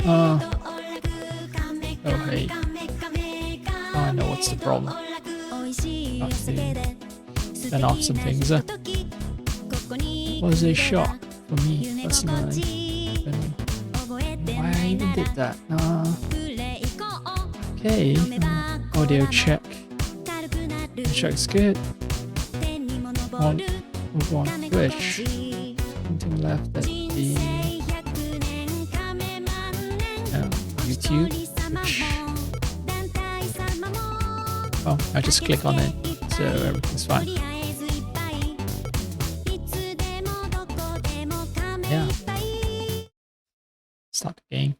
Oh hey. Oh, I know what's the problem. Have to turn off some things. Was a shock for me personally. Why I even did that? Okay. Audio check. Check's good. Move on. Twitch. Something left at the YouTube. Twitch. Oh, I just click on it, so everything's fine. Yeah. Start the game.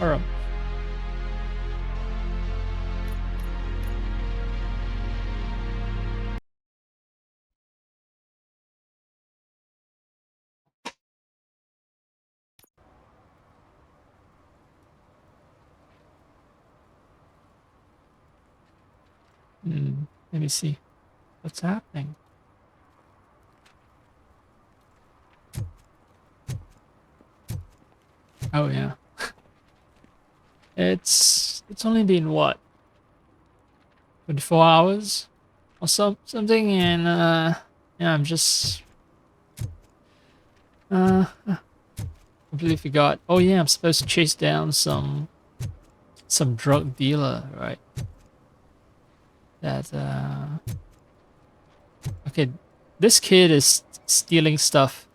Alright. Let me see what's happening. Oh yeah. It's only been what, 24 hours or something, and yeah, I'm just completely forgot. Oh yeah, I'm supposed to chase down some drug dealer, right? That okay, this kid is stealing stuff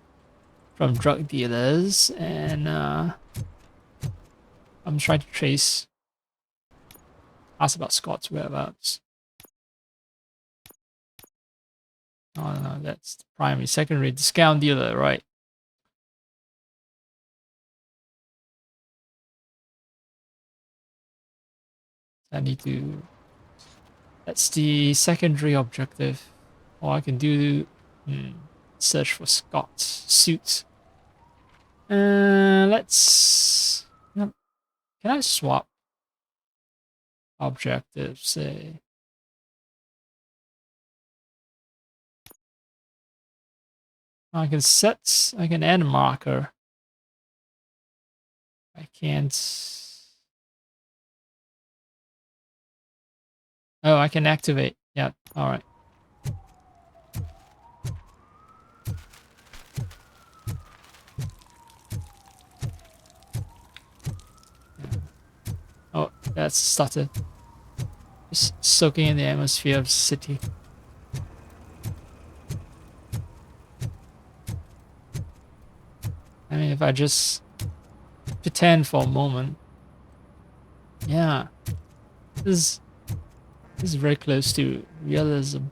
from drug dealers, and I'm trying to trace. Ask about Scott's whereabouts. Oh no, that's the primary, secondary discount dealer, right? I need to. That's the secondary objective. Or I can do search for Scott's suit. Let's. Can I swap objectives? Say. I can add a marker. I can't. Oh, I can activate. Yeah, alright. Oh, that's started. Just soaking in the atmosphere of the city. I mean, if I just pretend for a moment. Yeah. This is very close to realism.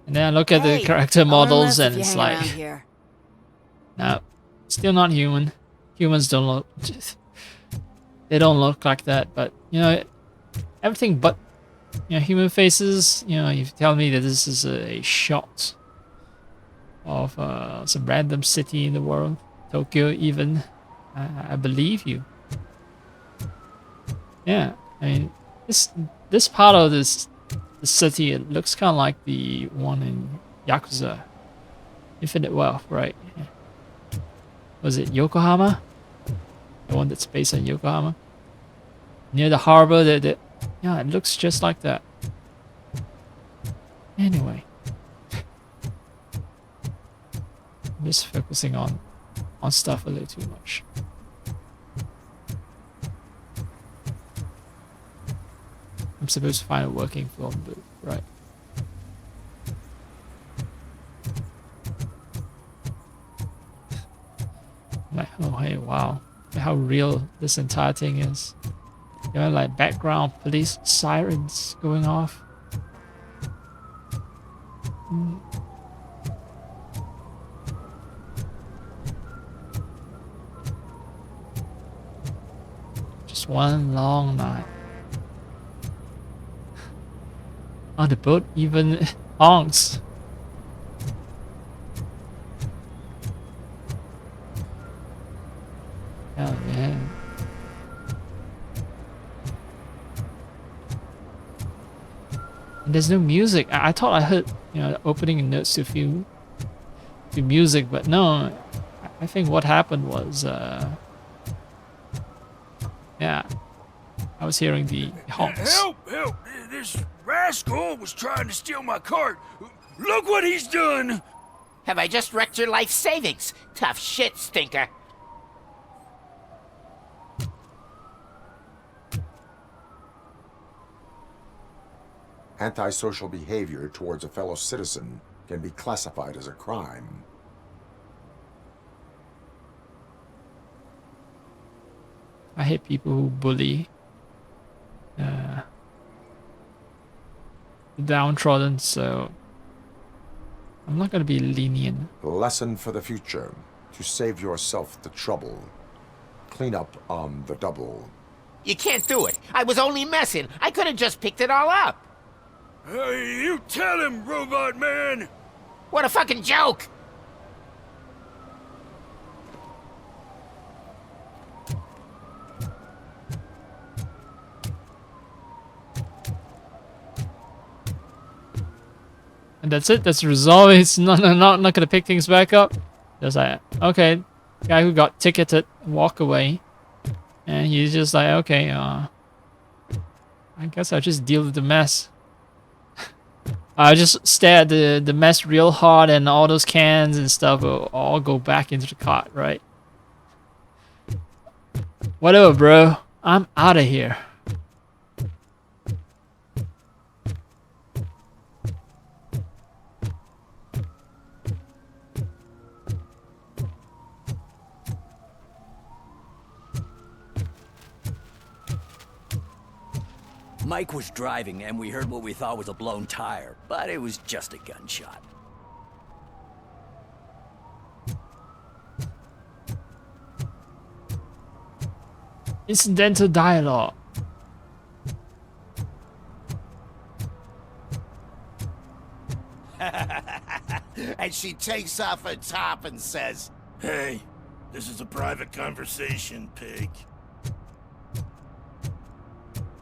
And then I look at the character models and it's like, no, still not human. Humans don't look, they don't look like that. But you know, everything but human faces. You know, you tell me that this is a shot of some random city in the world, Tokyo even, I believe you. Yeah, I mean this part of the city, it looks kind of like the one in Yakuza, Infinite Wealth, right? Was it Yokohama? The one that's based on Yokohama, near the harbor. Yeah, it looks just like that. Anyway, I'm just focusing on stuff a little too much. I'm supposed to find a working phone booth, right? Like, oh hey, wow, how real this entire thing is. You know, like background police sirens going off. Just one long night. On the boat, even honks. Oh man. And there's no music. I thought I heard, the opening notes to a few to music, but no, I think what happened was, yeah, I was hearing the honks. Help! Help! This rascal was trying to steal my cart. Look what he's done! Have I just wrecked your life savings? Tough shit, stinker. Antisocial behavior towards a fellow citizen can be classified as a crime. I hate people who bully the downtrodden, so I'm not gonna be lenient. Lesson for the future: to save yourself the trouble. Clean up on the double. You can't do it. I was only messing. I could have just picked it all up. Hey, you tell him, Robot Man! What a fucking joke! And that's it. That's the result. It's not gonna pick things back up. Just like, okay, guy who got ticketed, walk away, and he's just like, okay, I guess I'll just deal with the mess. I just stare at the mess real hard, and all those cans and stuff will all go back into the cart, right? Whatever, bro. I'm out of here. Mike was driving and we heard what we thought was a blown tire, but it was just a gunshot. Incidental dialogue. And she takes off her top and says, Hey, this is a private conversation, pig.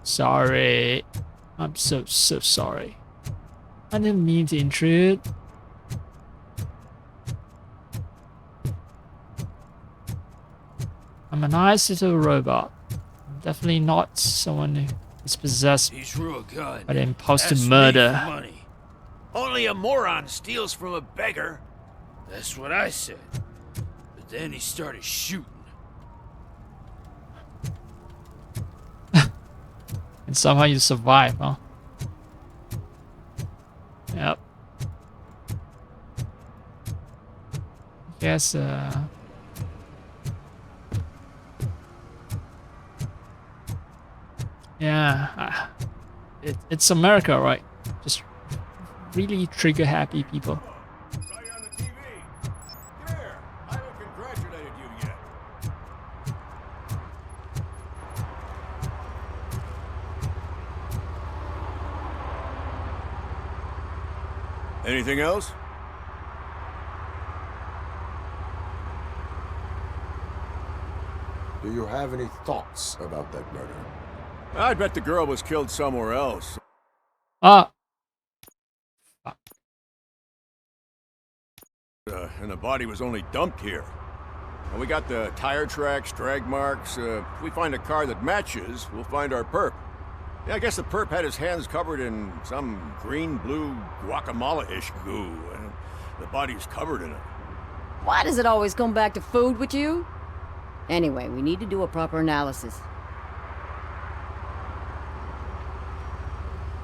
Sorry. I'm so sorry. I didn't mean to intrude. I'm a nice little robot. I'm definitely not someone who is possessed He's real good. by the impulse to That's murder. me for money. Only a moron steals from a beggar. That's what I said. But then he started shooting. And somehow you survive, huh? Yep. Guess, yeah, it's America, right? Just really trigger happy people. Saw you on the TV. Come here. I haven't congratulated you yet. Anything else? Do you have any thoughts about that murder? I'd bet the girl was killed somewhere else. Ah, And the body was only dumped here. And we got the tire tracks, drag marks. If we find a car that matches, we'll find our perp. Yeah, I guess the perp had his hands covered in some green-blue guacamole-ish goo. And the body's covered in it. Why does it always come back to food with you? Anyway, we need to do a proper analysis.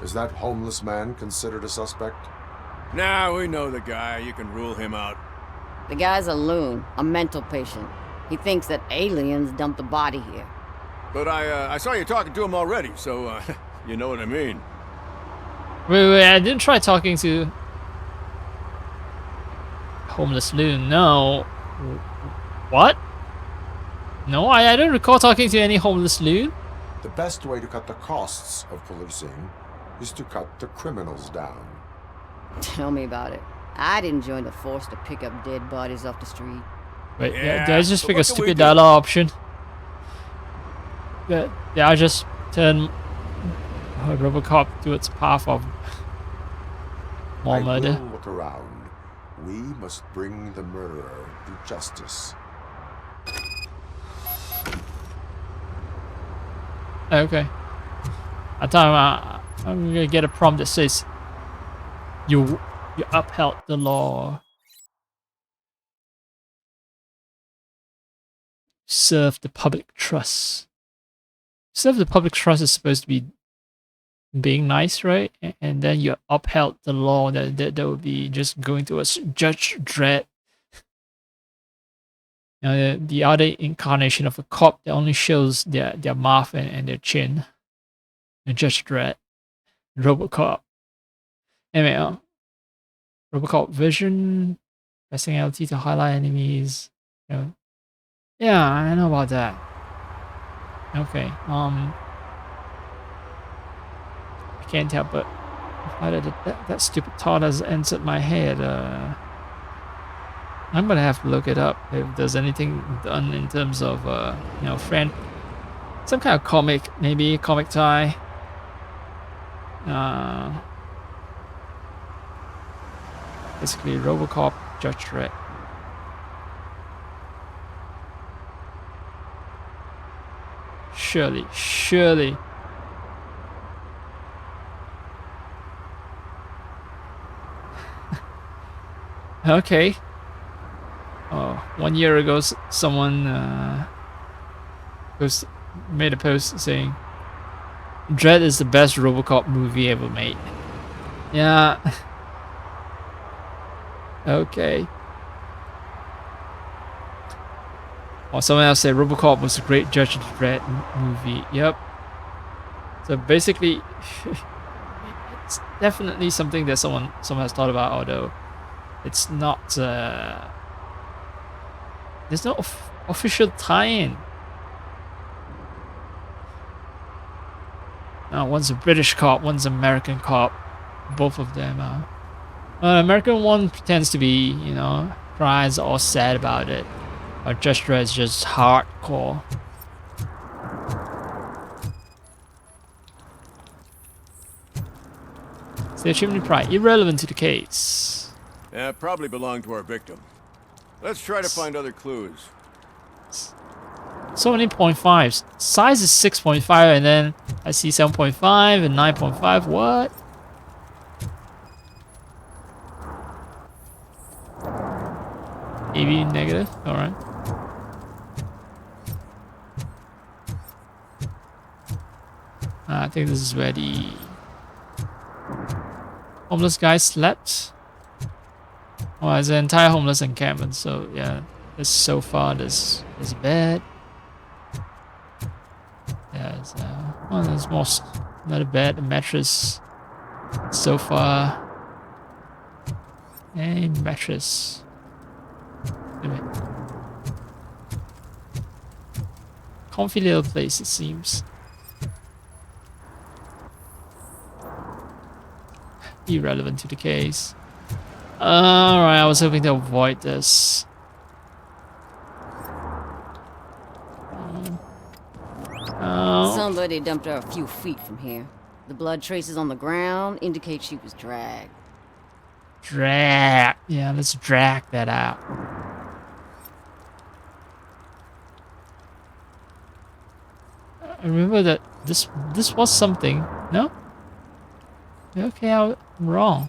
Is that homeless man considered a suspect? Nah, we know the guy. You can rule him out. The guy's a loon, a mental patient. He thinks that aliens dumped the body here. But I saw you talking to him already, so you know what I mean. wait, I didn't try talking to homeless loon. No. What? No, I don't recall talking to any homeless loon. The best way to cut the costs of policing is to cut the criminals down. Tell me about it. I didn't join the force to pick up dead bodies off the street. Wait, Yeah, did I just so pick a what can we stupid do? dialogue option? Yeah, I just turn RoboCop to its path of more I murder. will look around. We must bring the murderer to justice. Okay. I thought I'm gonna get a prompt that says you upheld the law. Serve the public trust. Serve the public trust is supposed to be being nice, right? And then you upheld the law that would be just going to a Judge Dredd. The other incarnation of a cop that only shows their mouth and their chin. And Judge Dredd. RoboCop. Anyway, RoboCop vision. Pressing LT to highlight enemies. Yeah, I know about that. Okay, I can't help but that stupid thought has entered my head. I'm gonna have to look it up if there's anything done in terms of friend, some kind of comic, maybe comic tie. Basically RoboCop, Judge Dredd. Surely. Okay. Oh, 1 year ago, someone made a post saying, "Dread is the best RoboCop movie ever made." Yeah. Okay. Or someone else said RoboCop was a great Judge Dredd movie. Yep. So basically, it's definitely something that someone has thought about, although it's not. There's no official tie-in. One's a British cop, one's an American cop. Both of them are. American one pretends to be, cries or sad about it. But Judge Dredd is just hardcore. Say chimney pride, irrelevant to the case. Yeah, probably belonged to our victim. Let's try to find other clues. So many 0.5s. Size is 6.5 and then I see 7.5 and 9.5. What? AB negative. Alright. I think this is where the homeless guy slept. Oh, it's an entire homeless encampment, so yeah. There's sofa, there's a bed. There's more, another bed, a mattress, sofa, and mattress. Anyway. Comfy little place, it seems. Irrelevant to the case. Alright, I was hoping to avoid this. Somebody dumped her a few feet from here. The blood traces on the ground indicate she was dragged. Drag. Yeah, let's drag that out. I remember that this was something. No? Okay, I'm wrong.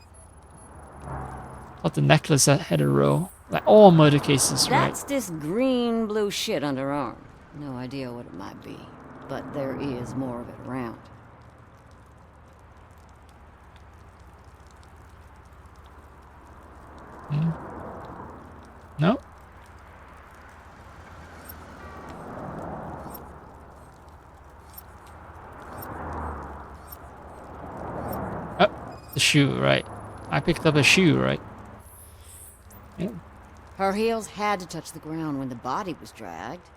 Thought the necklace had a row. Like all murder cases, right? That's this green blue shit under her arm. No idea what it might be, but there is more of it around. No? Oh, the shoe, right. I picked up a shoe, right? Yeah. Her heels had to touch the ground when the body was dragged.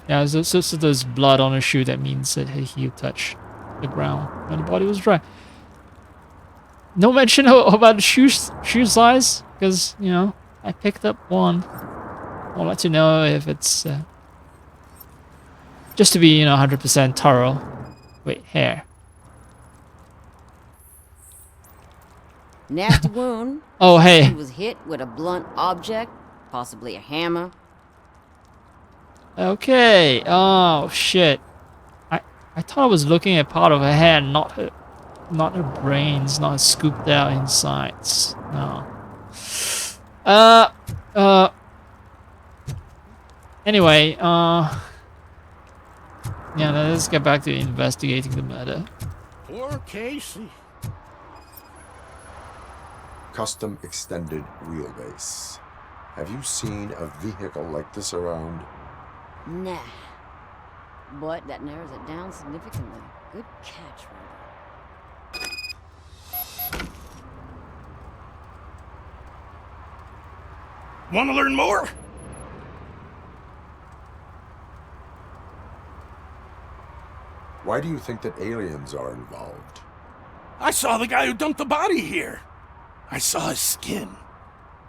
Yeah, so there's blood on her shoe. That means that her heel touched the ground when the body was dry. No mention about the shoe size, because, I picked up one. I'd like to know if it's... just to be, 100% thorough. Wait, hair. Nasty wound. Oh, hey. He was hit with a blunt object, possibly a hammer. Okay. Oh shit. I thought I was looking at part of her head, not her brains, not her scooped out insides. No. Uh. Anyway, yeah, let's get back to investigating the murder. Poor Casey. Custom extended wheelbase. Have you seen a vehicle like this around? Nah. But that narrows it down significantly. Good catch, Robo. Want to learn more? Why do you think that aliens are involved? I saw the guy who dumped the body here. I saw his skin.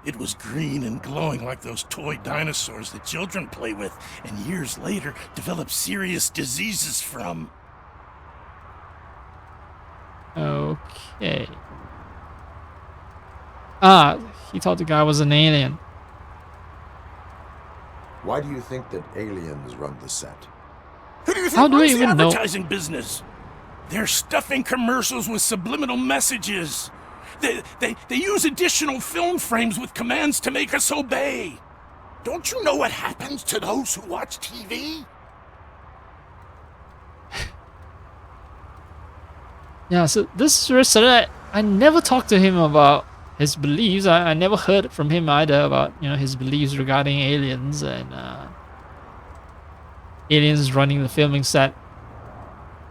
It was green and glowing like those toy dinosaurs that children play with and years later develop serious diseases from. Okay. Ah, he thought the guy was an alien. Why do you think that aliens run the set? Who do you think How do we runs the even know? advertising business? They're stuffing commercials with subliminal messages. They use additional film frames with commands to make us obey. Don't you know what happens to those who watch TV? Yeah, so this is Sarah. I never talked to him about his beliefs. I never heard from him either about, you know, his beliefs regarding aliens and aliens running the filming set.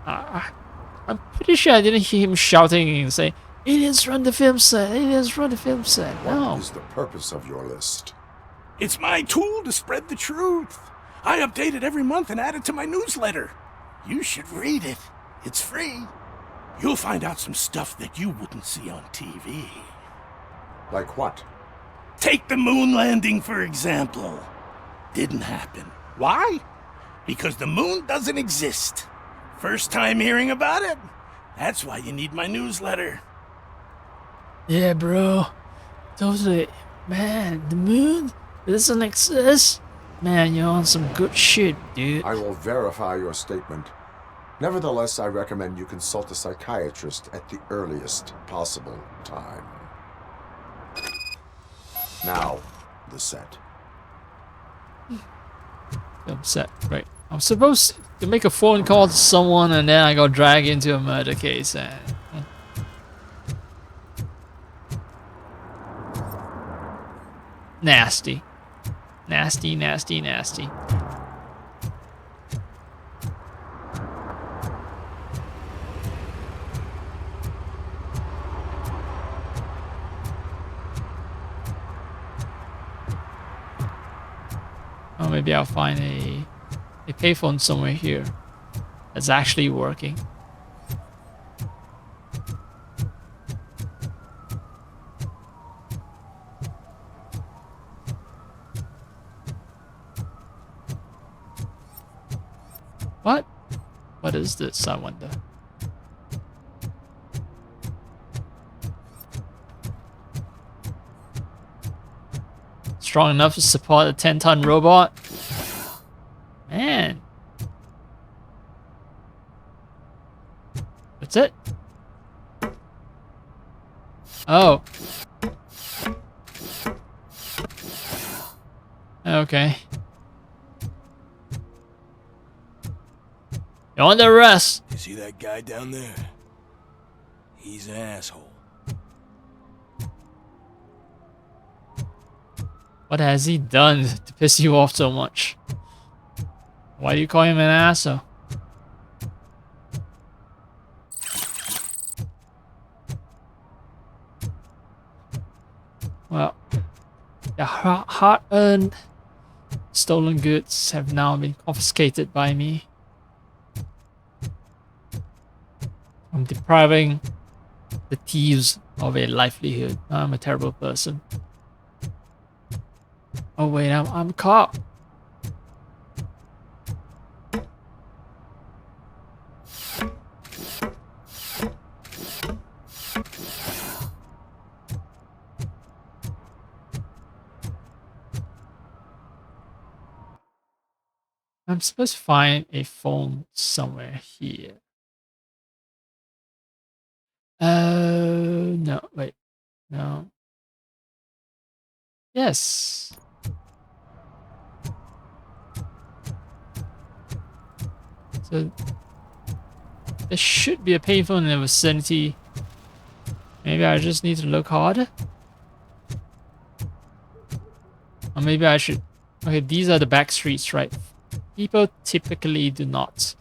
I'm pretty sure I didn't hear him shouting and say, "Aliens run the film set! Aliens run the film set!" No. What is the purpose of your list? It's my tool to spread the truth. I update it every month and add it to my newsletter. You should read it. It's free. You'll find out some stuff that you wouldn't see on TV. Like what? Take the moon landing, for example. Didn't happen. Why? Because the moon doesn't exist. First time hearing about it? That's why you need my newsletter. Yeah, bro. Totally. Man, the moon doesn't exist. Man, you're on some good shit, dude. I will verify your statement. Nevertheless, I recommend you consult a psychiatrist at the earliest possible time. Now, the set. Film set, right. I'm supposed to make a phone call to someone and then I got dragged into a murder case and... Nasty. Nasty, nasty, nasty. Oh, maybe I'll find a payphone somewhere here that's actually working. What? What is this, I wonder? Strong enough to support a 10-ton robot? Man. That's it? Oh. Okay. You're under arrest. You see that guy down there? He's an asshole. What has he done to piss you off so much? Why do you call him an asshole? Well, the hard-earned stolen goods have now been confiscated by me. I'm depriving the thieves of a livelihood. I'm a terrible person. Oh wait, I'm caught. I'm supposed to find a phone somewhere here. Oh, no, wait. No. Yes. So there should be a payphone in the vicinity. Maybe I just need to look harder. Or maybe I should... Okay, these are the back streets, right? People typically do not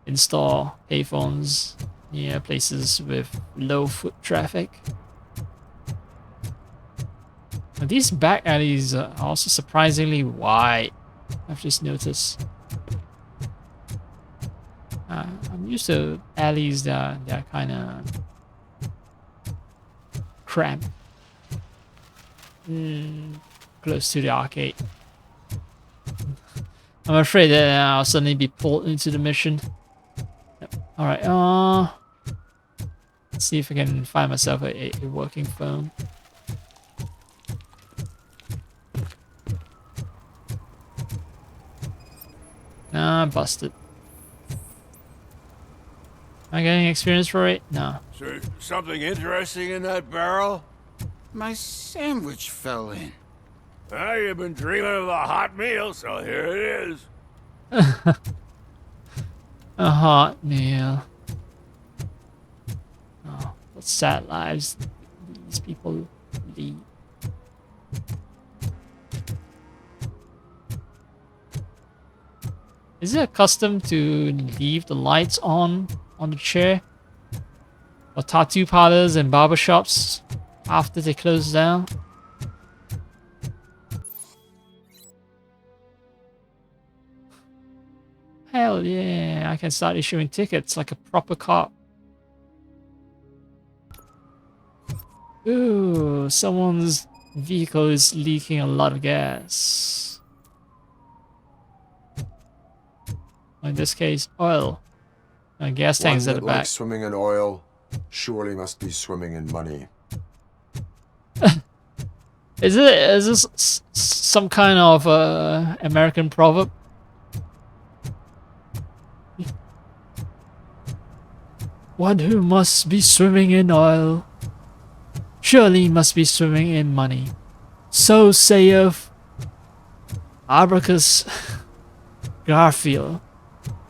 install payphones near places with low foot traffic. Now, these back alleys are also surprisingly wide. I've just noticed. I'm used to alleys that are kind of cramped. Close to the arcade. I'm afraid that I'll suddenly be pulled into the mission. Yep. Alright, let's see if I can find myself a working phone. Nah, busted. Am I getting experience for it? No. So, something interesting in that barrel? My sandwich fell in. Well, you've been dreaming of a hot meal, so here it is. A hot meal. Oh, what sad lives these people lead. Is it accustomed to leave the lights on the chair? Or tattoo parlors and barbershops after they close down? Hell yeah, I can start issuing tickets like a proper cop. Ooh, someone's vehicle is leaking a lot of gas. In this case, oil. Gas tanks One at the that back. likes swimming in oil surely must be swimming in money. Is this some kind of American proverb? One who must be swimming in oil surely must be swimming in money. So saith Abracus Garfield,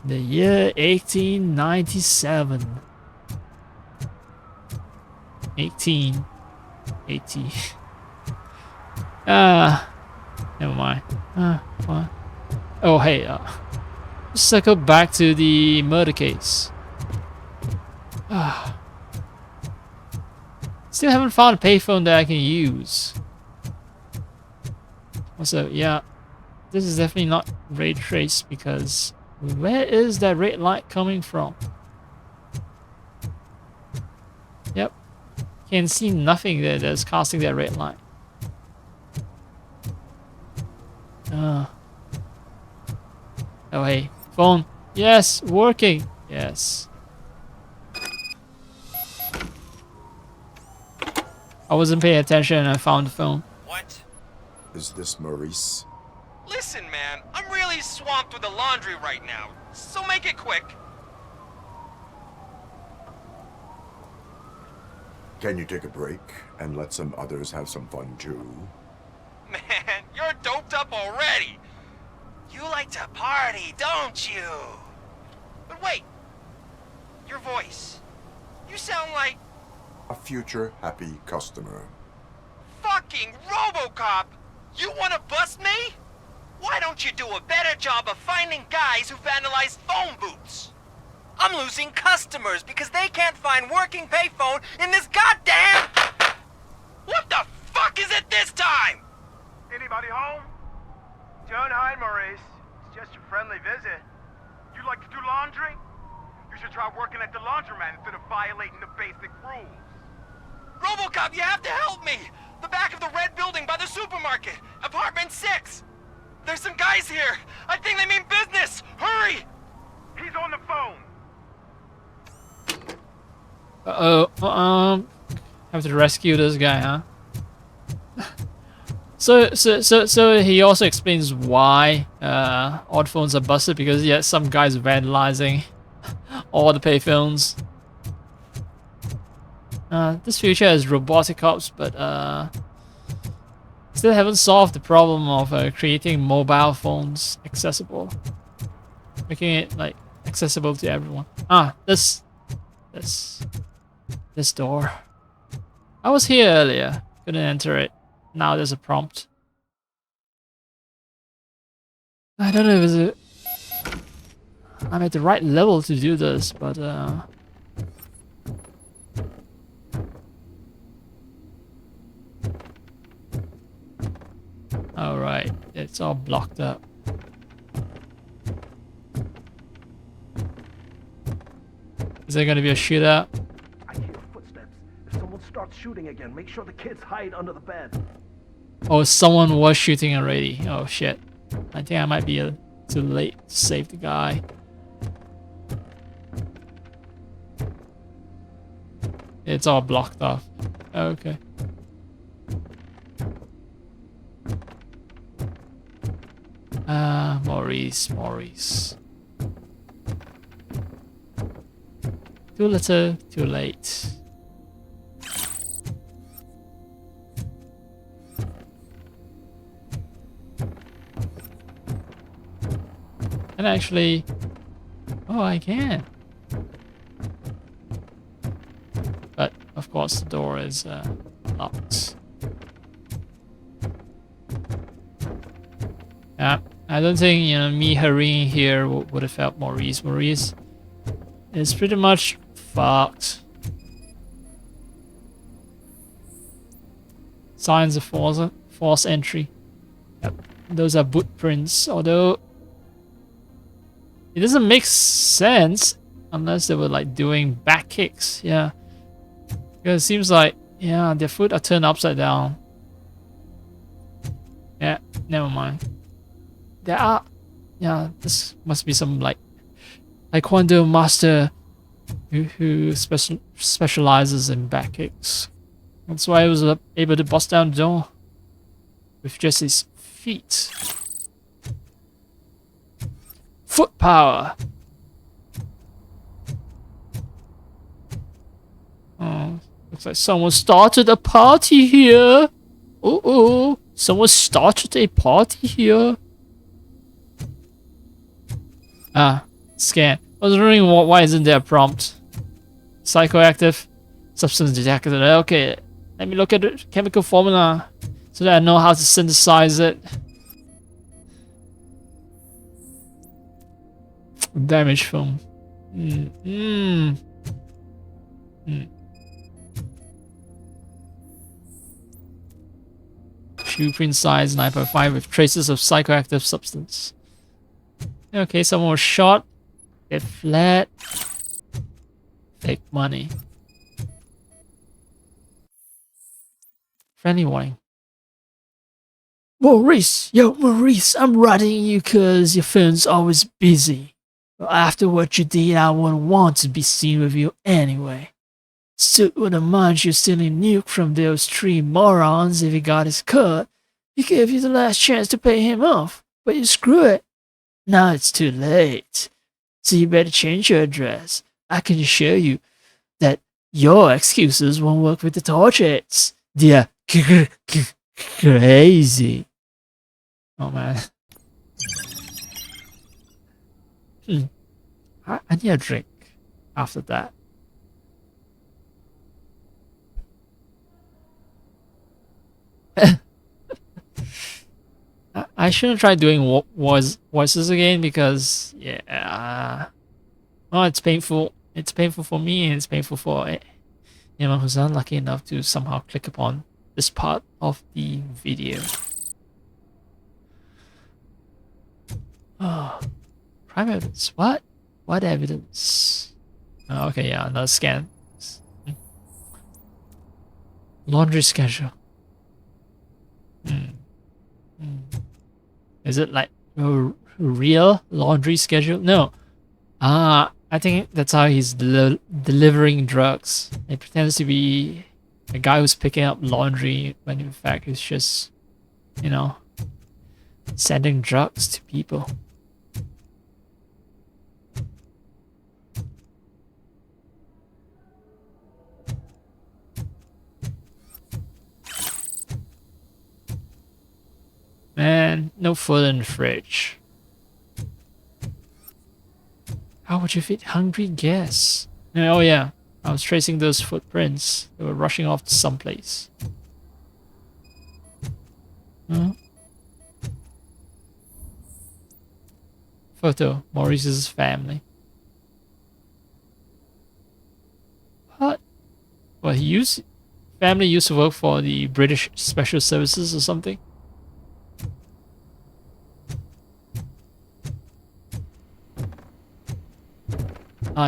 the year 1897. 1880. Never mind. What? Oh, hey, let's circle back to the murder case. Still haven't found a payphone that I can use. Also, yeah, this is definitely not ray trace because where is that red light coming from? Yep, can see nothing there that's casting that red light. Oh hey, phone. Yes, working. Yes. I wasn't paying attention and I found the phone. What? Is this Maurice? Listen, man, I'm really swamped with the laundry right now, so make it quick. Can you take a break and let some others have some fun too? Man, you're doped up already. You like to party, don't you? But wait, your voice. You sound like... A future happy customer. fucking RoboCop! You wanna bust me? Why don't you do a better job of finding guys who vandalize phone booths? I'm losing customers because they can't find working payphone in this goddamn... What the fuck is it this time? Anybody home? Don't hide, Maurice. It's just a friendly visit. You like to do laundry? You should try working at the laundromat instead of violating the basic rules. RoboCop, you have to help me! The back of the red building by the supermarket, apartment 6. There's some guys here. I think they mean business. Hurry! He's on the phone. Have to rescue this guy, huh? So he also explains why odd phones are busted, because yeah, some guys vandalizing all the payphones. This future has robotic cops, but still haven't solved the problem of creating mobile phones accessible, making it like accessible to everyone. This door. I was here earlier, couldn't enter it. Now there's a prompt. I don't know if I'm at the right level to do this, but alright, it's all blocked up. Is there gonna be a shootout? I hear footsteps. If someone starts shooting again, make sure the kids hide under the bed. Oh, someone was shooting already. Oh shit. I think I might be too late to save the guy. It's all blocked off. Okay. Maurice. Too little, too late. And actually, oh, I can. But of course, the door is locked. Yeah, I don't think me hurrying here would have helped Maurice. Maurice is pretty much fucked. Signs of force entry. Yep, those are boot prints. Although it doesn't make sense unless they were like doing back kicks. Yeah, because it seems like their foot are turned upside down. Yeah, never mind. There are, this must be some like Taekwondo master who specializes in back kicks. That's why he was able to bust down the door with just his feet. Foot power. Oh, looks like someone started a party here. Oh, someone started a party here. Scan. I was wondering why isn't there a prompt? Psychoactive substance detected. Okay, let me look at the chemical formula so that I know how to synthesize it. Damage film. Shoe print size 9.5 with traces of psychoactive substance. Okay, someone was shot. They fled. Fake money. Friendly warning. Maurice, I'm writing you cause your phone's always busy. But after what you did, I wouldn't want to be seen with you anyway. Suit wouldn't mind you stealing nuke from those 3 morons if he got his cut. He gave you the last chance to pay him off, but you screw it. Now it's too late. So you better change your address. I can assure you that your excuses won't work with the torches. They're crazy. Oh man. I need a drink after that. I shouldn't try doing voices again because well, it's painful. It's painful for me and it's painful for anyone who's unlucky enough to somehow click upon this part of the video. Oh, prime evidence. What? What evidence? Oh, okay, yeah, another scan. Laundry schedule. Is it like a real laundry schedule? No. I think that's how he's delivering drugs. He pretends to be a guy who's picking up laundry when in fact it's just you know, sending drugs to people. Man, no food in the fridge. How would you feed hungry guests? Oh yeah, I was tracing those footprints. They were rushing off to someplace. Huh? Photo, Maurice's family. What? Well, family used to work for the British Special Services or something?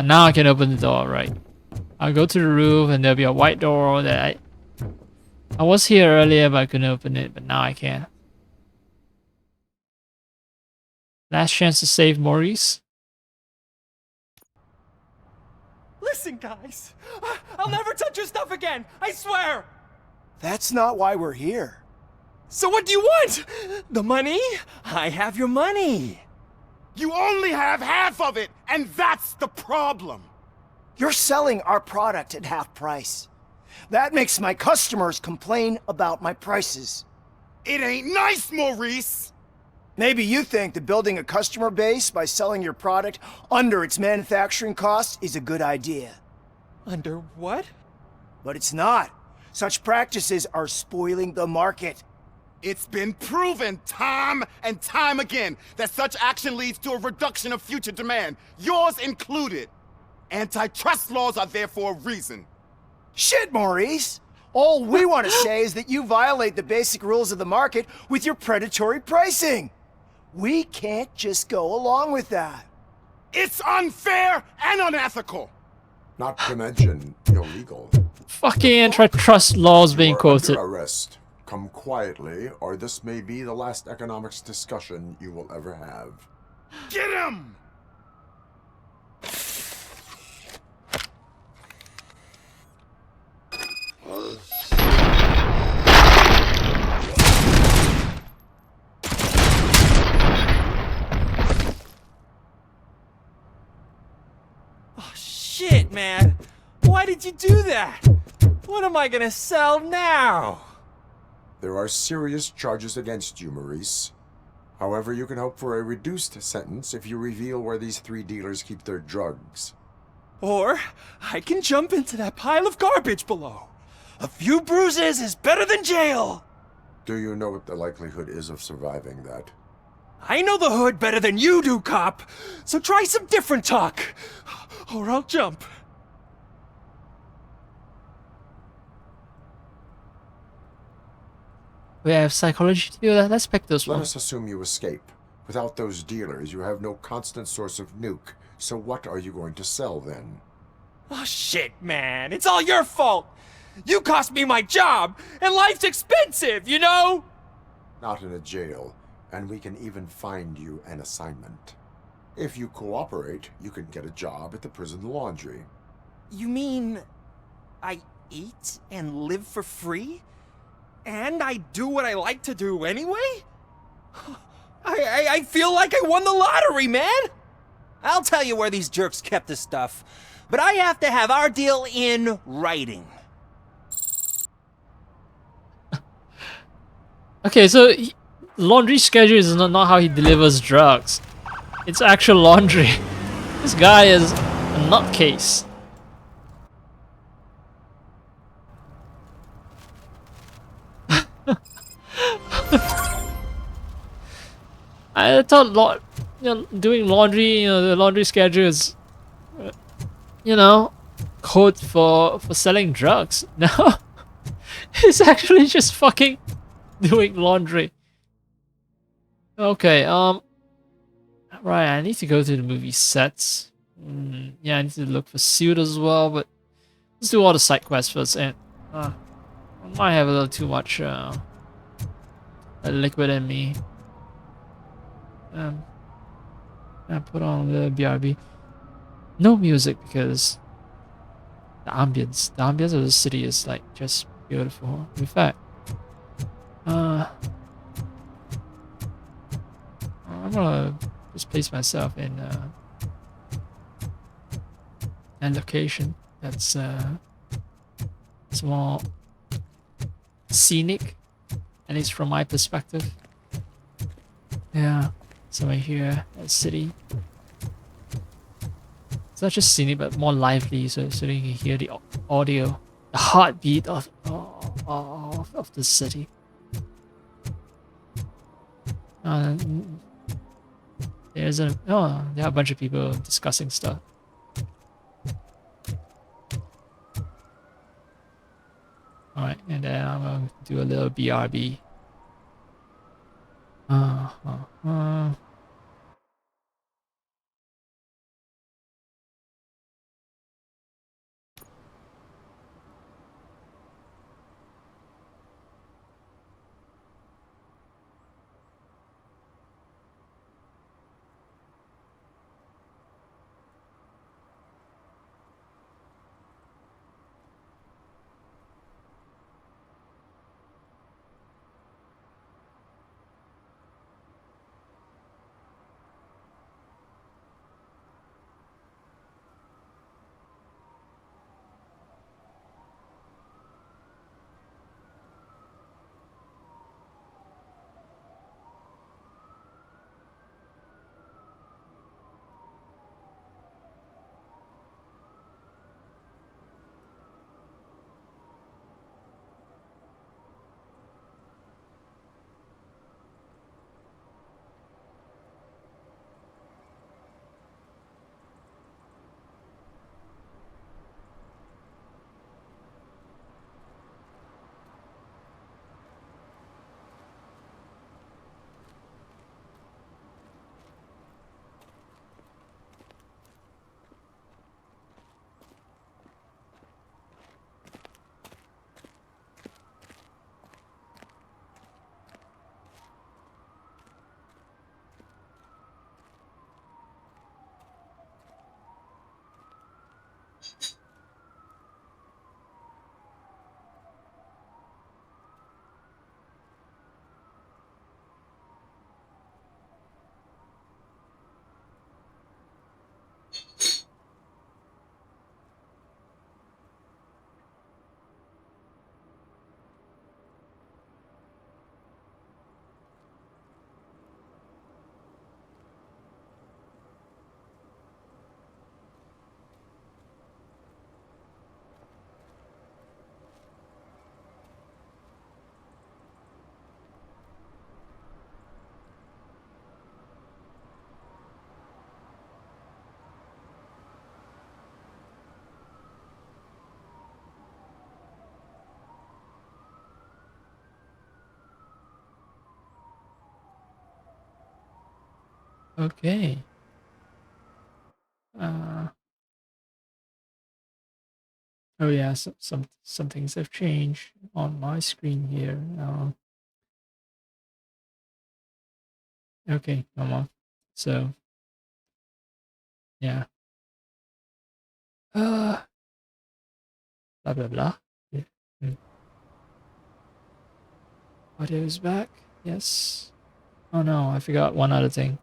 Now I can open the door, right? I'll go to the roof and there'll be a white door that I was here earlier but I couldn't open it, but now I can. Last chance to save Maurice. Listen, guys. I'll never touch your stuff again. I swear. That's not why we're here. So what do you want? The money? I have your money. You only have half of it, and that's the problem. You're selling our product at half price. That makes my customers complain about my prices. It ain't nice, Maurice. Maybe you think that building a customer base by selling your product under its manufacturing cost is a good idea. Under what? But it's not. Such practices are spoiling the market. It's been proven time and time again that such action leads to a reduction of future demand, yours included. Antitrust laws are there for a reason. Shit, Maurice! All we want to say is that you violate the basic rules of the market with your predatory pricing. We can't just go along with that. It's unfair and unethical. Not to mention illegal. Fucking antitrust laws being quoted. Under arrest. Come quietly, or this may be the last economics discussion you will ever have. Get him! Oh, shit, man. Why did you do that? What am I gonna sell now? There are serious charges against you, Maurice. However, you can hope for a reduced sentence if you reveal where these 3 dealers keep their drugs. Or I can jump into that pile of garbage below. A few bruises is better than jail. Do you know what the likelihood is of surviving that? I know the hood better than you do, cop. So try some different talk. Or I'll jump. We have psychology to do that. Let's pick this Let one. us assume you escape. Without those dealers, you have no constant source of nuke. So what are you going to sell then? Oh shit, man. It's all your fault. You cost me my job, and life's expensive, you know? Not in a jail, and we can even find you an assignment. If you cooperate, you can get a job at the prison laundry. You mean I eat and live for free? And I do what I like to do anyway? I feel like I won the lottery, man! I'll tell you where these jerks kept the stuff, but I have to have our deal in writing. Okay, so laundry schedule is not how he delivers drugs. It's actual laundry. This guy is a nutcase. I thought doing laundry, the laundry schedule is, code for selling drugs. No, it's actually just fucking doing laundry. Okay, right, I need to go to the movie sets. Yeah, I need to look for suit as well, but let's do all the side quests first. And I might have a little too much liquid in me. I put on the BRB. No music because the ambience of the city is like just beautiful. In fact, gonna just place myself in a location that's it's more scenic, at least from my perspective. Yeah, somewhere here, a city. It's not just scenic, but more lively, so you can hear the audio, the heartbeat of the city. There are a bunch of people discussing stuff. All right, and then I'm gonna do a little BRB. Okay. Oh yeah, some things have changed on my screen here. Okay, come on. So yeah. Blah blah blah. Yeah. Audio is back. Yes. Oh no, I forgot one other thing.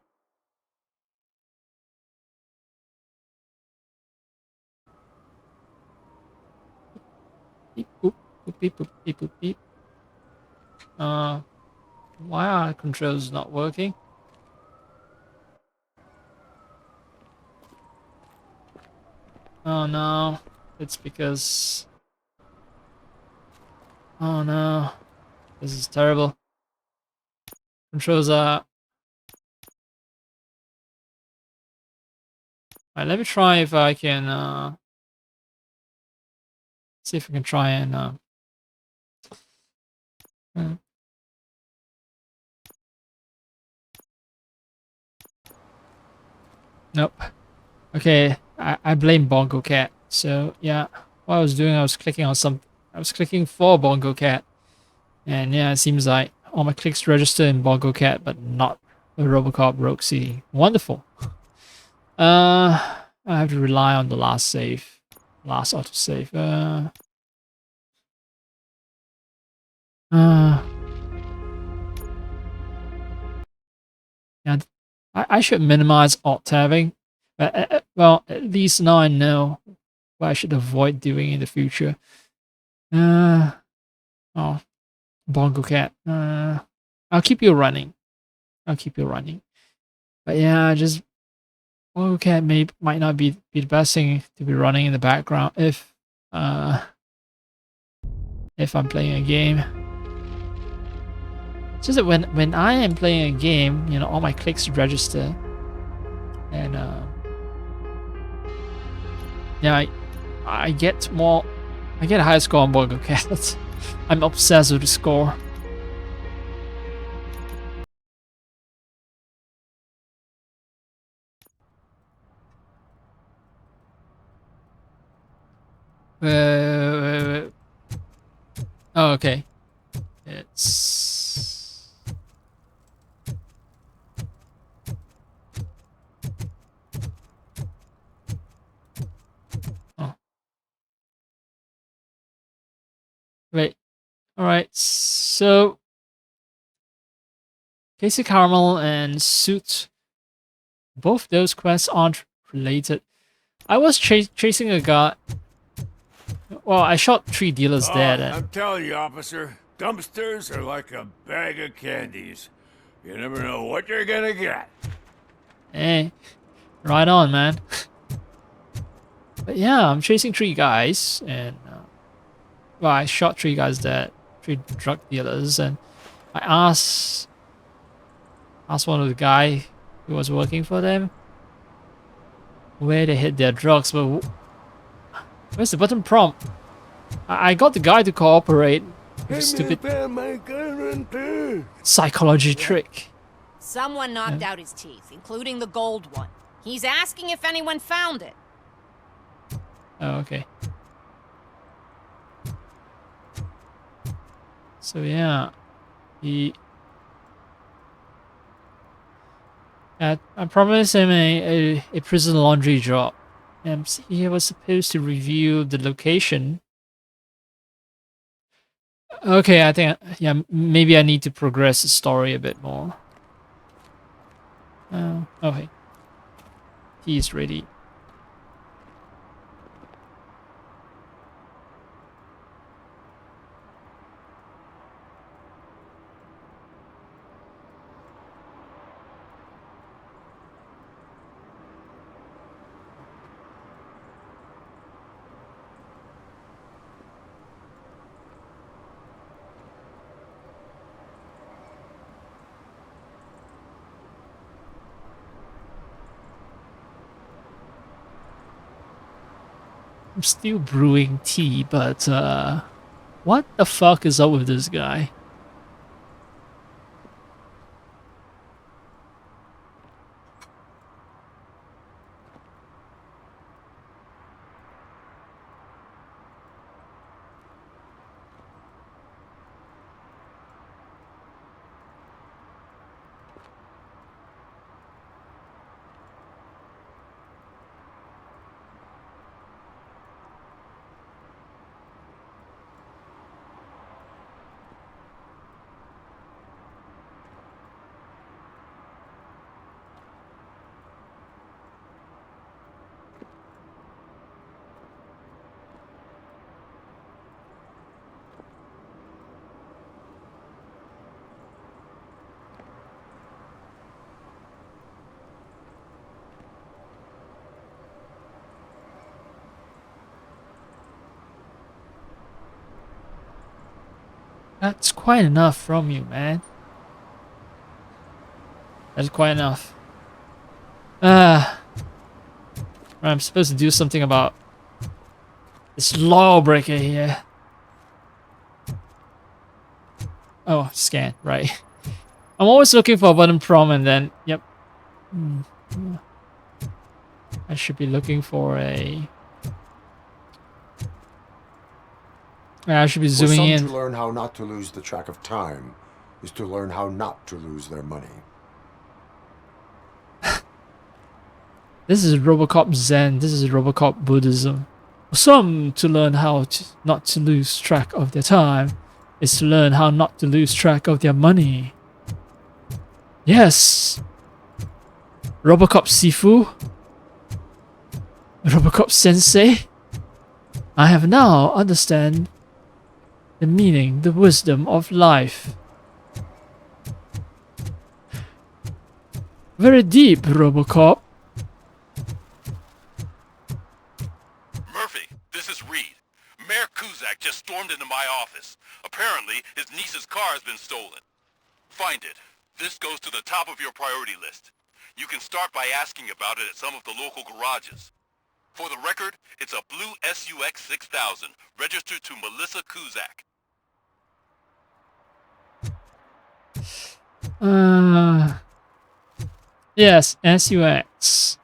Beep boop boop beep boop beep boop beep. Why are controls not working? Oh no, it's because. Oh no, this is terrible. Controls are. Alright, let me try if I can. See if I can try and. Hmm. Nope. Okay, I blame Bongo Cat. So yeah, what I was doing, I was clicking on some. I was clicking for Bongo Cat, and yeah, it seems like all my clicks register in Bongo Cat, but not the RoboCop Rogue City. Wonderful. I have to rely on the last save, last autosave. Yeah, I should minimize alt tabbing. But, well, at least now I know what I should avoid doing in the future. Oh, Bongo Cat. I'll keep you running. I'll keep you running. But yeah, just Bongo Cat might not be the best thing to be running in the background if I'm playing a game. It's just that when I am playing a game, you know, all my clicks register, and yeah, I get a higher score on Bongo Cat. I'm obsessed with the score. Oh, okay. It's oh. Wait. All right. So Casey Caramel and Suit, both those quests aren't related. I was chasing a guy. Well, I shot 3 dealers dead. I'm telling you, officer, dumpsters are like a bag of candies. You never know what you're gonna get. Hey, right on, man. But yeah, I'm chasing 3 guys, and well, I shot 3 guys dead, 3 drug dealers, and I asked one of the guy who was working for them where they hid their drugs, but where's the button prompt? I got the guy to cooperate with a stupid psychology trick. Someone knocked out his teeth, including the gold one. He's asking if anyone found it. Oh, okay. So yeah, I promised him a prison laundry job. And he was supposed to review the location. Okay, I think, yeah, maybe I need to progress the story a bit more. Okay. He's ready. I'm still brewing tea, but what the fuck is up with this guy? That's quite enough from you, man. That's quite enough. I'm supposed to do something about this lawbreaker here. Oh, scan, right. I'm always looking for a button prompt and then, yep. I should be looking for a... I should be zooming in. To learn how not to lose the track of time is to learn how not to lose their money. This is RoboCop Zen. This is RoboCop Buddhism. For some, to learn how not to lose track of their time is to learn how not to lose track of their money. Yes. RoboCop Sifu? RoboCop Sensei? I have now understand the meaning, the wisdom of life. Very deep, RoboCop. Murphy, this is Reed. Mayor Kuzak just stormed into my office. Apparently, his niece's car has been stolen. Find it. This goes to the top of your priority list. You can start by asking about it at some of the local garages. For the record, it's a blue SUX 6000, registered to Melissa Kuzak. Yes, SUX.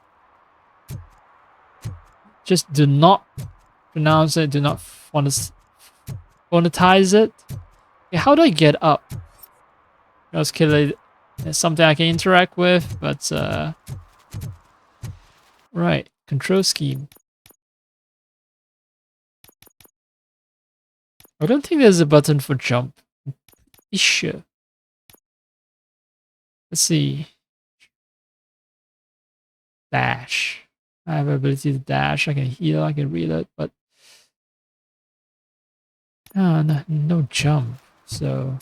Just do not pronounce it, do not phonetize it. Okay, how do I get up? Because it's something I can interact with, but right, control scheme. I don't think there's a button for jump. Sure. Let's see. Dash. I have ability to dash. I can heal. I can reload, but no jump. So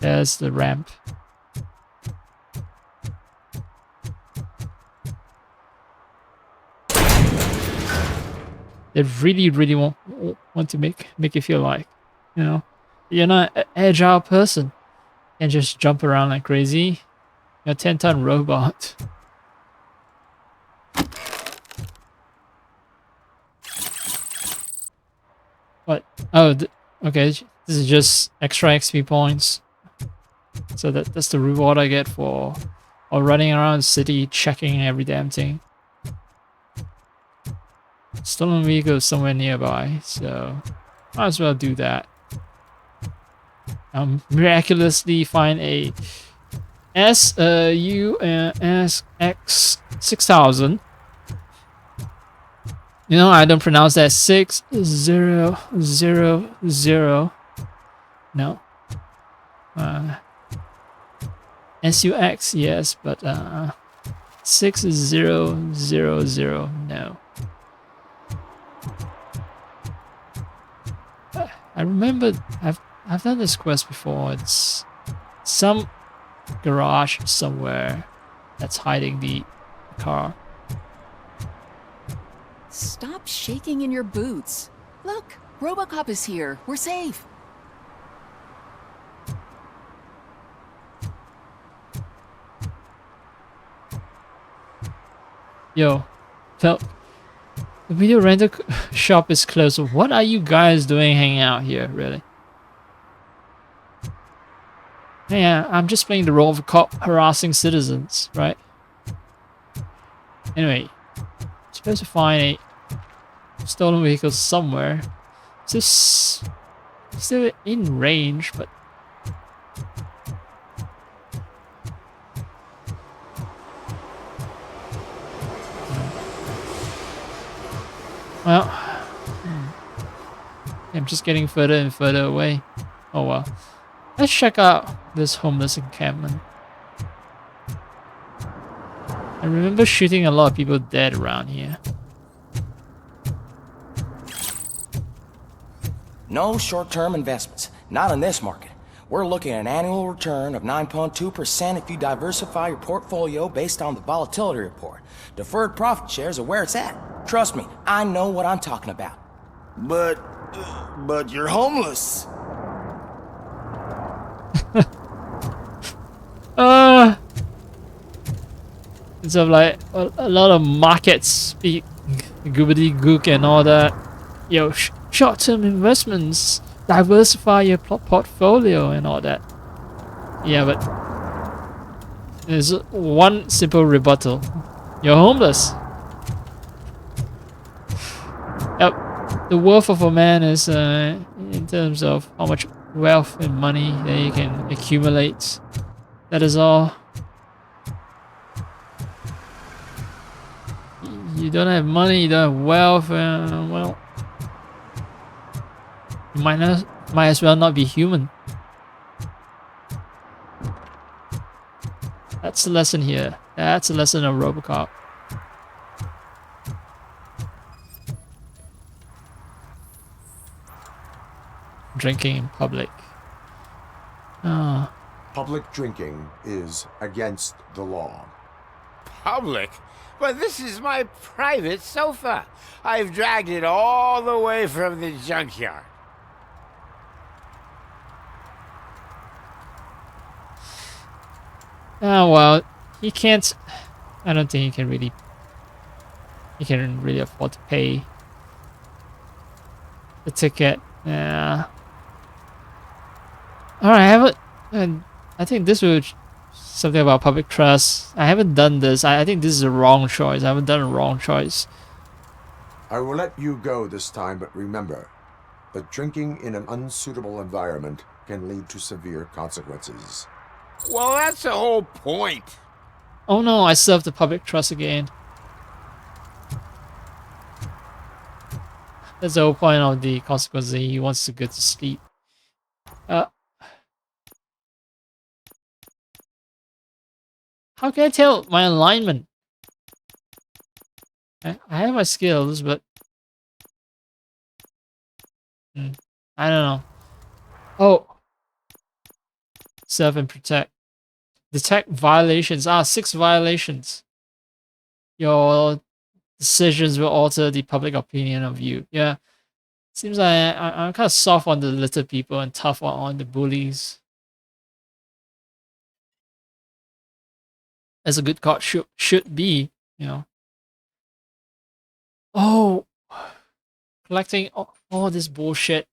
there's the ramp. They really want to make you feel like, you know, you're not an agile person. You can't just jump around like crazy. You're a 10-ton robot. What? Oh, okay. This is just extra XP points. So that's the reward I get for running around the city checking every damn thing. Stolen vehicle somewhere nearby, so might as well do that. Miraculously find a SUX 6000. You know, I don't pronounce that 6000. No. SUX, yes, but 6000, no. I remember I've done this quest before. It's some garage somewhere that's hiding the car. Stop shaking in your boots. Look, RoboCop is here. We're safe. Yo, the video rental shop is closed. What are you guys doing hanging out here, really? Yeah, I'm just playing the role of a cop harassing citizens, right? Anyway, I'm supposed to find a stolen vehicle somewhere. It's just still in range, but well, I'm just getting further and further away. Oh well. Let's check out this homeless encampment. I remember shooting a lot of people dead around here. No short-term investments. Not in this market. We're looking at an annual return of 9.2% if you diversify your portfolio based on the volatility report. Deferred profit shares are where it's at. Trust me, I know what I'm talking about. But you're homeless. It's like a lot of market speak, goobity-gook and all that. Yo, short-term investments, diversify your portfolio and all that. Yeah, but there's one simple rebuttal. You're homeless. Yep. The worth of a man is in terms of how much wealth and money that he can accumulate. That is all. You don't have money, you don't have wealth, well, you might as well not be human. That's the lesson here. That's a lesson of RoboCop. Drinking in public. Ah. Public drinking is against the law. Public? But this is my private sofa. I've dragged it all the way from the junkyard. Oh well, he can't. I don't think he can really. He can really afford to pay the ticket. Yeah. All right, I haven't. And I think this would something about public trust. I haven't done this. I think this is a wrong choice. I haven't done a wrong choice. I will let you go this time, but remember that drinking in an unsuitable environment can lead to severe consequences. Well, that's the whole point. Oh no, I served the public trust again. That's the whole point of the consequences. He wants to go to sleep. How can I tell my alignment? I have my skills, but I don't know. Oh, serve and protect. Detect violations. 6 violations. Your decisions will alter the public opinion of you. Yeah. Seems like I'm kind of soft on the little people and tough on the bullies. As a good cop should be, you know. Oh, collecting all this bullshit.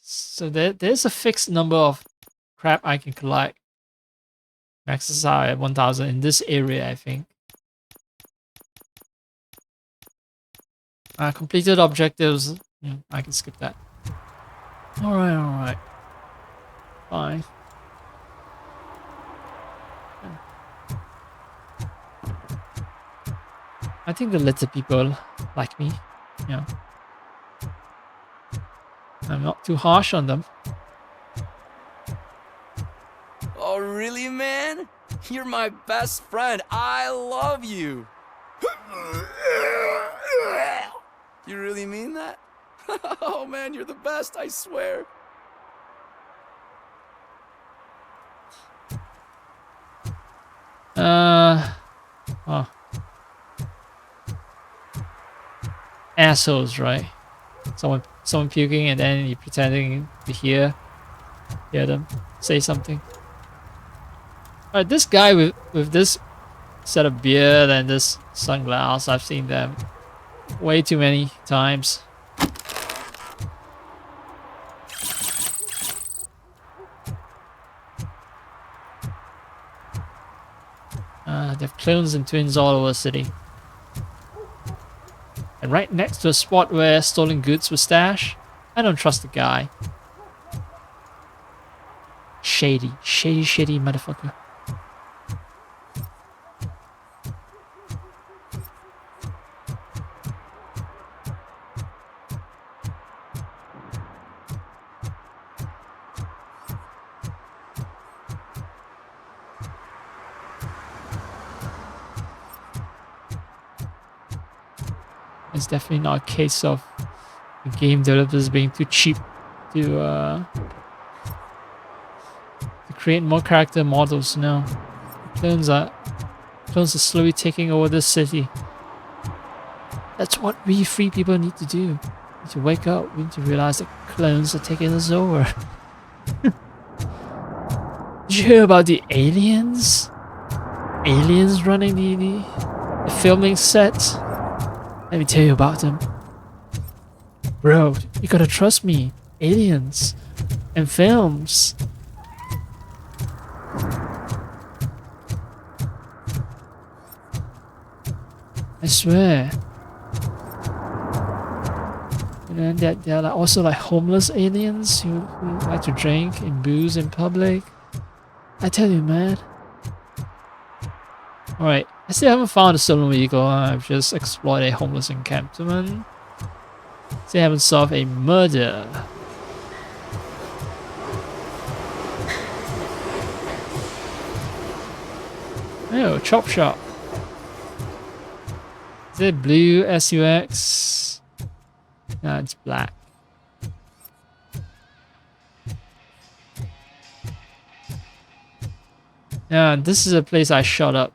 So there's a fixed number of crap I can collect. Maxes out at 1,000 in this area, I think. Completed objectives. I can skip that. Alright. Fine. I think the little people like me. Yeah. I'm not too harsh on them. Oh, really, man? You're my best friend. I love you. You really mean that? Oh, man, you're the best, I swear. Oh. Assholes, right? Someone puking and then you're pretending to hear them say something. Alright, this guy with this set of beard and this sunglass, I've seen them way too many times. They have clones and twins all over the city. And right next to a spot where stolen goods were stashed. I don't trust the guy. Shady motherfucker. It's definitely not a case of the game developers being too cheap to create more character models. No, clones are slowly taking over this city. That's what we free people need to do. We need to wake up. We need to realize that clones are taking us over. Did you hear about the aliens? Aliens running the filming set? Let me tell you about them. Bro, you gotta trust me. Aliens and films. I swear. And then they're like also like homeless aliens who like to drink and booze in public. I tell you, man. Alright, I still haven't found a stolen vehicle. I've just explored a homeless encampment. Still haven't solved a murder. Oh, chop shop. Is it blue SUX? No, it's black. Yeah, this is a place I shot up,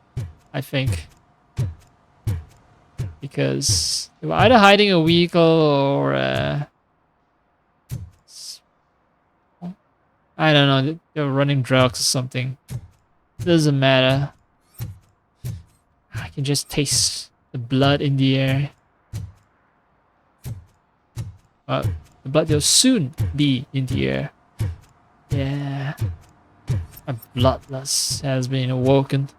I think. Because they were either hiding a vehicle or I don't know, they were running drugs or something. Doesn't matter. I can just taste the blood in the air. But the blood will soon be in the air. Yeah. A bloodlust has been awoken.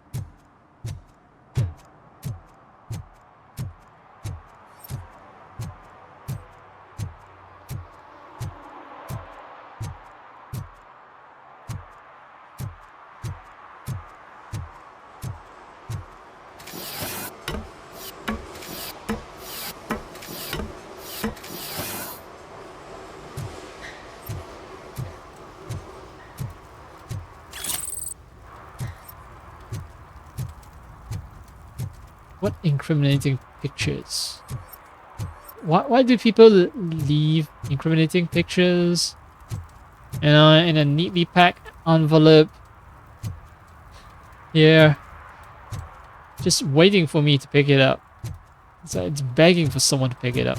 What incriminating pictures? Why do people leave incriminating pictures? You know, in a neatly packed envelope. Here. Just waiting for me to pick it up. It's begging for someone to pick it up.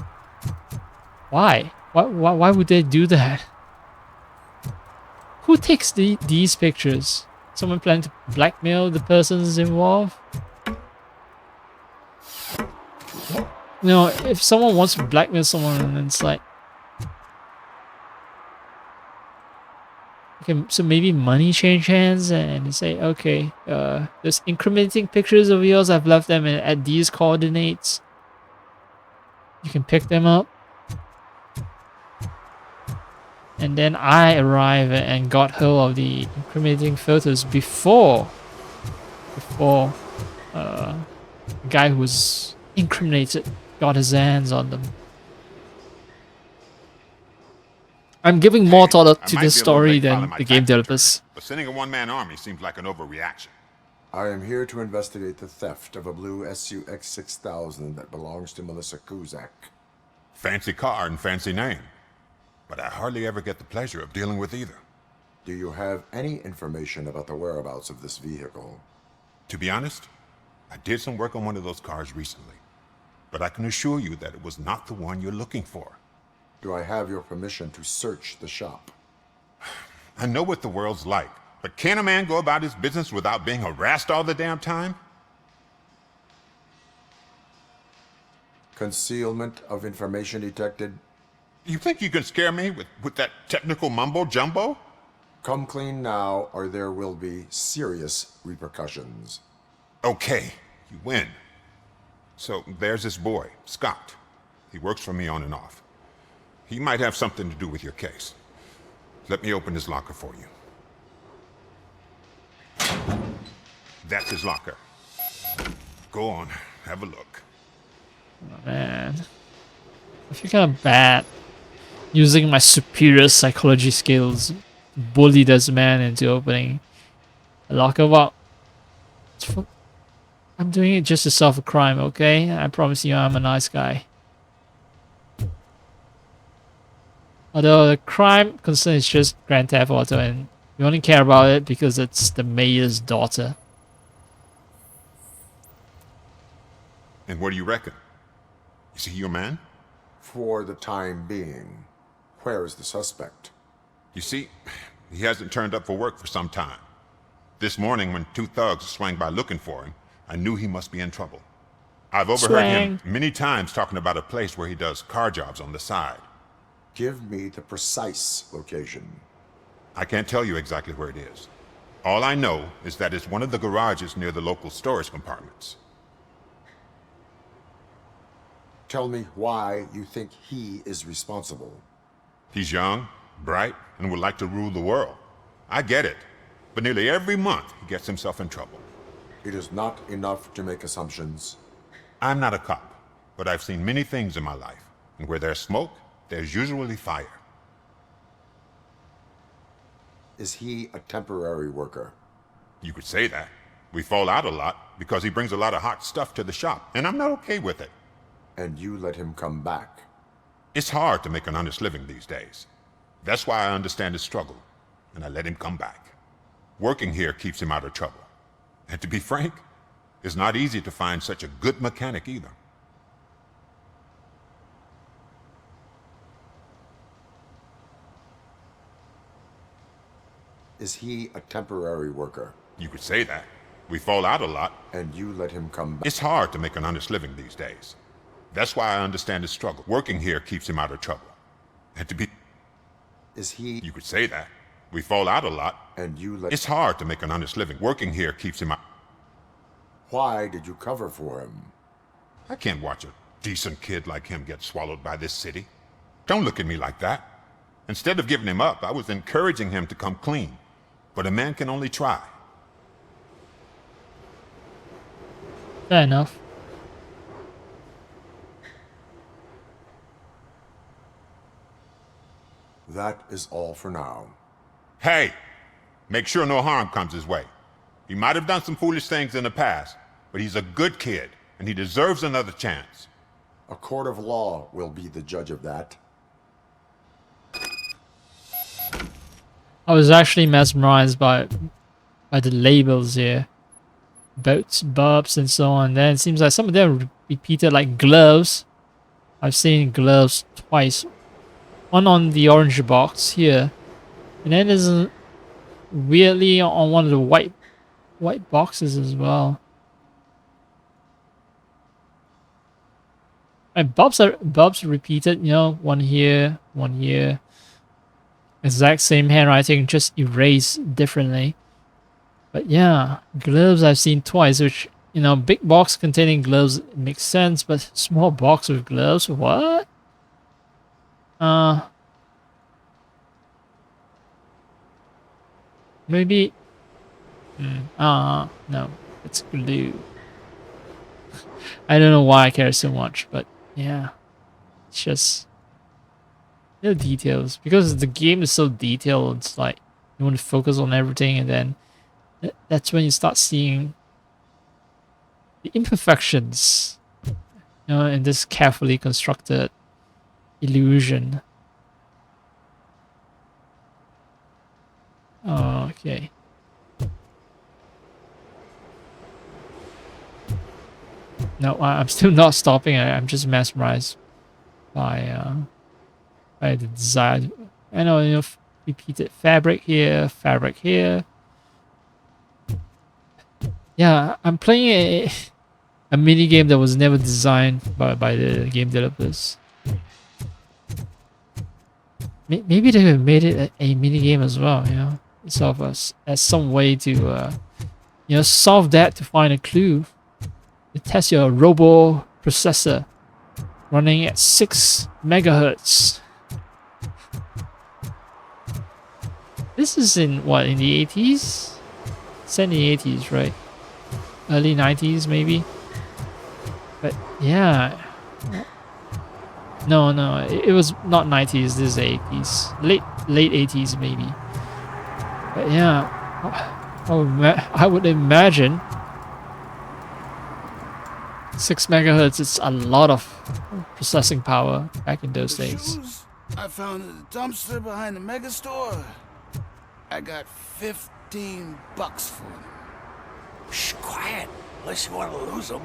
Why? Why would they do that? Who takes these pictures? Someone planning to blackmail the persons involved? You know, if someone wants to blackmail someone, it's like... Okay, so maybe money change hands and you say, okay, there's incriminating pictures of yours, I've left them at these coordinates. You can pick them up. And then I arrive and got hold of the incriminating photos before the guy who was incriminated got his hands on them. I'm giving more thought to this story than the game developers. But sending a one-man army seems like an overreaction. I am here to investigate the theft of a blue SUX 6000 that belongs to Melissa Kuzak. Fancy car and fancy name. But I hardly ever get the pleasure of dealing with either. Do you have any information about the whereabouts of this vehicle? To be honest, I did some work on one of those cars recently. But I can assure you that it was not the one you're looking for. Do I have your permission to search the shop? I know what the world's like, but can a man go about his business without being harassed all the damn time? Concealment of information detected. You think you can scare me with that technical mumbo-jumbo? Come clean now, or there will be serious repercussions. Okay, you win. So there's this boy, Scott. He works for me on and off. He might have something to do with your case. Let me open his locker for you. That's his locker. Go on, have a look. Oh, man. I feel kind of bad using my superior psychology skills to bully this man into opening a locker. Well, I'm doing it just to solve a crime, okay? I promise you I'm a nice guy. Although the crime concern is just Grand Theft Auto and we only care about it because it's the mayor's daughter. And what do you reckon? Is he your man? For the time being. Where is the suspect? You see, he hasn't turned up for work for some time. This morning when two thugs swang by looking for him, I knew he must be in trouble. I've overheard him many times talking about a place where he does car jobs on the side. Give me the precise location. I can't tell you exactly where it is. All I know is that it's one of the garages near the local storage compartments. Tell me why you think he is responsible. He's young, bright, and would like to rule the world. I get it. But nearly every month he gets himself in trouble. It is not enough to make assumptions. I'm not a cop, but I've seen many things in my life. And where there's smoke, there's usually fire. Is he a temporary worker? You could say that. We fall out a lot because he brings a lot of hot stuff to the shop, and I'm not okay with it. And you let him come back? It's hard to make an honest living these days. That's why I understand his struggle, and I let him come back. Working here keeps him out of trouble. And to be frank, it's not easy to find such a good mechanic either. Is he a temporary worker? You could say that. We fall out a lot. And you let him come back? It's hard to make an honest living these days. That's why I understand his struggle. Working here keeps him out of trouble. And to be... Is he... You could say that. We fall out a lot. And you let... It's hard to make an honest living. Working here keeps him out... Why did you cover for him? I can't watch a decent kid like him get swallowed by this city. Don't look at me like that. Instead of giving him up, I was encouraging him to come clean. But a man can only try. Fair enough. That is all for now. Hey! Make sure no harm comes his way. He might have done some foolish things in the past, but he's a good kid, and he deserves another chance. A court of law will be the judge of that. I was actually mesmerized by the labels here. Boats, bubs, and so on. Then it seems like some of them repeated, like gloves. I've seen gloves twice. One on the orange box here. And then there's weirdly on one of the white boxes as well. And bubs repeated, you know, one here, one here. Exact same handwriting, just erased differently. But yeah, gloves I've seen twice, which, you know, big box containing gloves makes sense, but small box with gloves, what? Maybe. No, it's glue. I don't know why I care so much, but yeah, it's just the details. Because the game is so detailed, it's like you want to focus on everything, and then that's when you start seeing the imperfections, you know, in this carefully constructed illusion. Oh, okay. No, I'm still not stopping. I'm just mesmerized by the design. I know, you know, repeated fabric here, fabric here. Yeah, I'm playing a mini game that was never designed by the game developers. Maybe they have made it a mini game as well, you know, sort of as some way to you know, solve that, to find a clue. To test your robo processor running at 6 megahertz. This is in what, in the 80s? It's in the 80s, right? Early 90s, maybe. But yeah, no, it was not 90s. This is 80s, late 80s, maybe. But yeah, I would imagine 6 megahertz. It's a lot of processing power back in those days. Shoes I found in the dumpster behind the mega store. I got $15 for them. Shh, quiet. Unless you want to lose them.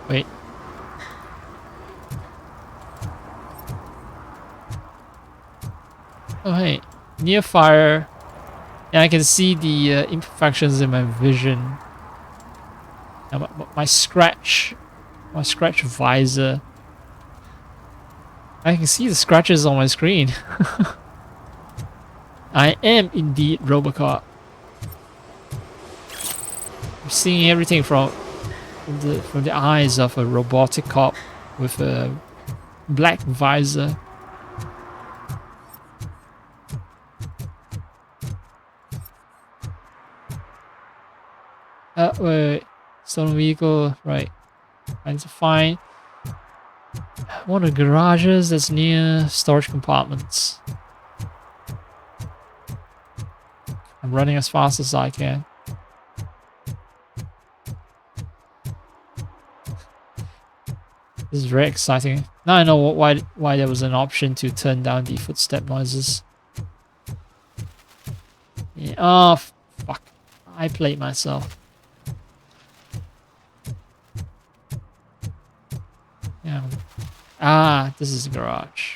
Wait. Oh, hey. Near fire. Yeah, I can see the imperfections in my vision. Now, my scratch visor. I can see the scratches on my screen. I am indeed RoboCop. I'm seeing everything from the eyes of a robotic cop with a black visor. Wait. Stolen vehicle, right. Finds a fine. One of the garages that's near storage compartments. I'm running as fast as I can. This is very exciting. Now I know why there was an option to turn down the footstep noises. Yeah. Oh, fuck. I played myself. Yeah. Ah, this is the garage.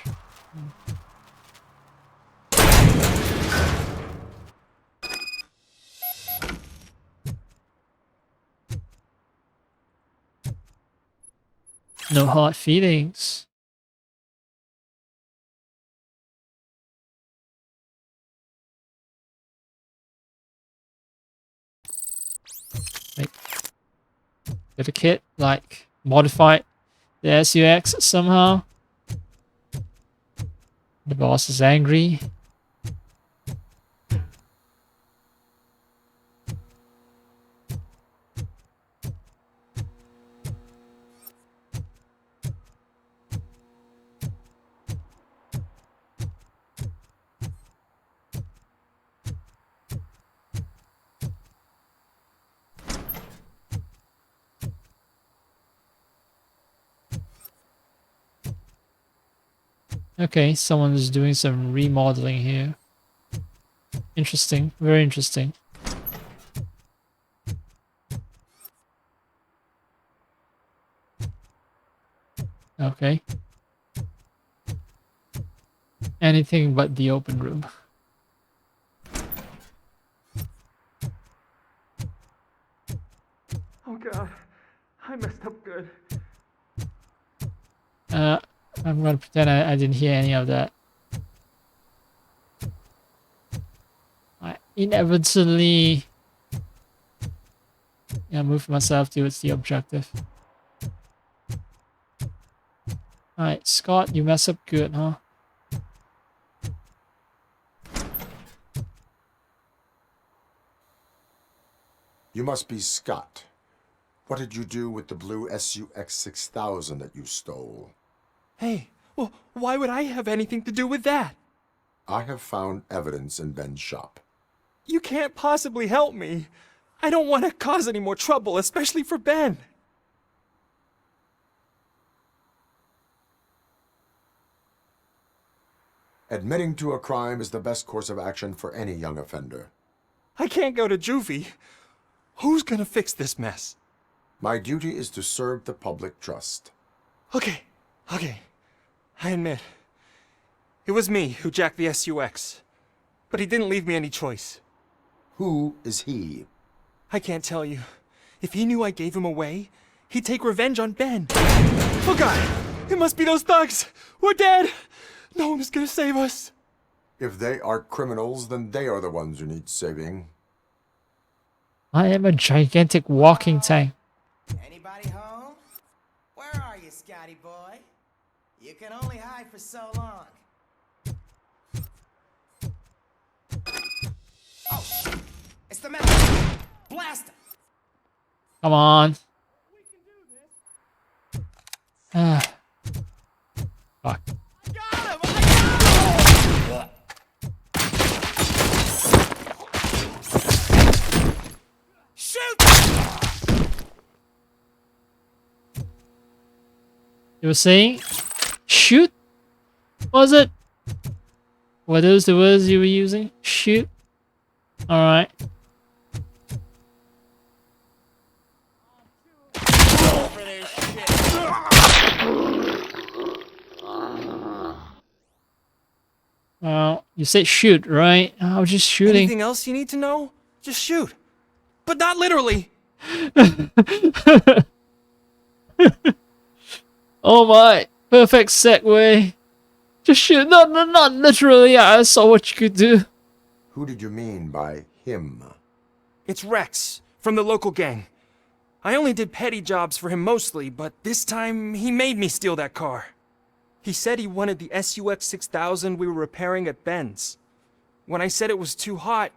No hard feelings. Like, did the kid like modify the SUX somehow? The boss is angry. Okay, someone is doing some remodeling here. Interesting, very interesting. Okay. Anything but the open room. Oh god, I messed up good. I'm gonna pretend I didn't hear any of that. I inadvertently moved myself towards the objective. Alright, Scott, you mess up good, huh? You must be Scott. What did you do with the blue SUX 6000 that you stole? Hey, well, why would I have anything to do with that? I have found evidence in Ben's shop. You can't possibly help me. I don't want to cause any more trouble, especially for Ben. Admitting to a crime is the best course of action for any young offender. I can't go to juvie. Who's gonna fix this mess? My duty is to serve the public trust. Okay. I admit. It was me who jacked the SUX. But he didn't leave me any choice. Who is he? I can't tell you. If he knew I gave him away, he'd take revenge on Ben. Oh god! It must be those thugs! We're dead! No one is gonna save us. If they are criminals, then they are the ones who need saving. I am a gigantic walking tank. Anybody home? Where are you, Scotty boy? You can only hide for so long. Oh, shit. It's the metal. Blast him. Come on. Ah. Fuck. You were saying, shoot? Was it? Were those the words you were using? Shoot? Alright. Well, you said shoot, right? I was just shooting. Anything else you need to know? Just shoot. But not literally. Oh my, perfect segue. Just shoot, not literally. I saw what you could do. Who did you mean by him? It's Rex, from the local gang. I only did petty jobs for him mostly, but this time he made me steal that car. He said he wanted the SUX 6000 we were repairing at Ben's. When I said it was too hot,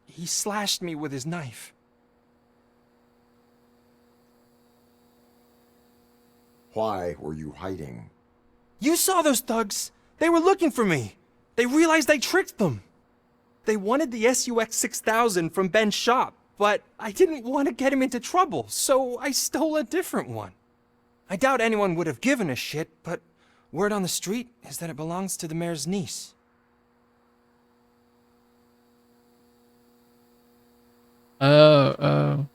he slashed me with his knife. Why were you hiding? You saw those thugs. They were looking for me. They realized I tricked them. they wanted the SUX 6000 from Ben's shop, but I didn't want to get him into trouble, so I stole a different one. I doubt anyone would have given a shit, but word on the street is that it belongs to the mayor's niece. Oh.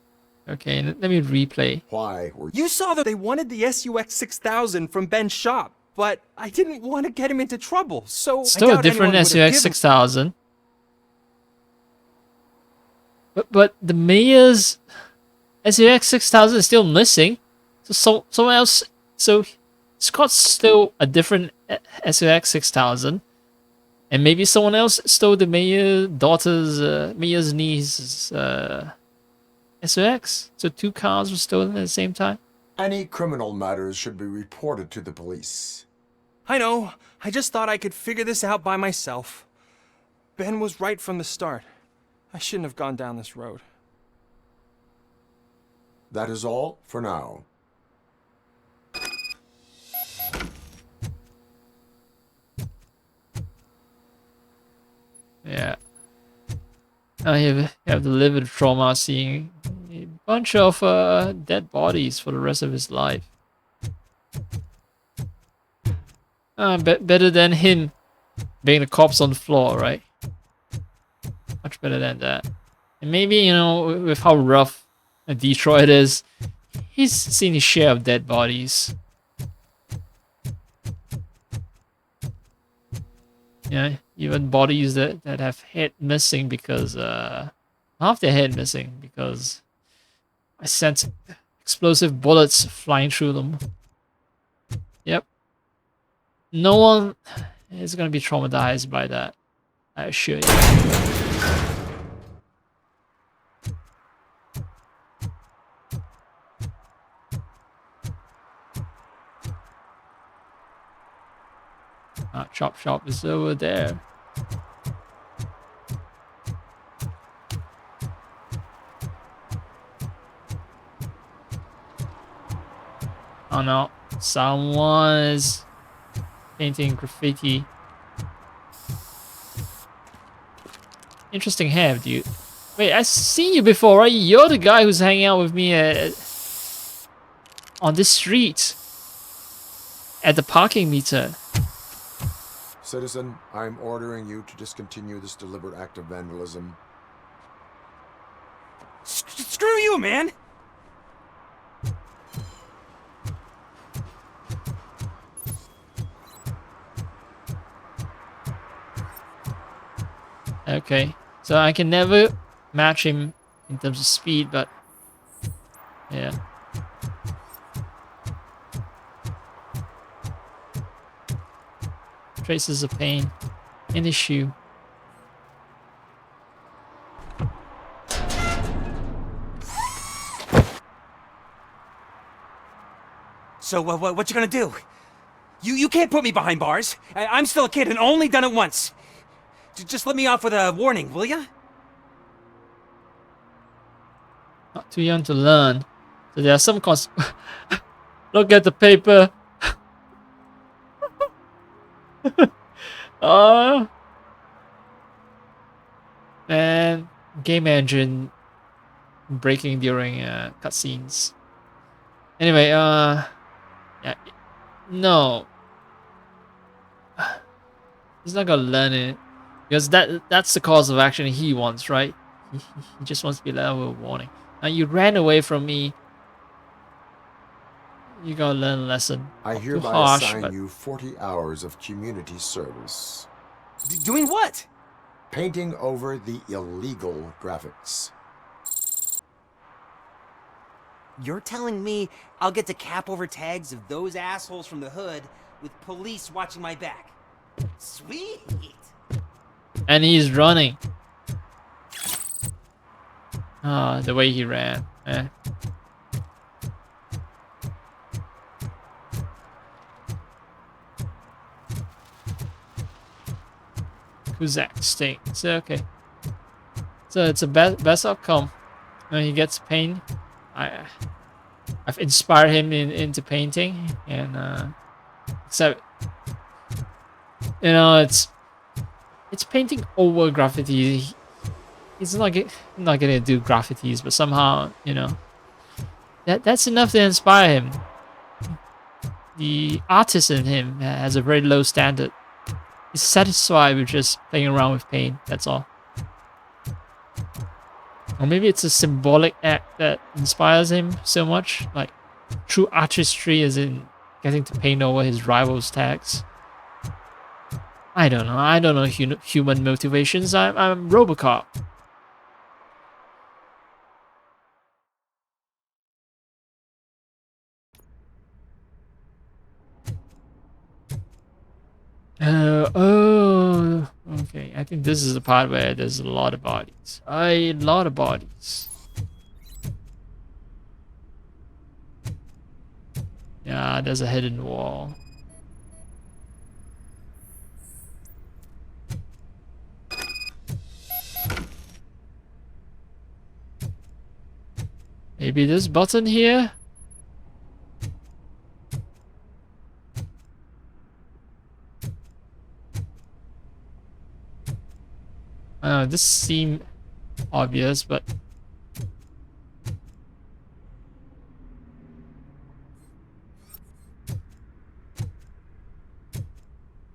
Okay, let me replay. Why were You saw that they wanted the SUX 6000 from Ben's shop, but I didn't want to get him into trouble, so Still I a doubt different anyone would have SUX given... 6000. But the mayor's SUX 6000 is still missing. So someone else. So Scott's still a different SUX 6000, and maybe someone else stole the mayor's niece's SUX. So 2 cars were stolen at the same time. Any criminal matters should be reported to the police. I know. I just thought I could figure this out by myself. Ben was right from the start. I shouldn't have gone down this road. That is all for now. Yeah. I have to live with trauma seeing a bunch of dead bodies for the rest of his life. Better than him being the corpse on the floor, right? Much better than that. And maybe, you know, with how rough Detroit is, he's seen his share of dead bodies. Yeah, even bodies that have head missing because half their head missing because I sent explosive bullets flying through them. Yep. No one is gonna be traumatized by that, I assure you. Chop shop is over there. Oh no, someone is painting graffiti. Interesting hair, dude. Wait, I've seen you before, right? You're the guy who's hanging out with me on this street at the parking meter. Citizen, I'm ordering you to discontinue this deliberate act of vandalism. Screw you, man! Okay, so I can never match him in terms of speed, but yeah. Traces of pain in his shoe. So, what you gonna do? You can't put me behind bars. I'm still a kid and only done it once. Just let me off with a warning, will ya? Not too young to learn. So there are some Look at the paper. Man, game engine breaking during cutscenes. Anyway, yeah, no, he's not gonna learn it because that's the course of action he wants, right? He just wants to be let with a warning. Now you ran away from me. You gotta learn a lesson. I Not too hereby harsh, assign but you 40 hours of community service. Doing what? Painting over the illegal graphics. You're telling me I'll get to cap over tags of those assholes from the hood with police watching my back? Sweet! And he's running. Ah, the way he ran. Kuzak stinks. Okay. So it's a best outcome. When he gets pain. I've inspired him into painting, and except, you know, it's It's painting over graffiti. He's not gonna do graffitis, but somehow, you know, that's enough to inspire him. The artist in him has a very low standard. He's satisfied with just playing around with paint, that's all. Or maybe it's a symbolic act that inspires him so much, like true artistry is in getting to paint over his rival's tags. I don't know human motivations. I'm RoboCop. Oh, okay. I think this is the part where there's a lot of bodies. A lot of bodies. Yeah, there's a hidden wall. Maybe this button here? This seemed obvious, but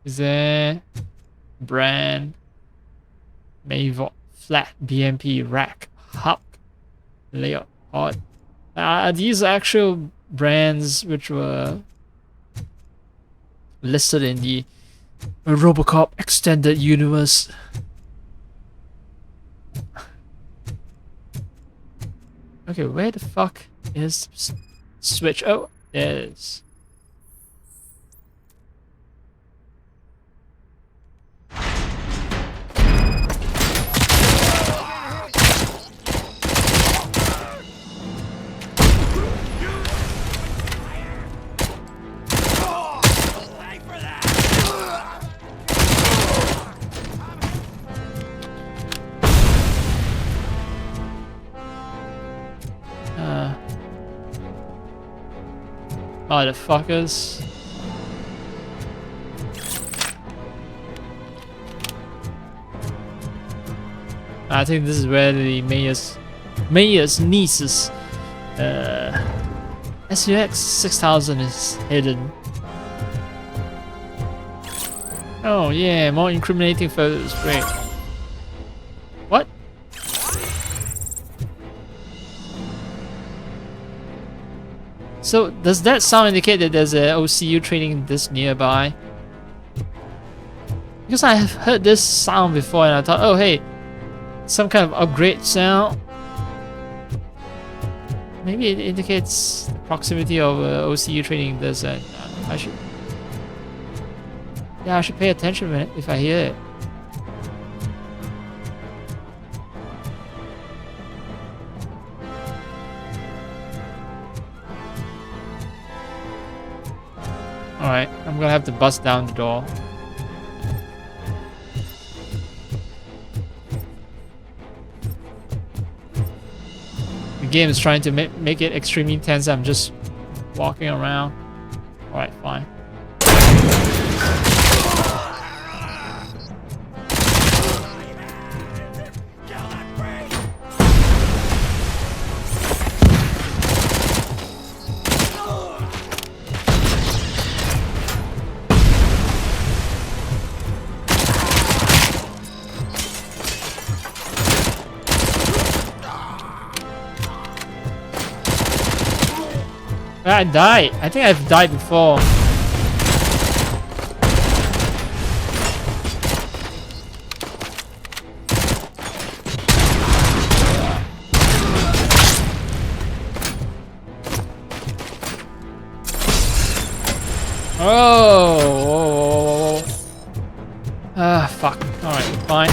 is there brand Mavo flat BMP rack hub layout pod? Are these actual brands which were listed in the RoboCop extended universe? Okay, where the fuck is switch? Oh, there it is. Motherfuckers. I think this is where the mayor's niece's SUX 6000 is hidden. Oh yeah, more incriminating photos. Great. What? So does that sound indicate that there's a OCU training this nearby? Because I have heard this sound before and I thought, oh hey, some kind of upgrade sound. Maybe it indicates the proximity of OCU training this, and I should pay attention if I hear it. Alright, I'm gonna have to bust down the door. The game is trying to make it extremely tense. I'm just walking around. Alright, fine. I died. I think I've died before. Oh. Ah, fuck. Alright, fine.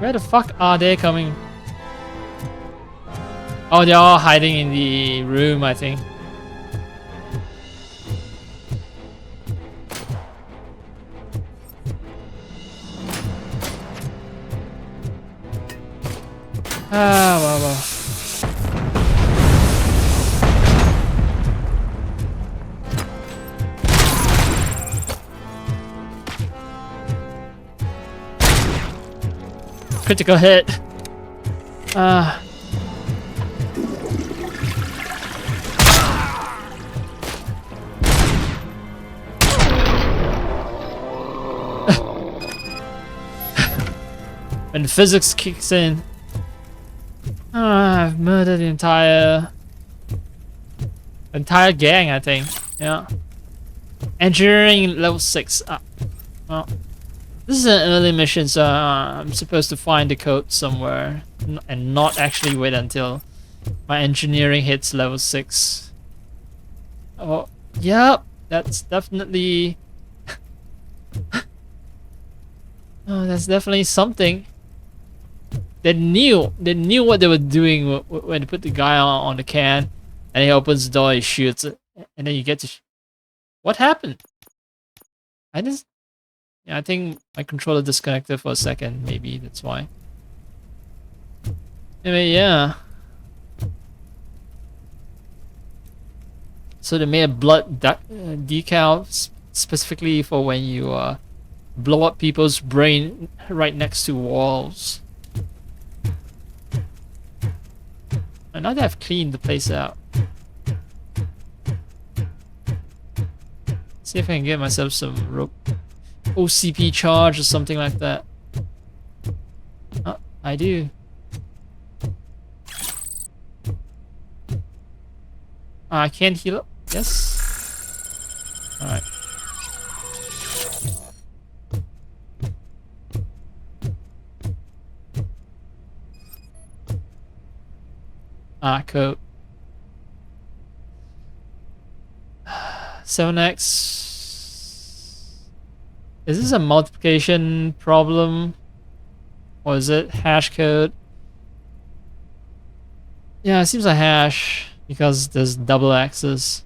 Where the fuck are they coming? Oh, they're all hiding in the room, I think. Ah, well. Critical hit. Ah. When the physics kicks in. I've murdered the entire gang, I think. Yeah. Engineering level 6. Well, this is an early mission, so I'm supposed to find the code somewhere and not actually wait until my engineering hits level 6. Oh, yep, that's definitely... oh, that's definitely something. They knew what they were doing when they put the guy on the can, and he opens the door, he shoots it, and then you get to... What happened? I think my controller disconnected for a second, maybe that's why. Anyway, yeah. So they made a blood decal specifically for when you blow up people's brain right next to walls. And now that I've cleaned the place out, see if I can get myself some rope. OCP charge or something like that. Oh, I do. I can't heal up. Yes. Alright. Code. 7x. Is this a multiplication problem? Or is it hash code? Yeah, it seems a hash because there's double X's.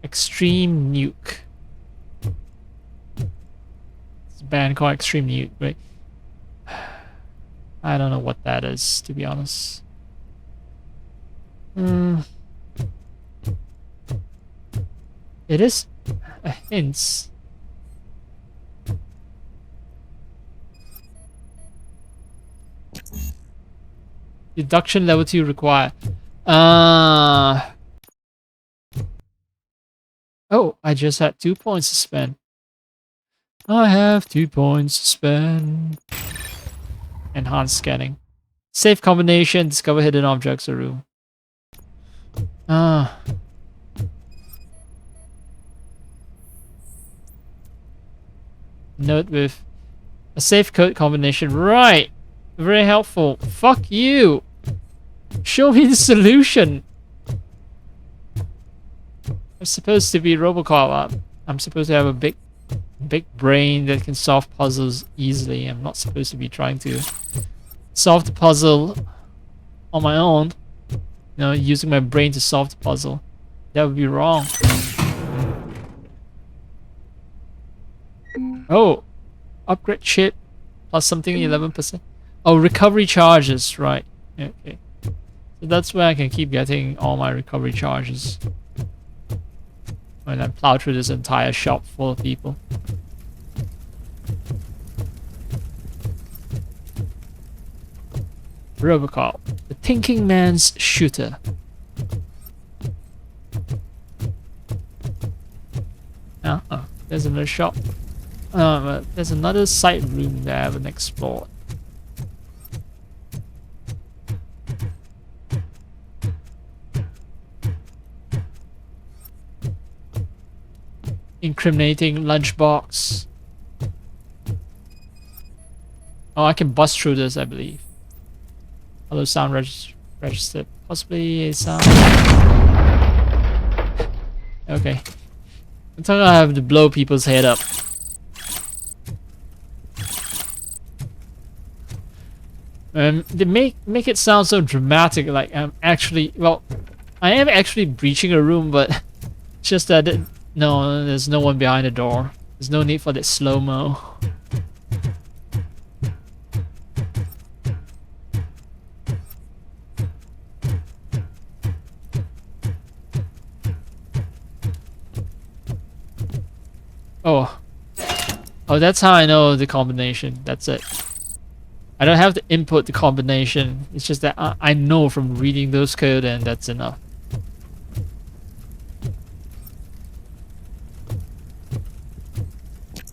Extreme Nuke. It's a band called Extreme Nuke, right? I don't know what that is, to be honest. It is a hint. Deduction level 2 required. Oh, I just had 2 points to spend. I have 2 points to spend. Enhanced scanning. Safe combination, discover hidden objects or room. Note with a safe code combination. Right. Very helpful. Fuck you. Show me the solution. I'm supposed to be RoboCop. I'm supposed to have a big brain that can solve puzzles easily. I'm not supposed to be trying to solve the puzzle on my own. You know, using my brain to solve the puzzle. That would be wrong. Oh, upgrade chip plus something 11%. Oh, recovery charges, right? Okay, so that's where I can keep getting all my recovery charges when I plow through this entire shop full of people. RoboCop, the thinking man's shooter. Oh, there's another shop. There's another side room that I haven't explored. Incriminating lunchbox. Oh, I can bust through this, I believe. Although sound registered. Possibly a sound. Okay. I thought I have to blow people's head up. They make it sound so dramatic, like I'm actually, well, I am actually breaching a room, but Just that no, there's no one behind the door. There's no need for that slow-mo. Oh. Oh, that's how I know the combination. That's it. I don't have to input the combination. It's just that I know from reading those code, and that's enough.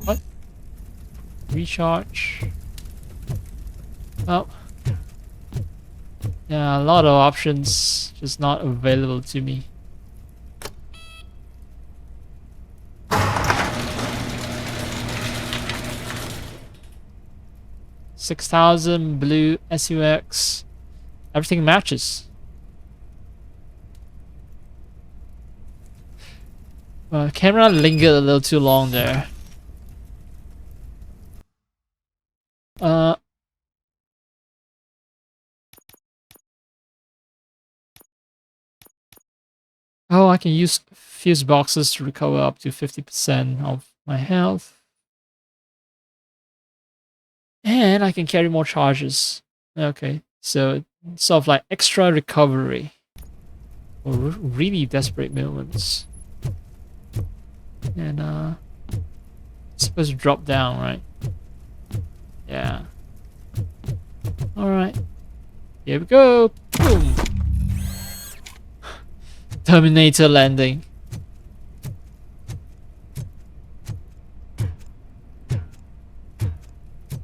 What? Recharge. Oh. Yeah, a lot of options just not available to me. $6,000 blue SUX. Everything matches. Camera lingered a little too long there. Oh, I can use fuse boxes to recover up to 50% of my health. And I can carry more charges. Okay, so it's sort of like extra recovery for really desperate moments. And it's supposed to drop down, right? Yeah. Alright. Here we go. Boom. Terminator landing.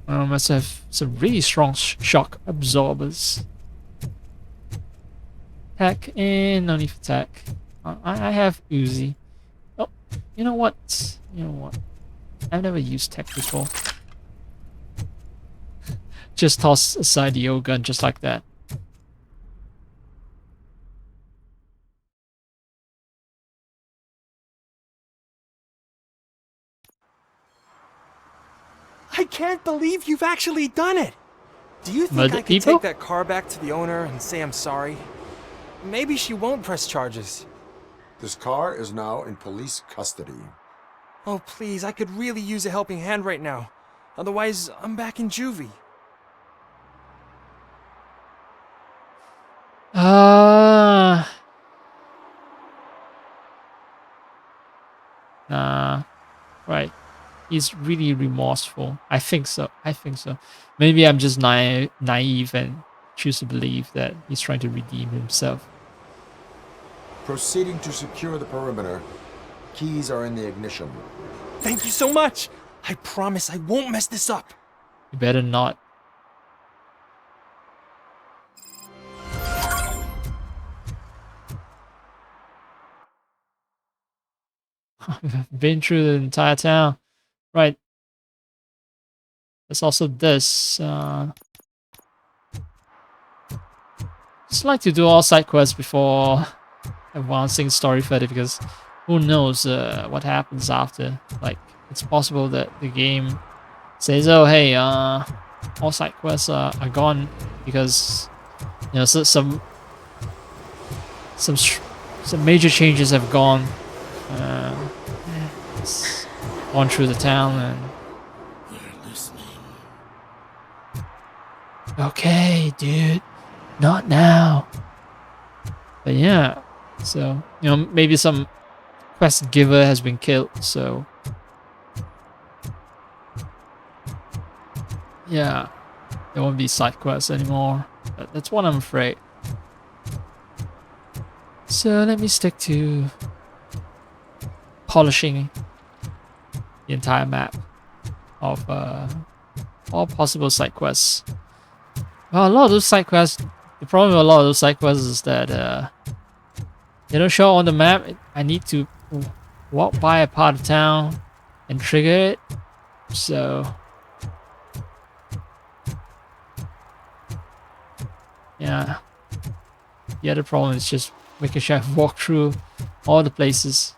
Must have some really strong shock absorbers. Tech, and no need for tech. I have Uzi. Oh, you know what? You know what? I've never used tech before. Just toss aside the old gun just like that. I can't believe you've actually done it! Do you think Murder I can people? take that car back to the owner and say I'm sorry? Maybe she won't press charges. This car is now in police custody. Oh, please, I could really use a helping hand right now. Otherwise, I'm back in juvie. Nah. Right. He's really remorseful. I think so. I think so. Maybe I'm just naive and choose to believe that he's trying to redeem himself. Proceeding to secure the perimeter. Keys are in the ignition. Thank you so much! I promise I won't mess this up. You better not. Been through the entire town. Right. There's also this. Just like to do all side quests before advancing the story further, because who knows what happens after. Like, it's possible that the game says, oh hey, all side quests are gone because, you know, some major changes have gone on through the town, and They're listening. okay, dude, not now. But yeah, so, you know, maybe some quest giver has been killed, so yeah, there won't be side quests anymore. That's what I'm afraid. So let me stick to polishing the entire map of all possible side quests. Well, a lot of those side quests, the problem with a lot of those side quests is that they don't show on the map. I need to walk by a part of town and trigger it. So yeah, the other problem is just making sure I walk through all the places.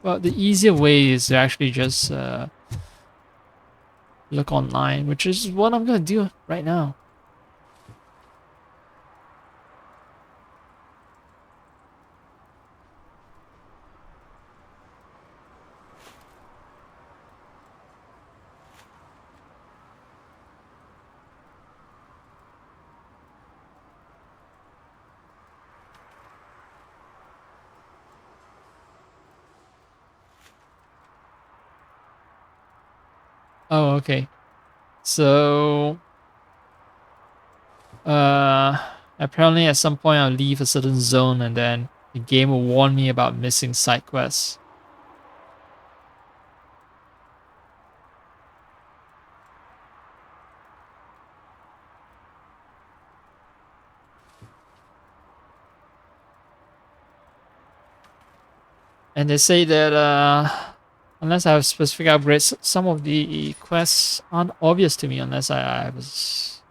Well, the easier way is to actually just look online, which is what I'm gonna do right now. Oh, okay. So, apparently at some point I'll leave a certain zone and then the game will warn me about missing side quests. And they say that unless I have specific upgrades, some of the quests aren't obvious to me unless I was...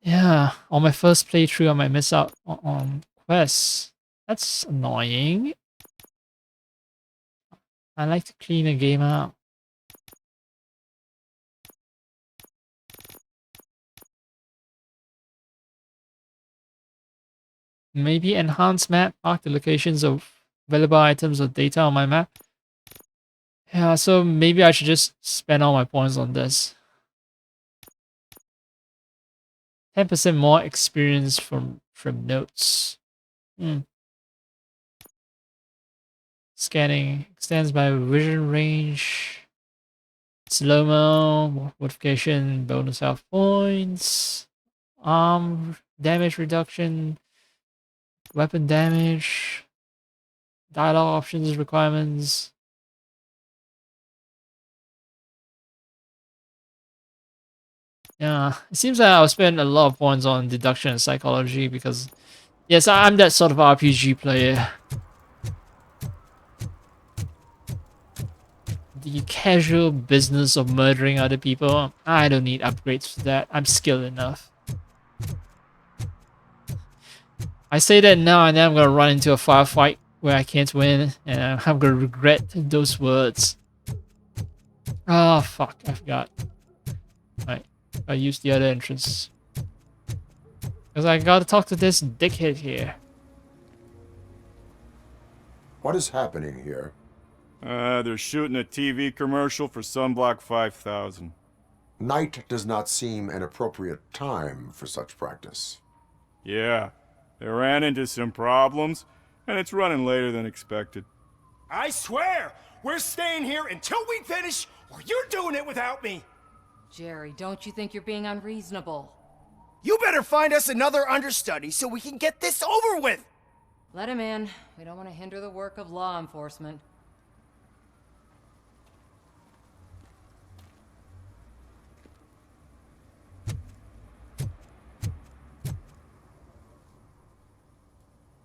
Yeah, on my first playthrough I might miss out on quests. That's annoying. I like to clean a game out. Maybe enhance map, mark the locations of valuable items or data on my map. Yeah, so maybe I should just spend all my points on this. 10% more experience from notes. Scanning extends my vision range. Slow-mo, modification, bonus health points. Arm damage reduction. Weapon damage. Dialogue options requirements. Yeah, it seems like I'll spend a lot of points on deduction and psychology because, yes, I'm that sort of RPG player. The casual business of murdering other people, I don't need upgrades for that. I'm skilled enough. I say that now and then I'm gonna run into a firefight where I can't win, and I'm gonna regret those words. Oh, fuck, I forgot. Right, I used the other entrance. Because I gotta talk to this dickhead here. What is happening here? They're shooting a TV commercial for Sunblock 5000. Night does not seem an appropriate time for such practice. Yeah, they ran into some problems, and it's running later than expected. I swear, we're staying here until we finish, or you're doing it without me. Jerry, don't you think you're being unreasonable? You better find us another understudy so we can get this over with. Let him in. We don't want to hinder the work of law enforcement.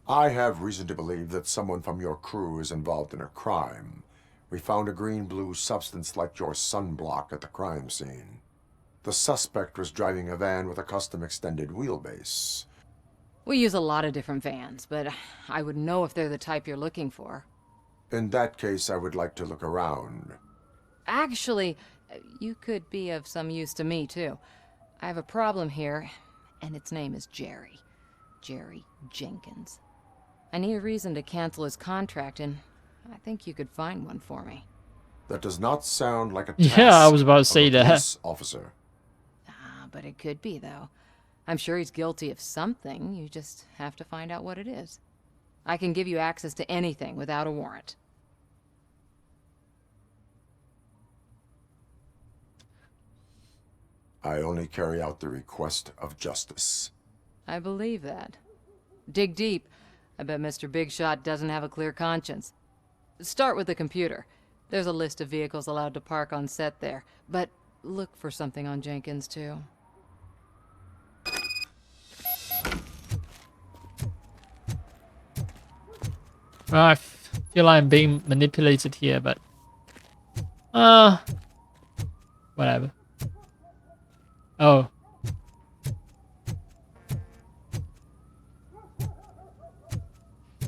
I have reason to believe that someone from your crew is involved in a crime. We found a green-blue substance like your sunblock at the crime scene. The suspect was driving a van with a custom extended wheelbase. We use a lot of different vans, but I wouldn't know if they're the type you're looking for. In that case, I would like to look around. Actually, you could be of some use to me, too. I have a problem here, and its name is Jerry. Jerry Jenkins. I need a reason to cancel his contract, and I think you could find one for me. That does not sound like a task Yeah, I was about to say of a that. police officer. But it could be, though. I'm sure he's guilty of something. You just have to find out what it is. I can give you access to anything without a warrant. I only carry out the request of justice. I believe that. Dig deep. I bet Mr. Big Shot doesn't have a clear conscience. Start with the computer. There's a list of vehicles allowed to park on set there. But look for something on Jenkins, too. Well, I feel I'm being manipulated here, but... whatever. Oh.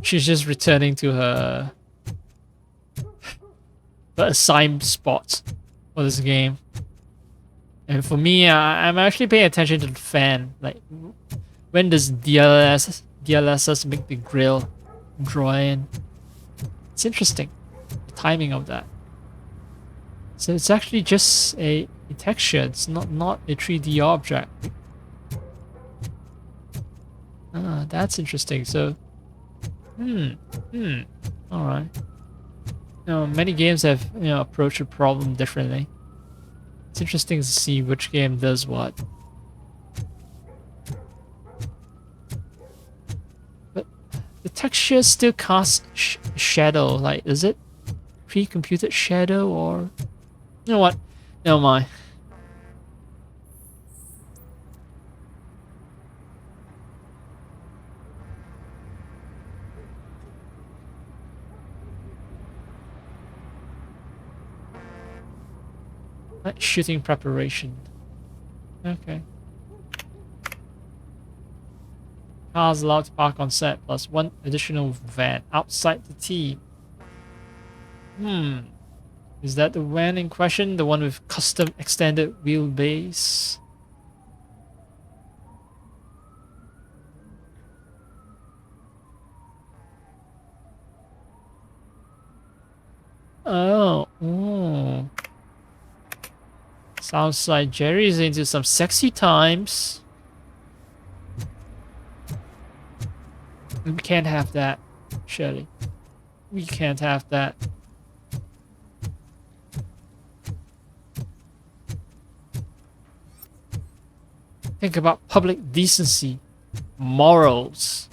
She's just returning to her assigned spot for this game. And for me, I'm actually paying attention to the fan. Like, when does DLSS make the grill draw in? It's interesting, the timing of that. So it's actually just a texture. It's not a 3D object. Ah, that's interesting. So, all right. Many games have approached a problem differently. It's interesting to see which game does what. But the texture still casts shadow. Like, is it pre-computed shadow or? You know what? Never mind. Shooting preparation. Okay. Cars allowed to park on set, plus one additional van outside the team. Is that the van in question? The one with custom extended wheelbase? Oh. Sounds like Jerry's into some sexy times. We can't have that, Shirley. We can't have that. Think about public decency, morals.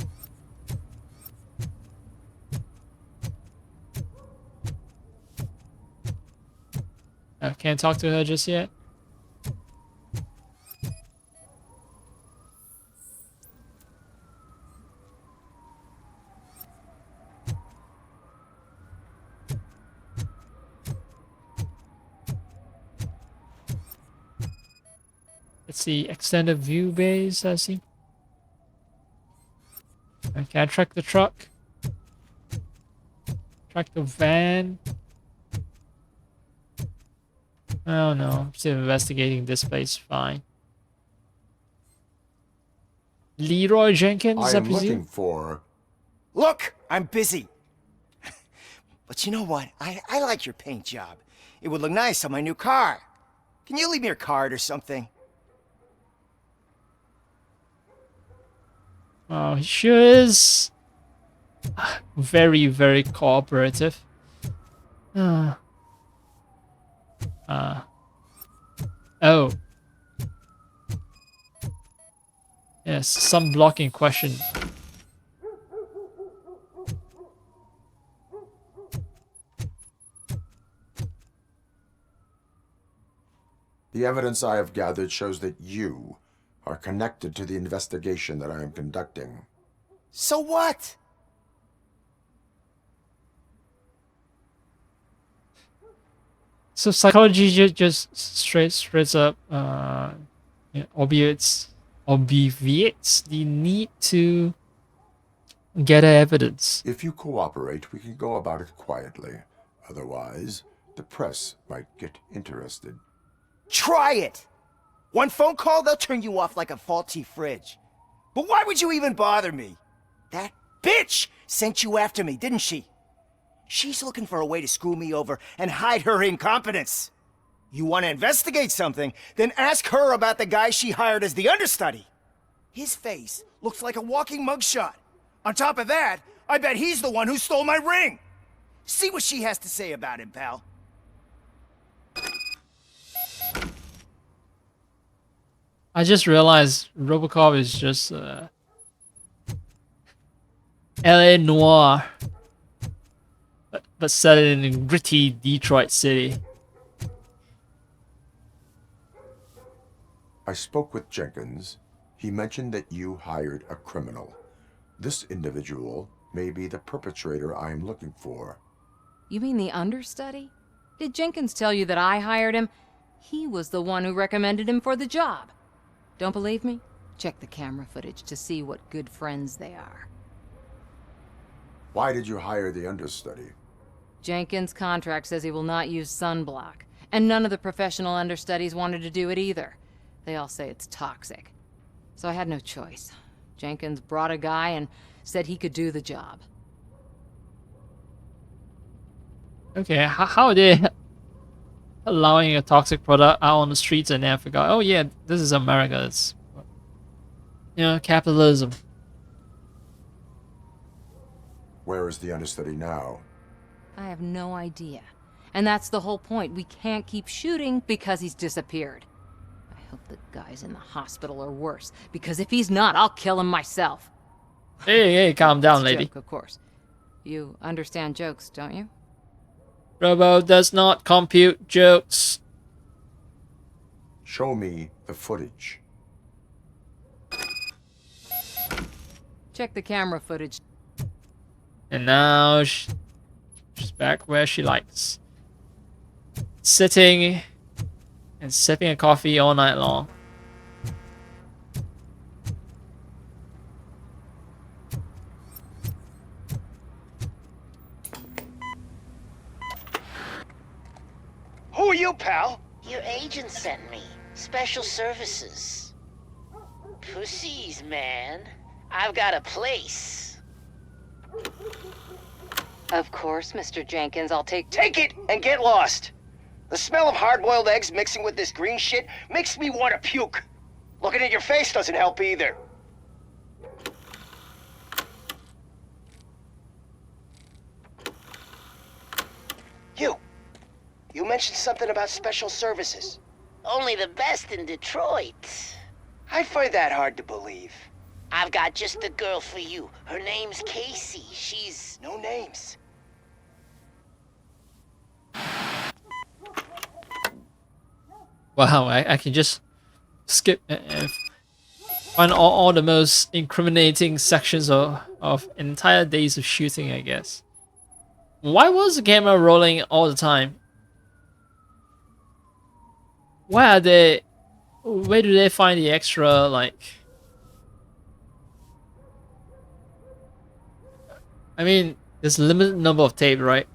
Can't talk to her just yet. Let's see, extended view base, I see. Can I track the truck? Track the van? Oh no, I'm still investigating this place, fine. Leroy Jenkins, I I am presume? looking for... Look, I'm busy. But you know what? I like your paint job. It would look nice on my new car. Can you leave me your card or something? Oh, he sure is very, very cooperative. Oh. Yes, some blocking question. The evidence I have gathered shows that you are connected to the investigation that I am conducting. So what? So psychology just straight up obviates the need to gather evidence. If you cooperate, we can go about it quietly. Otherwise, the press might get interested. Try it! One phone call, they'll turn you off like a faulty fridge. But why would you even bother me? That bitch sent you after me, didn't she? She's looking for a way to screw me over and hide her incompetence. You want to investigate something, then ask her about the guy she hired as the understudy. His face looks like a walking mugshot. On top of that, I bet he's the one who stole my ring. See what she has to say about him, pal. I just realized RoboCop is just LA noir, but set in a gritty Detroit city. I spoke with Jenkins. He mentioned that you hired a criminal. This individual may be the perpetrator I am looking for. You mean the understudy? Did Jenkins tell you that I hired him? He was the one who recommended him for the job. Don't believe me? Check the camera footage to see what good friends they are. Why did you hire the understudy? Jenkins' contract says he will not use sunblock, and none of the professional understudies wanted to do it either. They all say it's toxic. So I had no choice. Jenkins brought a guy and said he could do the job. Okay, how are they allowing a toxic product out on the streets and then forgot, oh yeah, this is America, it's, capitalism. Where is the understudy now? I have no idea. And that's the whole point. We can't keep shooting because he's disappeared. I hope the guy's in the hospital or worse, because if he's not, I'll kill him myself. Hey, calm down, It's a lady. joke, of course. You understand jokes, don't you? Robo does not compute jokes. Show me the footage. Check the camera footage. And now she's back where she likes. Sitting and sipping a coffee all night long. Who are you, pal? Your agent sent me. Special services. Pussies, man. I've got a place. Of course, Mr. Jenkins, I'll take... Take it and get lost. The smell of hard-boiled eggs mixing with this green shit makes me want to puke. Looking at your face doesn't help either. You mentioned something about special services. Only the best in Detroit. I find that hard to believe. I've got just the girl for you. Her name's Casey. She's... No names. Wow, I can just skip and find all the most incriminating sections of entire days of shooting, I guess. Why was the camera rolling all the time? Where do they find the extra, like... I mean, there's a limited number of tape, right?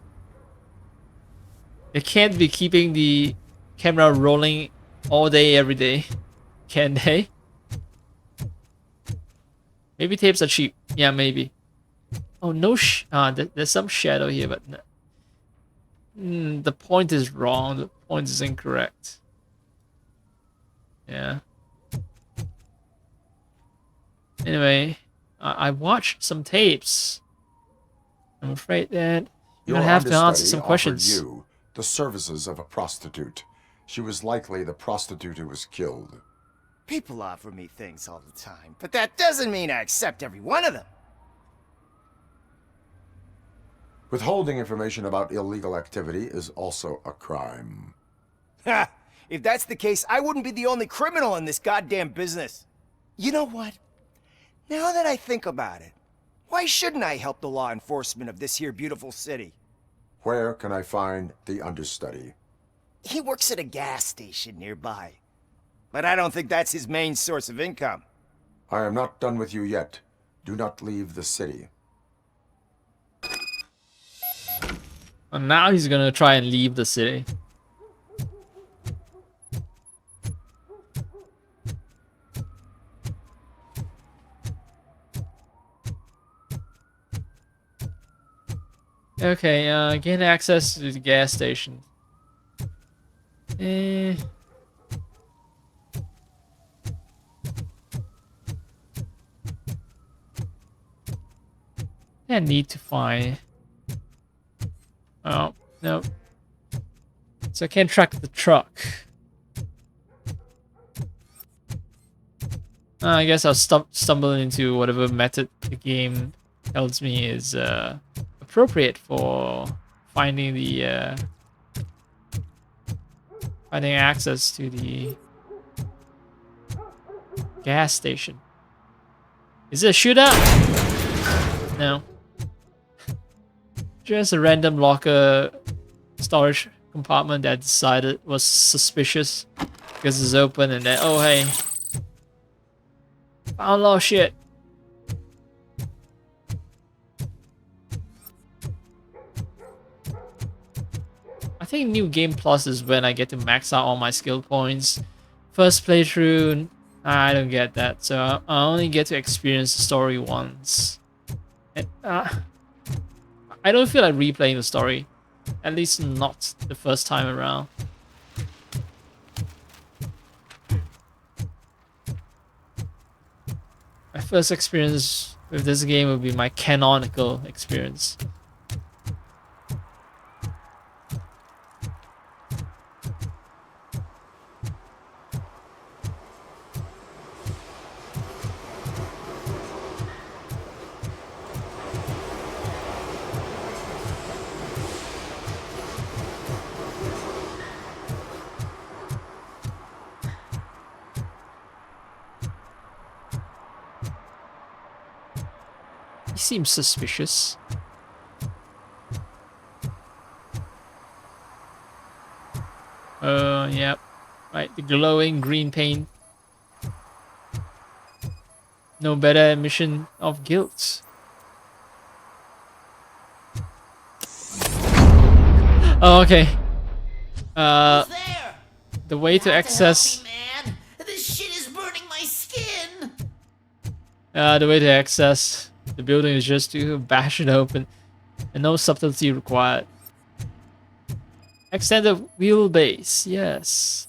They can't be keeping the camera rolling all day, every day, can they? Maybe tapes are cheap. Yeah, maybe. Oh, no there's some shadow here, but... the point is wrong. The point is incorrect. Yeah. Anyway, I watched some tapes. I'm afraid that you're gonna have to answer some questions. You the services of a prostitute. She was likely the prostitute who was killed. People offer me things all the time, but that doesn't mean I accept every one of them. Withholding information about illegal activity is also a crime. Ha! If that's the case, I wouldn't be the only criminal in this goddamn business. You know what? Now that I think about it, why shouldn't I help the law enforcement of this here beautiful city? Where can I find the understudy? He works at a gas station nearby. But I don't think that's his main source of income. I am not done with you yet. Do not leave the city. And now he's gonna try and leave the city. Okay, gain access to the gas station. I need to find... Oh, no. So I can't track the truck. I guess I'll stumble into whatever method the game tells me is appropriate for finding the finding access to the gas station. Is it a shootout? No. Just a random locker storage compartment that decided was suspicious because it's open and then, oh hey, found a lot of shit. I think New Game Plus is when I get to max out all my skill points. First playthrough, I don't get that, so I only get to experience the story once. And, I don't feel like replaying the story, at least not the first time around. My first experience with this game would be my canonical experience. He seems suspicious. Yeah. Right, the glowing green paint. No better admission of guilt. Oh, okay. The way to access... This shit is burning my skin! the way to access the building is just to bash it open. And no subtlety required. Extended wheelbase, yes.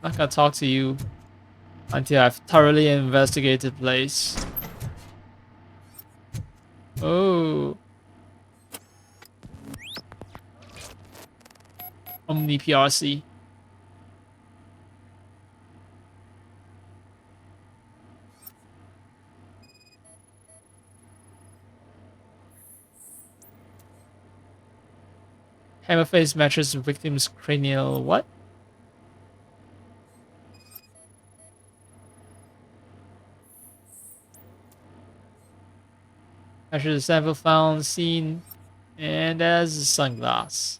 Not gonna talk to you until I've thoroughly investigated the place. Oh. Omni PRC. Hammerface matches victim's cranial what? Matches the sample found seen and as a sunglass.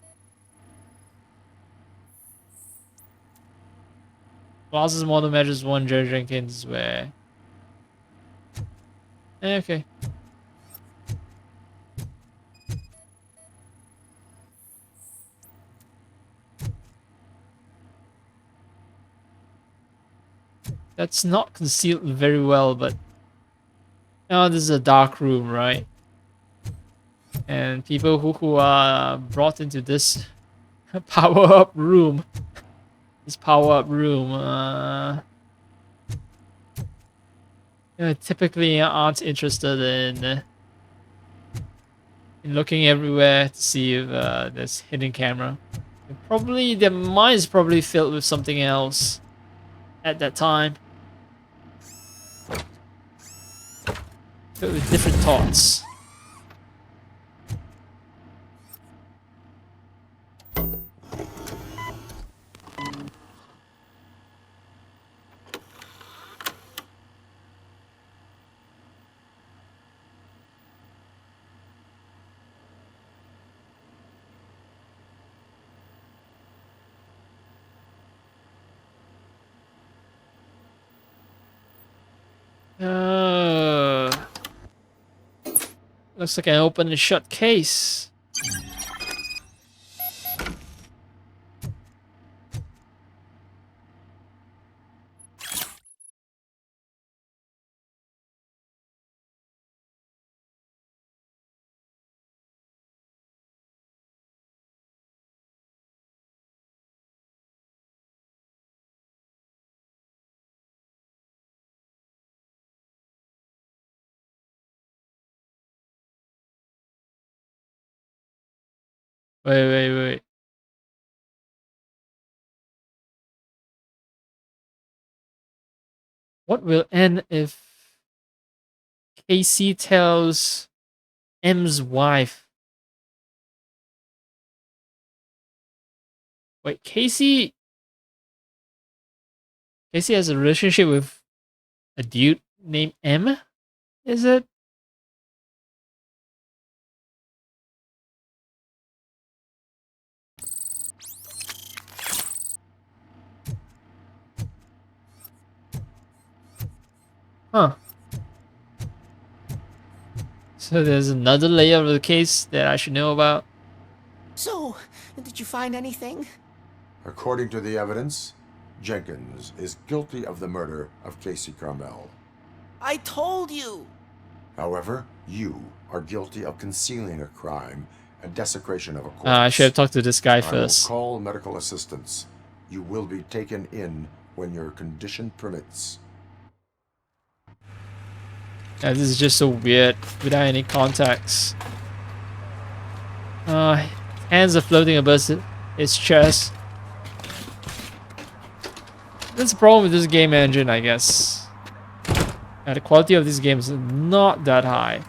Glasses model matches one Jerry Jenkins wear. Okay. That's not concealed very well, but oh, this is a dark room, right? And people who are brought into this power-up room, typically aren't interested in looking everywhere to see if there's hidden camera. Probably their mind's probably filled with something else at that time. Filled with different thoughts. Looks like an open and shut case. Wait. What will end if Casey tells M's wife? Wait, Casey has a relationship with a dude named M? Is it? Huh. So there's another layer of the case that I should know about. So, did you find anything? According to the evidence, Jenkins is guilty of the murder of Casey Carmel. I told you! However, you are guilty of concealing a crime and desecration of a corpse. I should have talked to this guy first. I will call medical assistance. You will be taken in when your condition permits. Yeah, this is just so weird without any context. Hands are floating above his chest. That's the problem with this game engine, I guess. The quality of this game is not that high.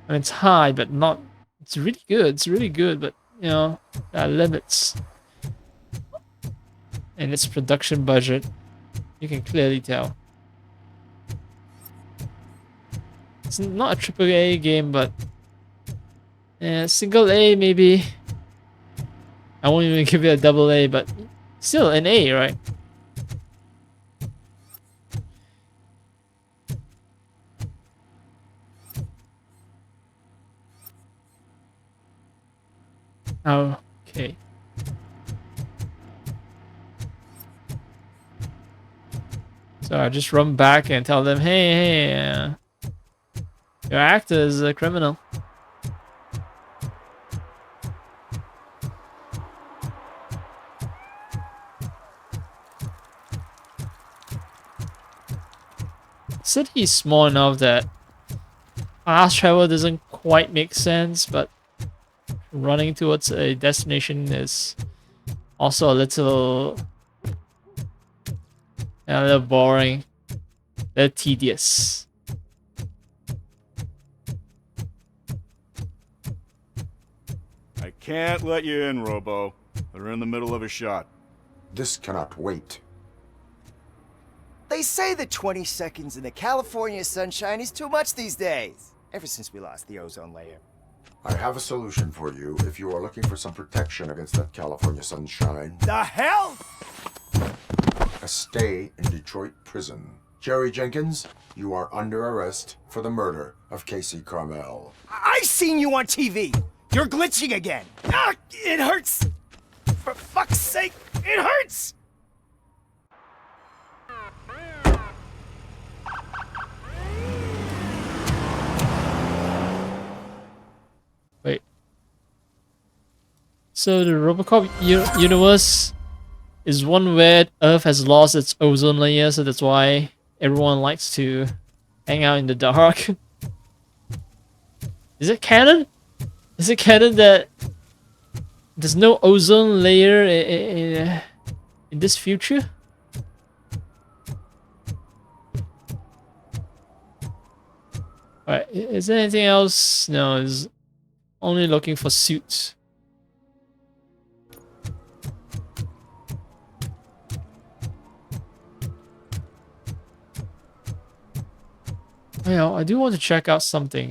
I mean, it's high, but not... It's really good. It's really good, but, you know, there are limits. And its production budget. You can clearly tell. It's not a triple A game, but single A maybe. I won't even give it a double A, but still an A, right? Okay. So I just run back and tell them, hey, your actor is a criminal. City is small enough that fast travel doesn't quite make sense, but running towards a destination is also a little boring, a little tedious. I can't let you in, Robo. They're in the middle of a shot. This cannot wait. They say that 20 seconds in the California sunshine is too much these days. Ever since we lost the ozone layer. I have a solution for you if you are looking for some protection against that California sunshine. The hell? A stay in Detroit prison. Jerry Jenkins, you are under arrest for the murder of Casey Carmel. I seen you on TV. You're glitching again. Ah, it hurts. For fuck's sake, it hurts. Wait. So the RoboCop universe is one where Earth has lost its ozone layer, so that's why everyone likes to hang out in the dark. Is it canon? Is it canon that there's no ozone layer in this future? Alright, is there anything else? No, it's only looking for suits. Well, I do want to check out something.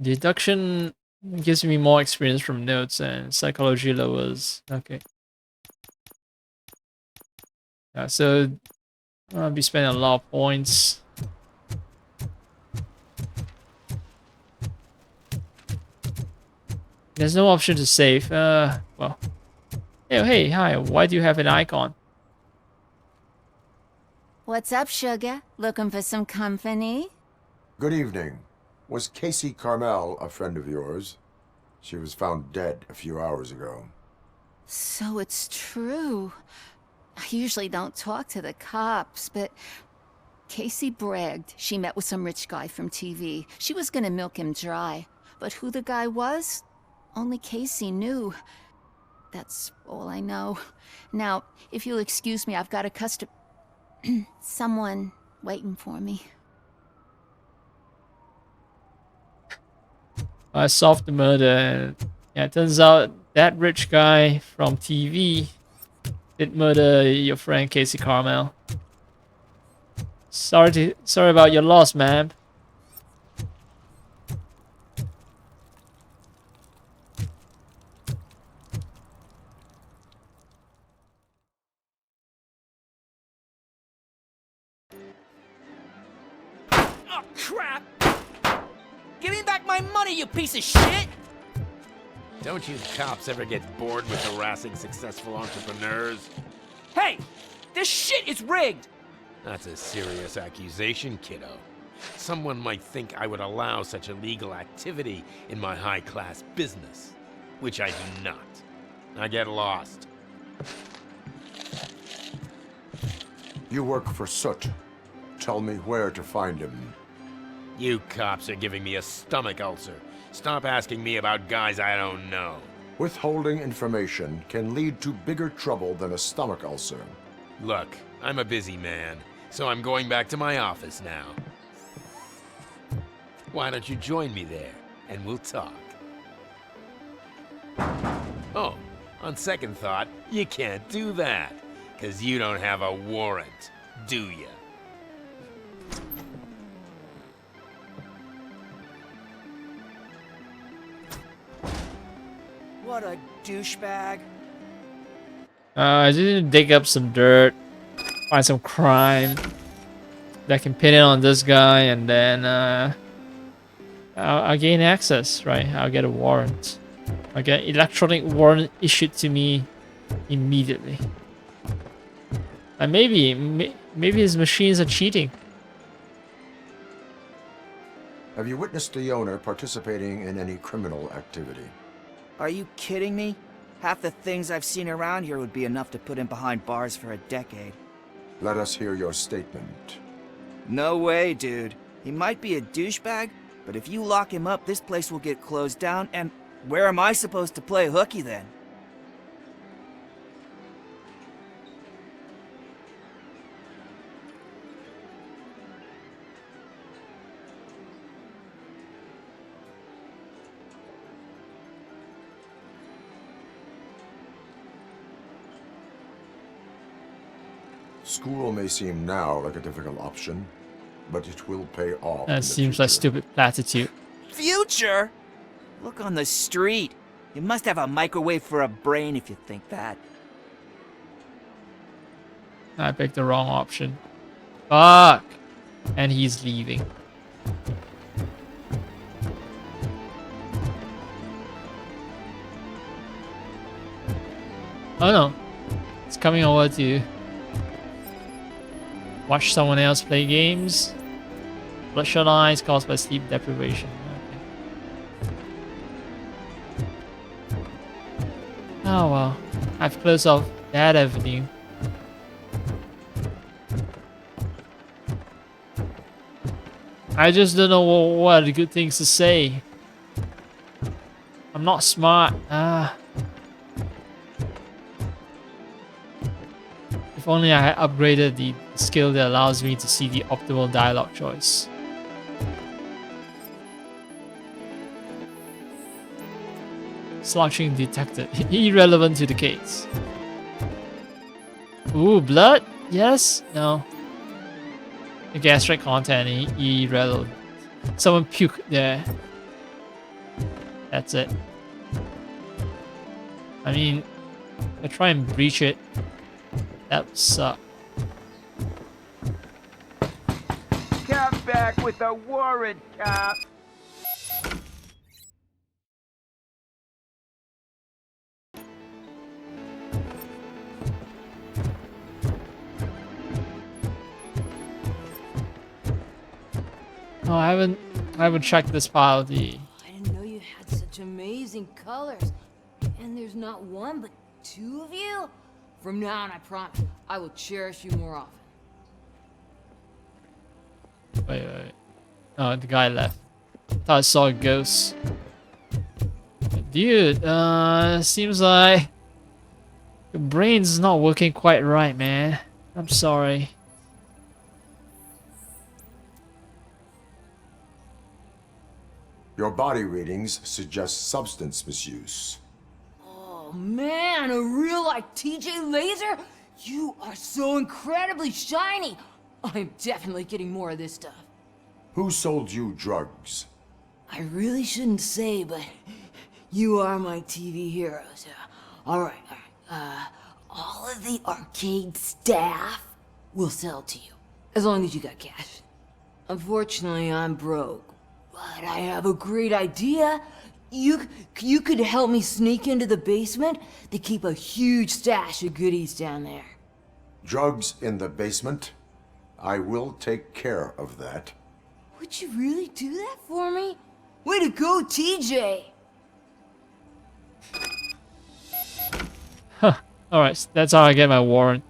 Deduction gives me more experience from notes, and psychology lowers. Okay. Yeah, so I'll be spending a lot of points. There's no option to save. Well. Hey, hi. Why do you have an icon? What's up, sugar? Looking for some company? Good evening. Was Casey Carmel a friend of yours? She was found dead a few hours ago. So it's true. I usually don't talk to the cops, but Casey bragged she met with some rich guy from TV. She was gonna milk him dry. But who the guy was? Only Casey knew. That's all I know. Now, if you'll excuse me, I've got a someone waiting for me. I solved the murder, and yeah, it turns out that rich guy from TV did murder your friend Casey Carmel. Sorry about your loss, ma'am. Oh, crap! Give me back my money, you piece of shit! Don't you cops ever get bored with harassing successful entrepreneurs? Hey! This shit is rigged! That's a serious accusation, kiddo. Someone might think I would allow such illegal activity in my high-class business, which I do not. I get lost. You work for Soot. Tell me where to find him. You cops are giving me a stomach ulcer. Stop asking me about guys I don't know. Withholding information can lead to bigger trouble than a stomach ulcer. Look, I'm a busy man, so I'm going back to my office now. Why don't you join me there, and we'll talk. Oh, on second thought, you can't do that. 'Cause you don't have a warrant, do ya? What a douchebag. I just need to dig up some dirt, find some crime that can pin it on this guy, and then I'll gain access, right? I'll get a warrant. I'll get electronic warrant issued to me immediately. And maybe his machines are cheating. Have you witnessed the owner participating in any criminal activity? Are you kidding me? Half the things I've seen around here would be enough to put him behind bars for a decade. Let us hear your statement. No way, dude. He might be a douchebag, but if you lock him up, this place will get closed down, and where am I supposed to play hooky then? School may seem now like a difficult option, but it will pay off. That seems like stupid platitude. Future? Look on the street. You must have a microwave for a brain if you think that. I picked the wrong option. Fuck! And he's leaving. Oh no. It's coming over to watch someone else play games. Bloodshot eyes caused by sleep deprivation. Okay. Oh well. I've closed off that avenue. I just don't know what are the good things to say. I'm not smart. If only I had upgraded the skill that allows me to see the optimal dialogue choice. Slouching detected. Irrelevant to the case. Ooh, blood? Yes? No. The gastric content, irrelevant. Someone puked there. That's it. I mean, if I try and breach it, that would suck. Come back with a warrant, cop. Oh, I haven't checked this pile. The I didn't know you had such amazing colors. And there's not one, but two of you? From now on, I promise, I will cherish you more often. wait. Oh, the guy left. Thought I saw a ghost. Dude, seems like your brain's not working quite right, man. I'm sorry. Your body readings suggest substance misuse. Oh man, a real like TJ Laser? You are so incredibly shiny. I'm definitely getting more of this stuff. Who sold you drugs? I really shouldn't say, but you are my TV heroes. All right. All of the arcade staff will sell to you, as long as you got cash. Unfortunately, I'm broke, but I have a great idea. You could help me sneak into the basement. They keep a huge stash of goodies down there. Drugs in the basement? I will take care of that. Would you really do that for me? Way to go, TJ! Huh. Alright, that's how I get my warrant.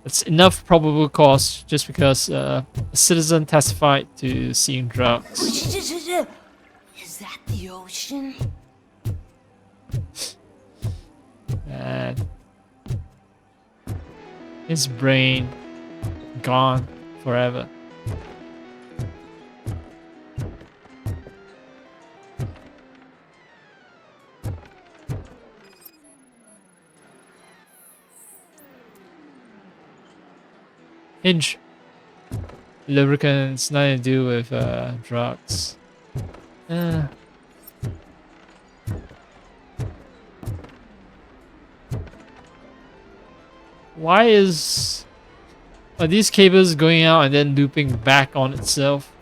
That's enough probable cause just because a citizen testified to seeing drugs. Is that the ocean? Man. His brain gone forever. Hinge lubricants, nothing to do with drugs. Why are these cables going out and then looping back on itself?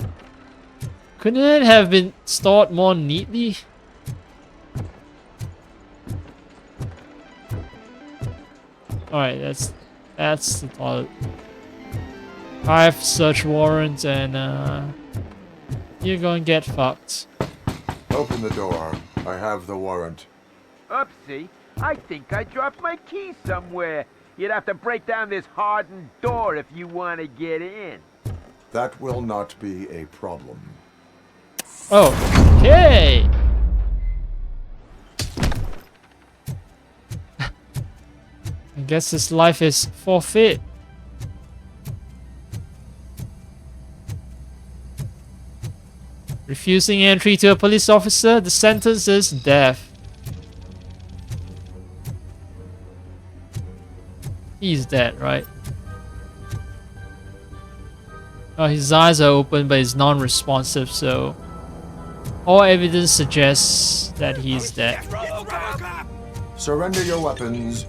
Couldn't it have been stored more neatly? Alright, that's the toilet. 5 search warrants and you're gonna get fucked. Open the door. I have the warrant. Oopsie, I think I dropped my key somewhere. You'd have to break down this hardened door if you want to get in. That will not be a problem. Okay. I guess his life is forfeit. Refusing entry to a police officer, the sentence is death. He's dead, right? Oh, his eyes are open, but he's non-responsive, so all evidence suggests that he's dead. Surrender your weapons.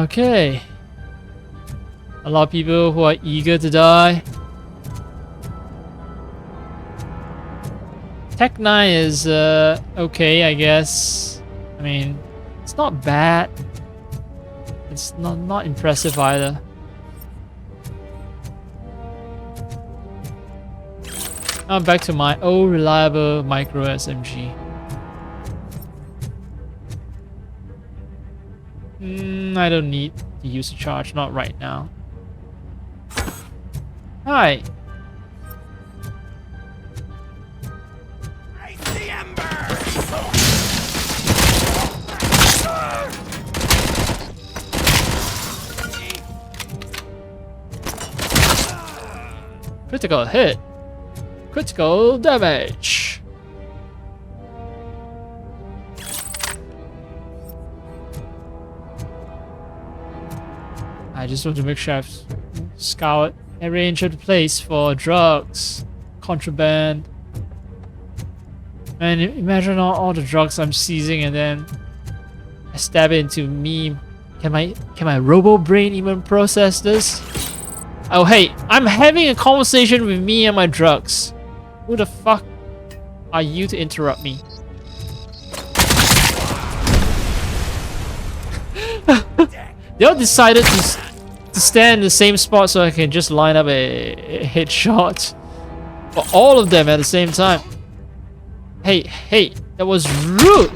Okay. A lot of people who are eager to die. Tech 9 is okay, I guess. I mean, it's not bad. It's not impressive either. Now back to my old reliable micro SMG. I don't need to use a charge, not right now. Hi. Critical hit. Critical damage. I just want to make sure I've scoured every inch of the place for drugs, contraband. And imagine all the drugs I'm seizing and then I stab it into me. Can my robo brain even process this? Oh hey, I'm having a conversation with me and my drugs. Who the fuck are you to interrupt me? They all decided to stand in the same spot so I can just line up a headshot for all of them at the same time. Hey, that was rude!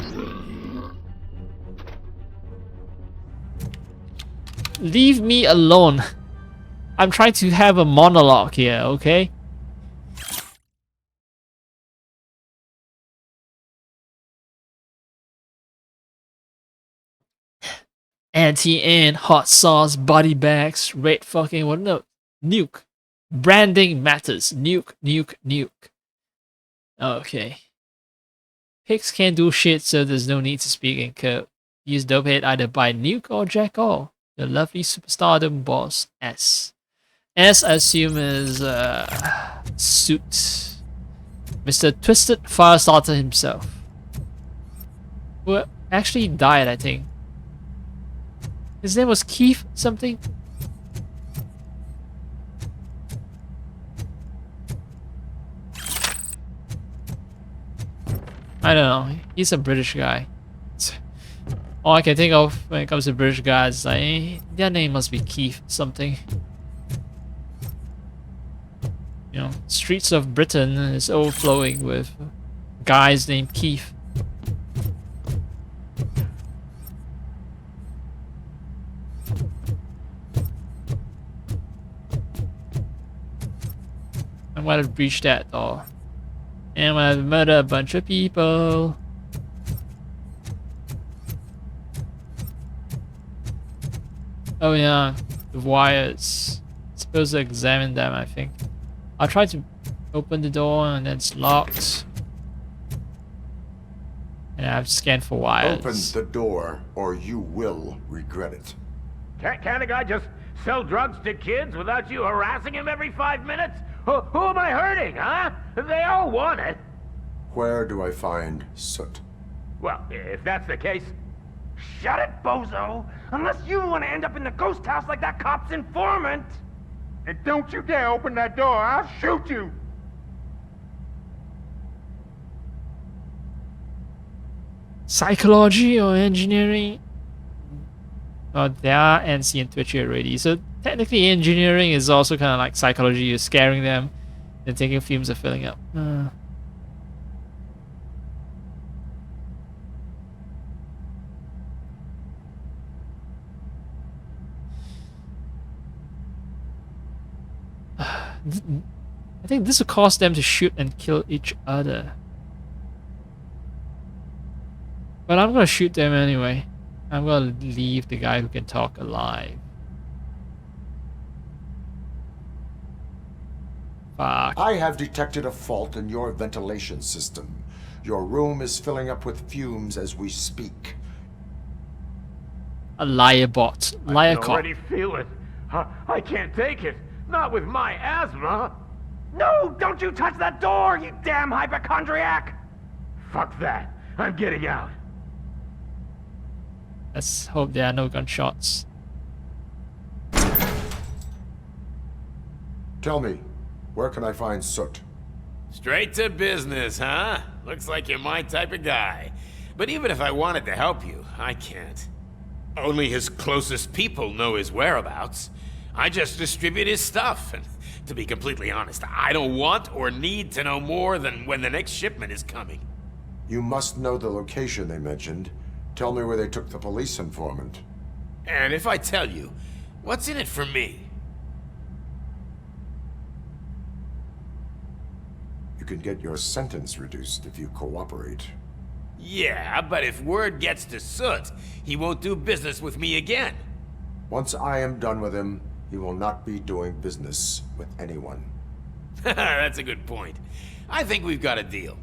Leave me alone. I'm trying to have a monologue here, okay? Anti-Ant, hot sauce, body bags, red fucking what no. Nuke. Branding matters. Nuke. Okay. Pigs can't do shit, so there's no need to speak in code. Use dopehead either by nuke or jack all. The lovely superstardom boss S. S I assume is suit. Mr. Twisted Firestarter himself. Who actually died, I think. His name was Keith something? I don't know. He's a British guy. All I can think of when it comes to British guys is like, their name must be Keith something. You know, streets of Britain is overflowing with guys named Keith. I'm gonna breach that door. And I'm gonna murder a bunch of people. Oh yeah, the wires. Supposed to examine them, I think. I'll try to open the door and it's locked. And I've scanned for wires. Open the door or you will regret it. Can't a guy just sell drugs to kids without you harassing him every 5 minutes? Who am I hurting, huh? They all want it. Where do I find Soot? Well, if that's the case, shut it, bozo! Unless you want to end up in the ghost house like that cop's informant! And don't you dare open that door, I'll shoot you! Psychology or engineering? Oh, they are NC and Twitchy already. So technically engineering is also kind of like psychology. You're scaring them and thinking fumes are filling up. I think this will cause them to shoot and kill each other. But I'm gonna shoot them anyway. I'm gonna leave the guy who can talk alive. Fuck. I have detected a fault in your ventilation system. Your room is filling up with fumes as we speak. A liar bot. Liar I can cop. already feel it. I can't take it. Not with my asthma. No, don't you touch that door, you damn hypochondriac! Fuck that. I'm getting out. Let's hope there are no gunshots. Tell me, where can I find Soot? Straight to business, huh? Looks like you're my type of guy. But even if I wanted to help you, I can't. Only his closest people know his whereabouts. I just distribute his stuff, and to be completely honest, I don't want or need to know more than when the next shipment is coming. You must know the location they mentioned. Tell me where they took the police informant. And if I tell you, what's in it for me? You can get your sentence reduced if you cooperate. Yeah, but if word gets to Soot, he won't do business with me again. Once I am done with him, he will not be doing business with anyone. That's a good point. I think we've got a deal.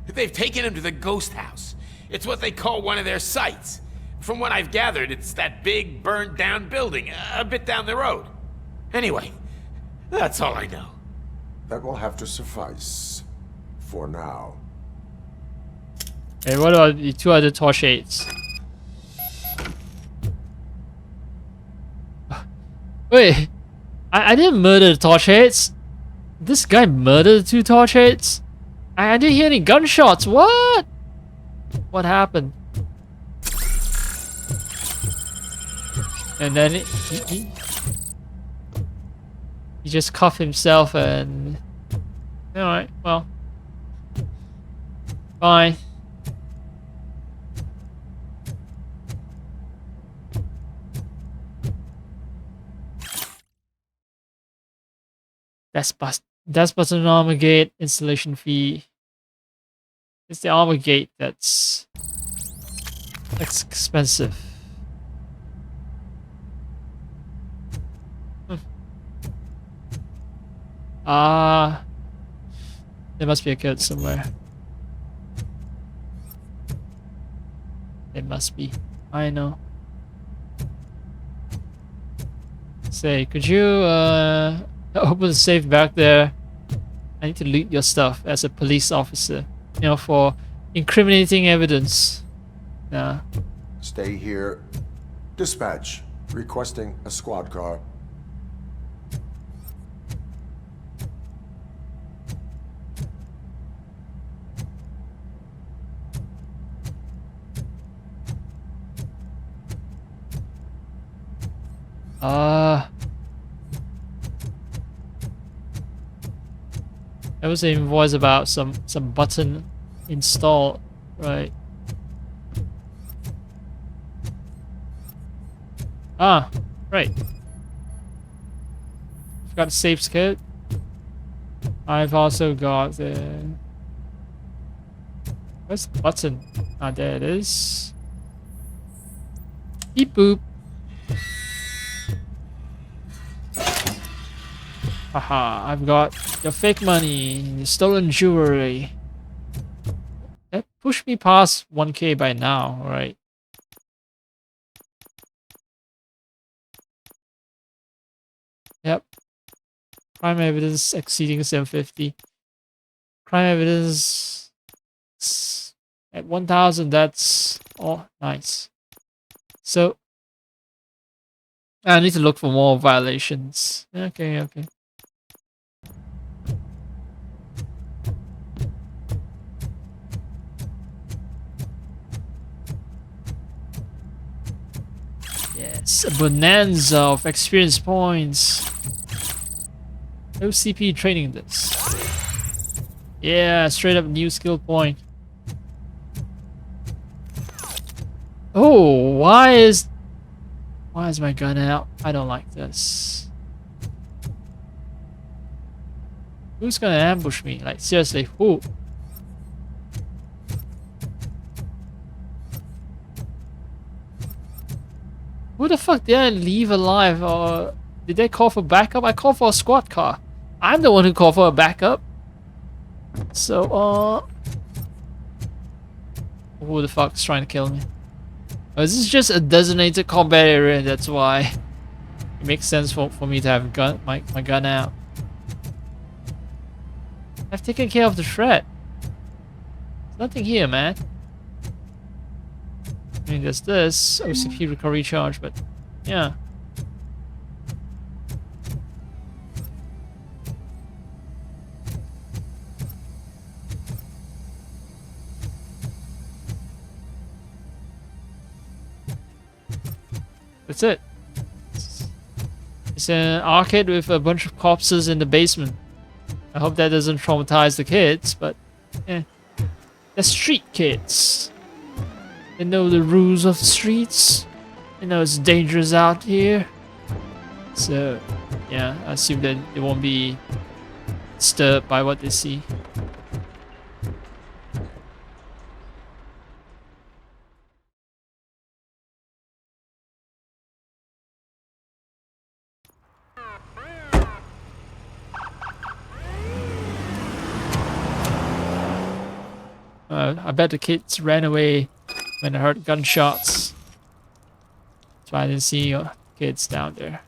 They've taken him to the ghost house. It's what they call one of their sites. From what I've gathered, it's that big, burned-down building a bit down the road. Anyway, that's all I know. That will have to suffice. For now. Hey, what about the two other torch aids? Wait, I didn't murder the torch heads. This guy murdered the two torch heads? I didn't hear any gunshots. What? What happened? And then he just cuffed himself and... Alright, well. Fine. That's but an armor gate installation fee. It's the armor gate that's expensive. There must be a code somewhere. It must be. I know. Say, could you open the safe back there? I need to loot your stuff as a police officer. You know, for incriminating evidence. Nah. Stay here. Dispatch. Requesting a squad car. There was an invoice about some button install, right? Ah, right. Got the safe code. I've also got the... Where's the button? Ah, there it is. Beep boop. Haha, I've got your fake money, your stolen jewelry. That pushed me past 1K by now, alright. Yep. Crime evidence exceeding 750. Crime evidence at 1000, that's nice. So I need to look for more violations. Okay, okay. Yes, a bonanza of experience points. OCP training this. Yeah, straight up new skill point. Oh, why is my gun out? I don't like this. Who's gonna ambush me? Like, seriously, who? Who the fuck did I leave alive? Or did they call for backup? I called for a squad car. I'm the one who called for a backup. So, who the fuck's trying to kill me? Oh, this is just a designated combat area, that's why. It makes sense for me to have my gun out. I've taken care of the threat. There's nothing here, man. I mean, there's this OCP recovery charge, but yeah. That's it. It's an arcade with a bunch of corpses in the basement. I hope that doesn't traumatize the kids, but yeah. They're street kids. They know the rules of the streets. They know it's dangerous out here. So, yeah, I assume that they won't be disturbed by what they see. I bet the kids ran away when I heard gunshots. That's why I didn't see kids down there.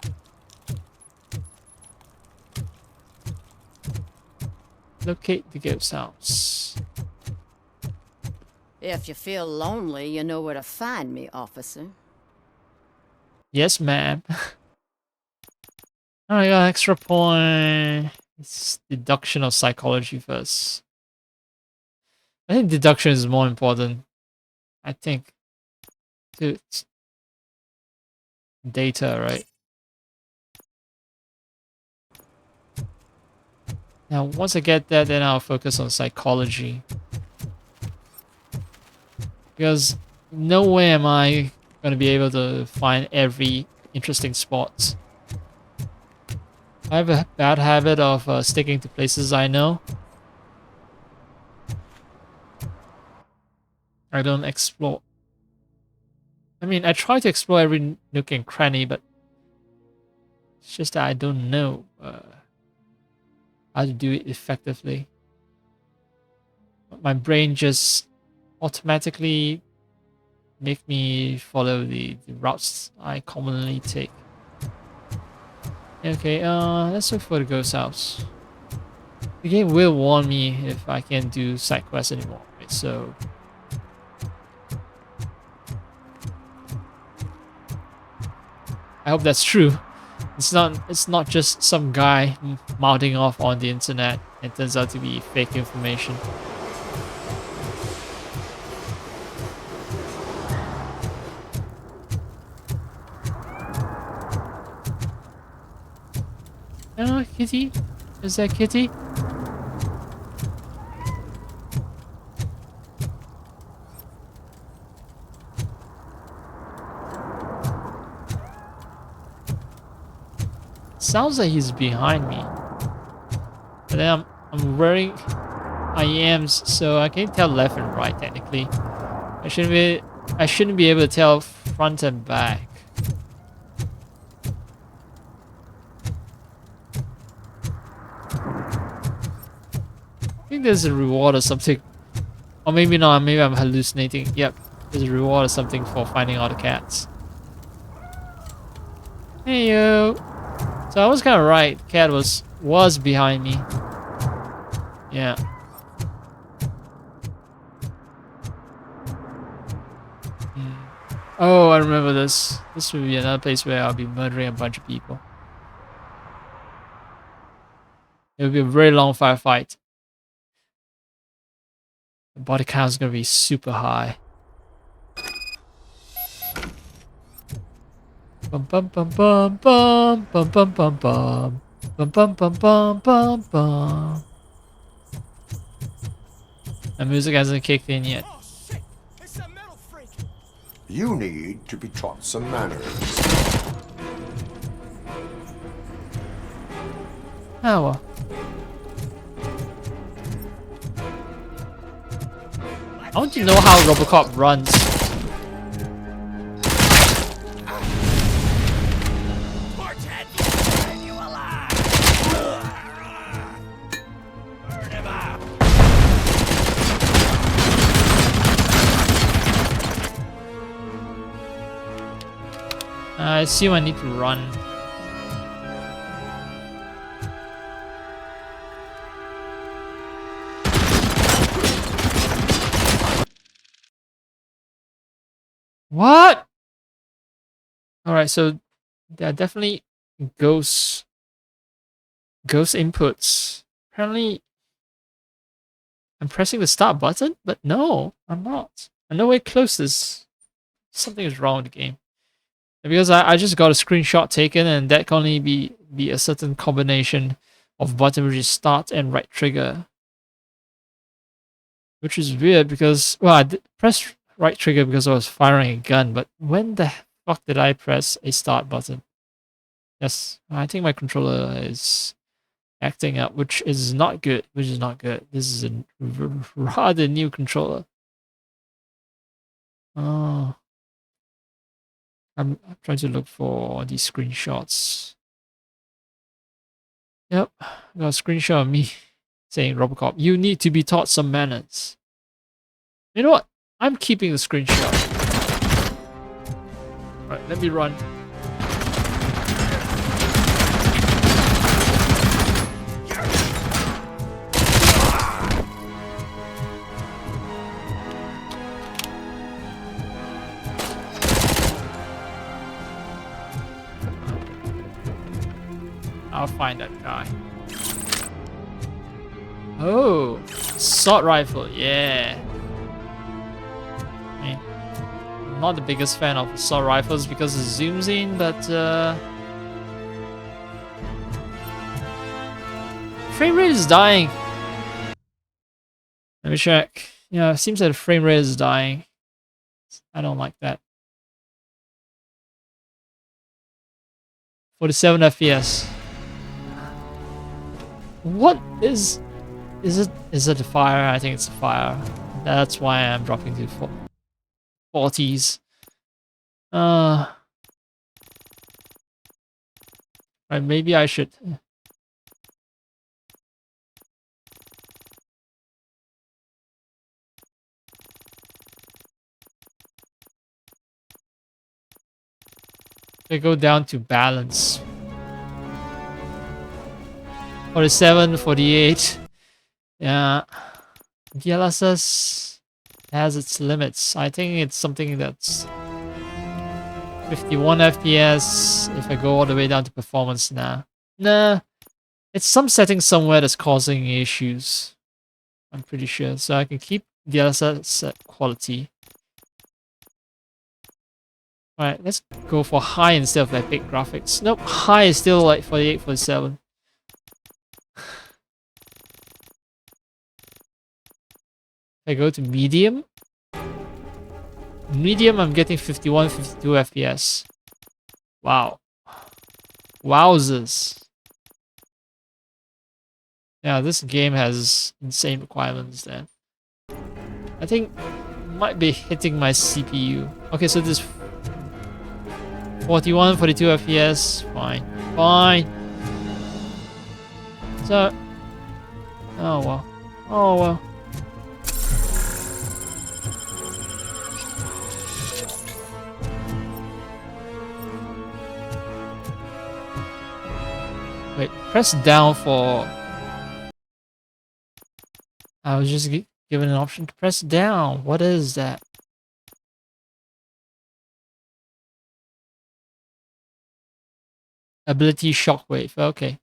Locate the ghost house. If you feel lonely, you know where to find me, officer. Yes, ma'am. Oh, I got an extra point. It's deduction of psychology first. I think deduction is more important. I think to data, right? Now, once I get that, then I'll focus on psychology. Because no way am I going to be able to find every interesting spot. I have a bad habit of sticking to places I know. I don't explore. I mean, I try to explore every nook and cranny, but it's just that I don't know how to do it effectively. My brain just automatically make me follow the routes I commonly take. Okay, let's look for the ghost house. The game will warn me if I can't do side quests anymore, right? So I hope that's true. It's not just some guy mouthing off on the internet. It turns out to be fake information. Oh, kitty? Is that kitty? Sounds like he's behind me. But then I'm wearing IEMs, so I can tell left and right technically. I shouldn't be able to tell front and back. think there's a reward or something. Or maybe not, maybe I'm hallucinating. Yep, there's a reward or something for finding all the cats. Hey yo! So I was kind of right. The cat was behind me. Yeah. Oh, I remember this. This will be another place where I'll be murdering a bunch of people. It'll be a very long firefight. The body count is gonna be super high. Bum bum bum bum bum bum bum bum bum bum bum bum bum bum bum. The music hasn't kicked in yet. You need to be taught some manners. Oh well. I want to know how RoboCop runs. I assume I need to run. What? Alright, so there are definitely ghost inputs. Apparently I'm pressing the start button, but no, I'm not. I know it closes. Something is wrong with the game. Because I just got a screenshot taken, and that can only be a certain combination of button, which is start and right trigger. Which is weird because, well, I did press right trigger because I was firing a gun, but when the fuck did I press a start button? Yes, I think my controller is acting up, which is not good. This is a rather new controller. Oh. I'm trying to look for these screenshots. Yep, I got a screenshot of me saying RoboCop, you need to be taught some manners. You know what? I'm keeping the screenshot. Alright, let me run. I'll find that guy. Oh, assault rifle, yeah. I mean, I'm not the biggest fan of assault rifles because it zooms in, but frame rate is dying. Let me check. Yeah, it seems that the frame rate is dying. I don't like that. 47 FPS. What is it a fire? I think it's a fire. That's why I'm dropping to 40s. Right, maybe I should. They go down to balance. 47, 48. Yeah. DLSS has its limits. I think it's something that's 51 FPS if I go all the way down to performance now. Nah. It's some setting somewhere that's causing issues. I'm pretty sure. So I can keep DLSS at quality. Alright, let's go for high instead of epic graphics. Nope, high is still like 48, 47. I go to medium. Medium, I'm getting 51, 52 FPS. Wow. Wowzers. Yeah, this game has insane requirements then. I think might be hitting my CPU. Okay, so this 41, 42 FPS. Fine. Fine. So, oh well. Oh well. Wait, press down for... I was just given an option to press down. What is that? Ability shockwave. Okay.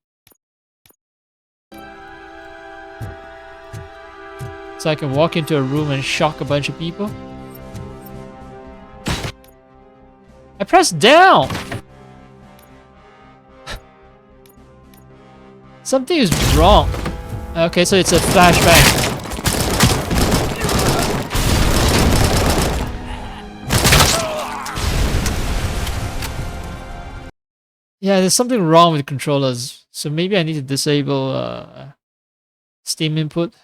So I can walk into a room and shock a bunch of people? I pressed down! Something is wrong. Okay, so it's a flashback. Yeah, there's something wrong with the controllers. So maybe I need to disable Steam input.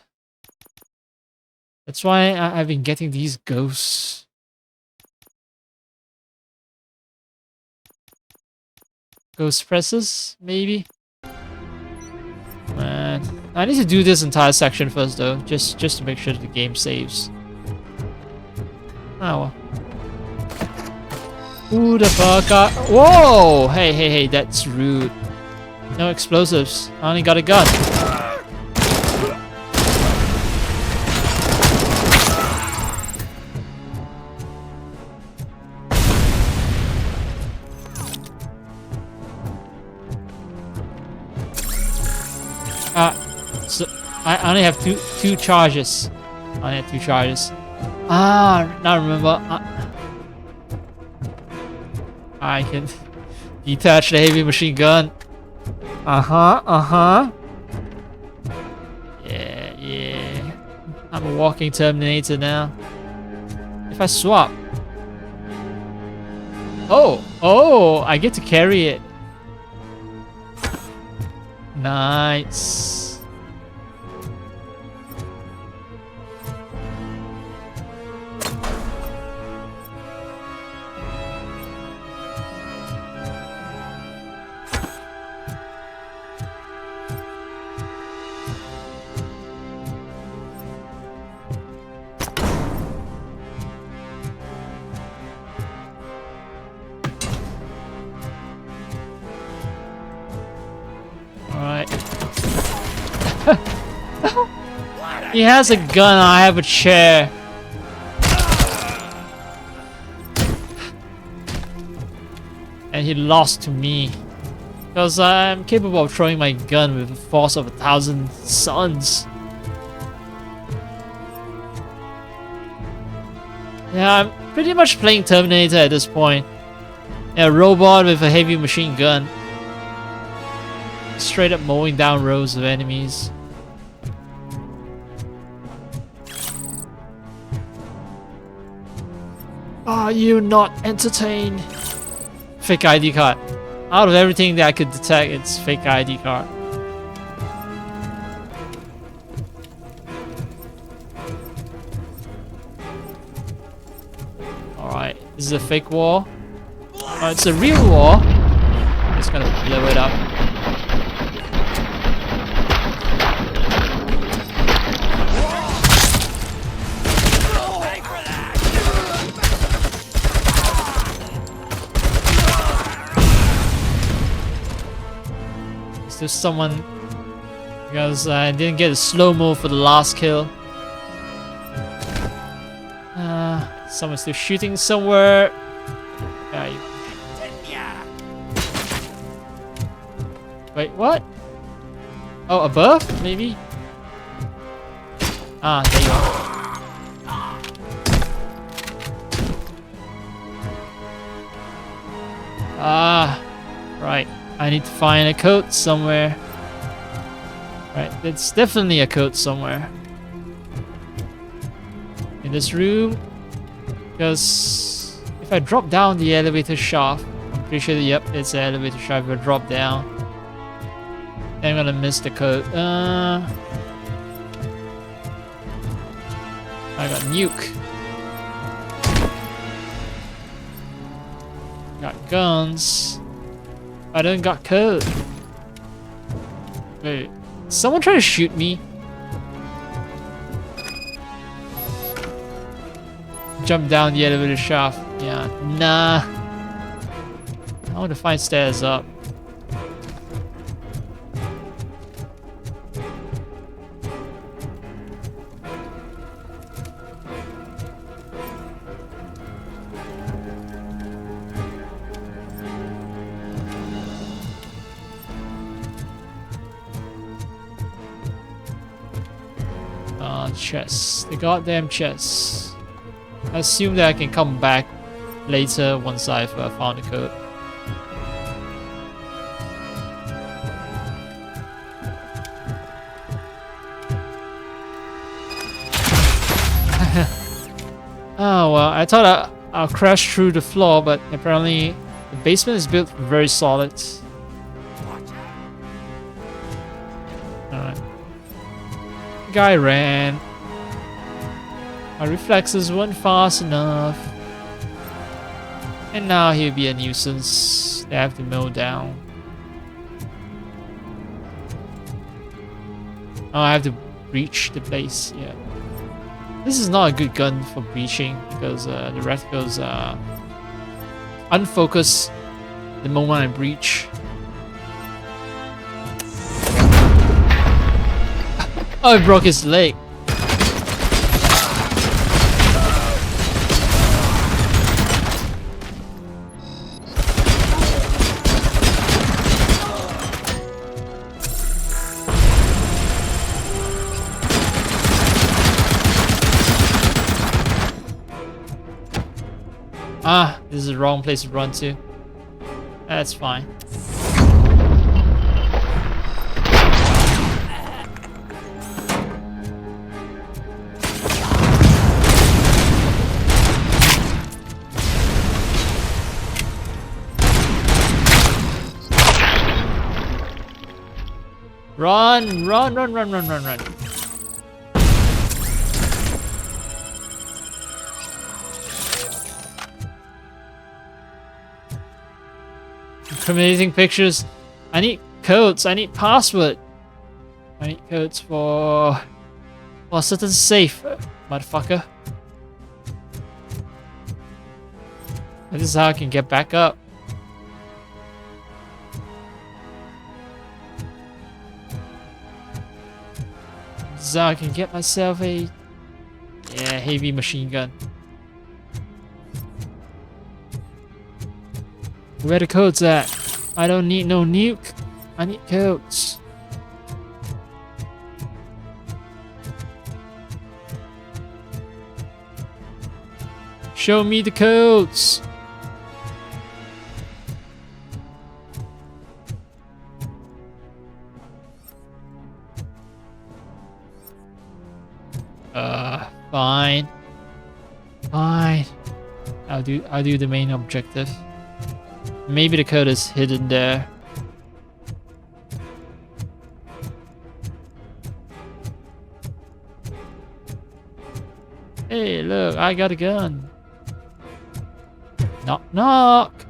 That's why I've been getting these ghosts. Ghost presses, maybe? Man, I need to do this entire section first though, just to make sure that the game saves. Oh well. Who the fuck are... Whoa! Hey, that's rude. No explosives. I only got a gun. So I only have two charges. I only have 2 charges. Now I remember. I can detach the heavy machine gun. Yeah. I'm a walking Terminator now. If I swap. Oh, I get to carry it. Nice. He has a gun, I have a chair. And he lost to me. Because I'm capable of throwing my gun with a force of 1,000 suns. Yeah, I'm pretty much playing Terminator at this point. A robot with a heavy machine gun. Straight up mowing down rows of enemies. Are you not entertained? Fake ID card. Out of everything that I could detect, it's fake ID card. Alright, this is a fake wall. Oh, it's a real wall. I'm just gonna blow it up. Is there someone... Because I didn't get a slow-mo for the last kill. Someone's still shooting somewhere. Wait, what? Oh, above? Maybe? Ah, there you go. Ah, right. I need to find a code somewhere. Right, it's definitely a code somewhere. In this room. Because if I drop down the elevator shaft, I'm pretty sure that, yep, it's the elevator shaft. If I drop down, then I'm gonna miss the code. I got nuke. Got guns. I don't got code. Wait, someone trying to shoot me? jump down the elevator shaft. Yeah, nah. I want to find stairs up. Chests. The goddamn chests. I assume that I can come back later once I've found the code. Oh well, I thought I'll crash through the floor, but apparently the basement is built very solid. Alright. Guy ran. My reflexes weren't fast enough. And now he'll be a nuisance. They have to mow down. Oh, I have to breach the place, yeah. This is not a good gun for breaching because the reticles unfocus the moment I breach. Oh, it broke his leg. Ah, this is the wrong place to run to. That's fine. Run, run, run, run, run, run, run. Incriminating pictures. I need codes. I need password. I need codes for a certain safe, motherfucker. This is how I can get back up. This is how I can get myself a heavy machine gun. Where the codes at? I don't need no nuke. I need codes. Show me the codes. Fine. Fine. I'll do the main objective. Maybe the code is hidden there. Hey, look, I got a gun. Knock, knock.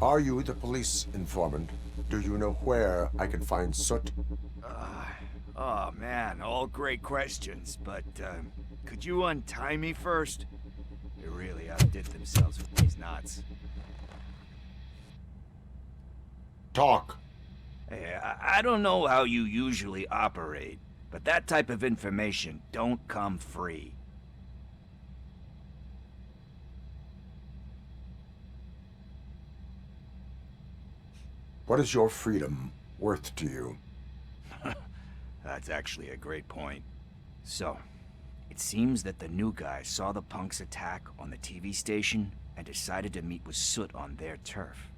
Are you the police informant? Do you know where I can find Soot? Oh man, all great questions, but could you untie me first? They really outdid themselves with these knots. Talk. Hey, I don't know how you usually operate, but that type of information don't come free. What is your freedom worth to you? That's actually a great point. So, it seems that the new guy saw the punks attack on the TV station and decided to meet with Soot on their turf.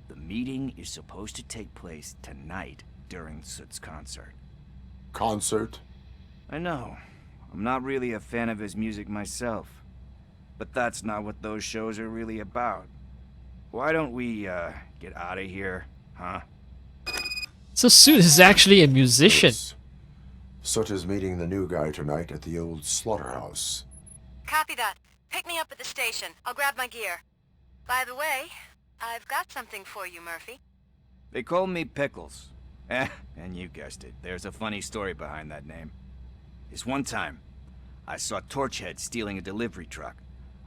The meeting is supposed to take place tonight during Soot's concert. Concert? I know. I'm not really a fan of his music myself. But that's not what those shows are really about. Why don't we, get out of here, huh? So Soot is actually a musician. Yes. Soot is meeting the new guy tonight at the old slaughterhouse. Copy that. Pick me up at the station. I'll grab my gear. By the way, I've got something for you, Murphy. They call me Pickles. And you guessed it, there's a funny story behind that name. This one time, I saw Torchhead stealing a delivery truck.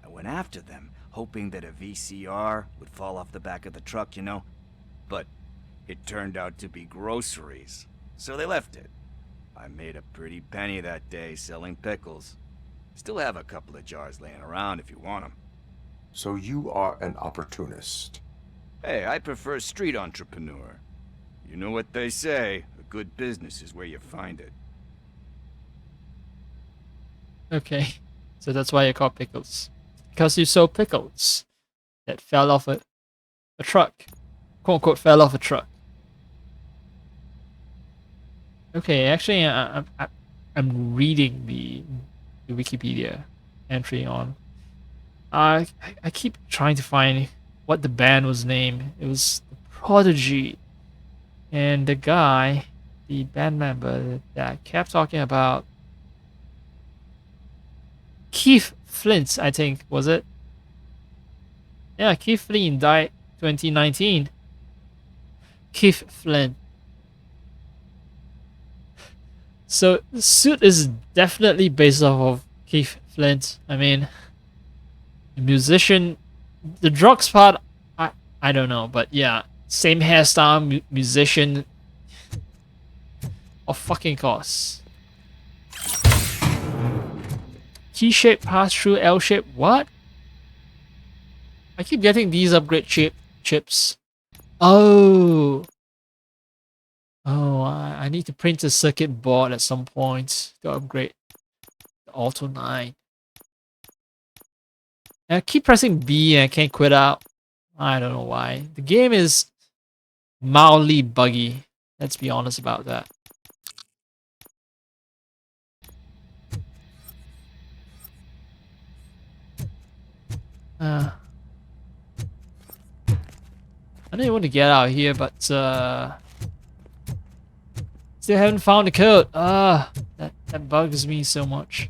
I went after them, hoping that a VCR would fall off the back of the truck, you know? But it turned out to be groceries, so they left it. I made a pretty penny that day selling pickles. Still have a couple of jars laying around if you want them. So you are an opportunist. Hey, I prefer street entrepreneur. You know what they say, a good business is where you find it. Okay, so that's why you call pickles. Because you sold pickles that fell off a truck. Quote unquote, fell off a truck. Okay, actually, I'm reading the Wikipedia entry on. I keep trying to find what the band was named. It was the Prodigy, and the guy, the band member that kept talking about, Keith Flint, I think, was it? Yeah, Keith Flint died 2019. Keith Flint. So, Suit is definitely based off of Keith Flint. I mean, the musician, the drugs part, I don't know, but yeah, same hairstyle, musician, of fucking course. T-shape pass through L-shape. What? I keep getting these upgrade chips. Oh. Oh, I need to print a circuit board at some point to upgrade the Auto 9. And I keep pressing B and I can't quit out. I don't know why. The game is mildly buggy. Let's be honest about that. I don't even want to get out of here, but still haven't found the code. That bugs me so much.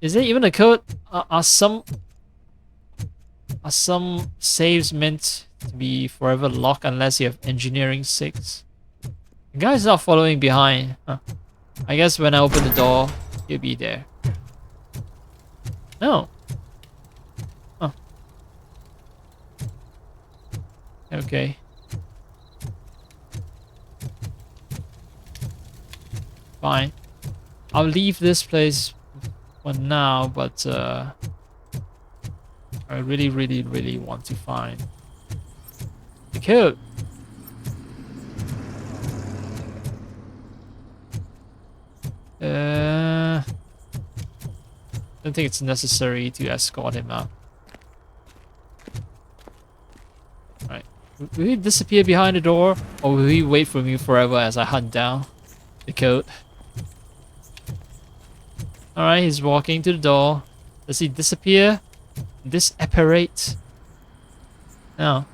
Is there even a code? Are some saves meant to be forever locked unless you have engineering 6? The guy's not following behind. Huh. I guess when I open the door, he'll be there. No. Huh. Okay. Fine. I'll leave this place for now, but I really, really, really want to find the code. Don't think it's necessary to escort him out. Right. Will he disappear behind the door, or will he wait for me forever as I hunt down the code? Alright, he's walking to the door. Does he disappear? Disapparate? No.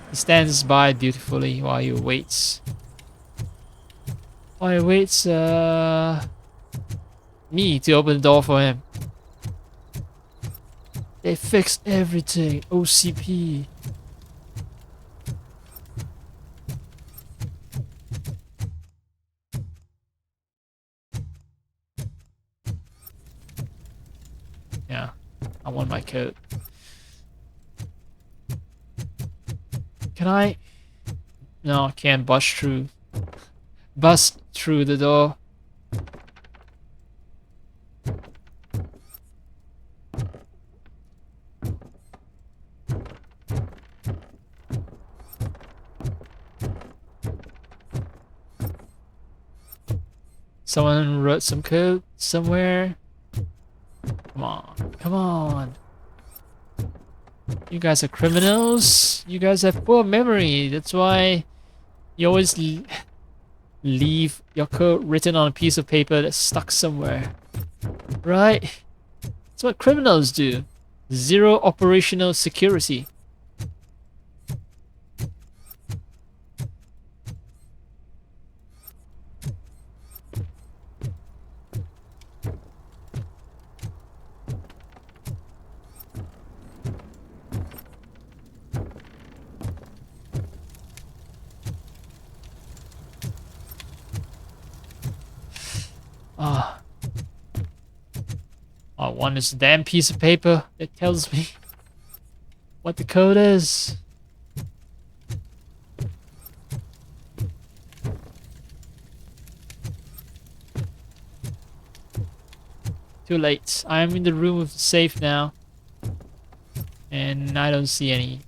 He stands by beautifully while he waits. While he waits, me to open the door for him. They fixed everything. OCP. Yeah, I want my coat. Can I? No, I can't bust through. Bust through the door. Someone wrote some code somewhere. Come on, come on. You guys are criminals. You guys have poor memory. That's why you always leave your code written on a piece of paper that's stuck somewhere. Right? That's what criminals do. Zero operational security. Ah, want is a damn piece of paper that tells me what the code is. Too late. I'm in the room with the safe now. And I don't see anything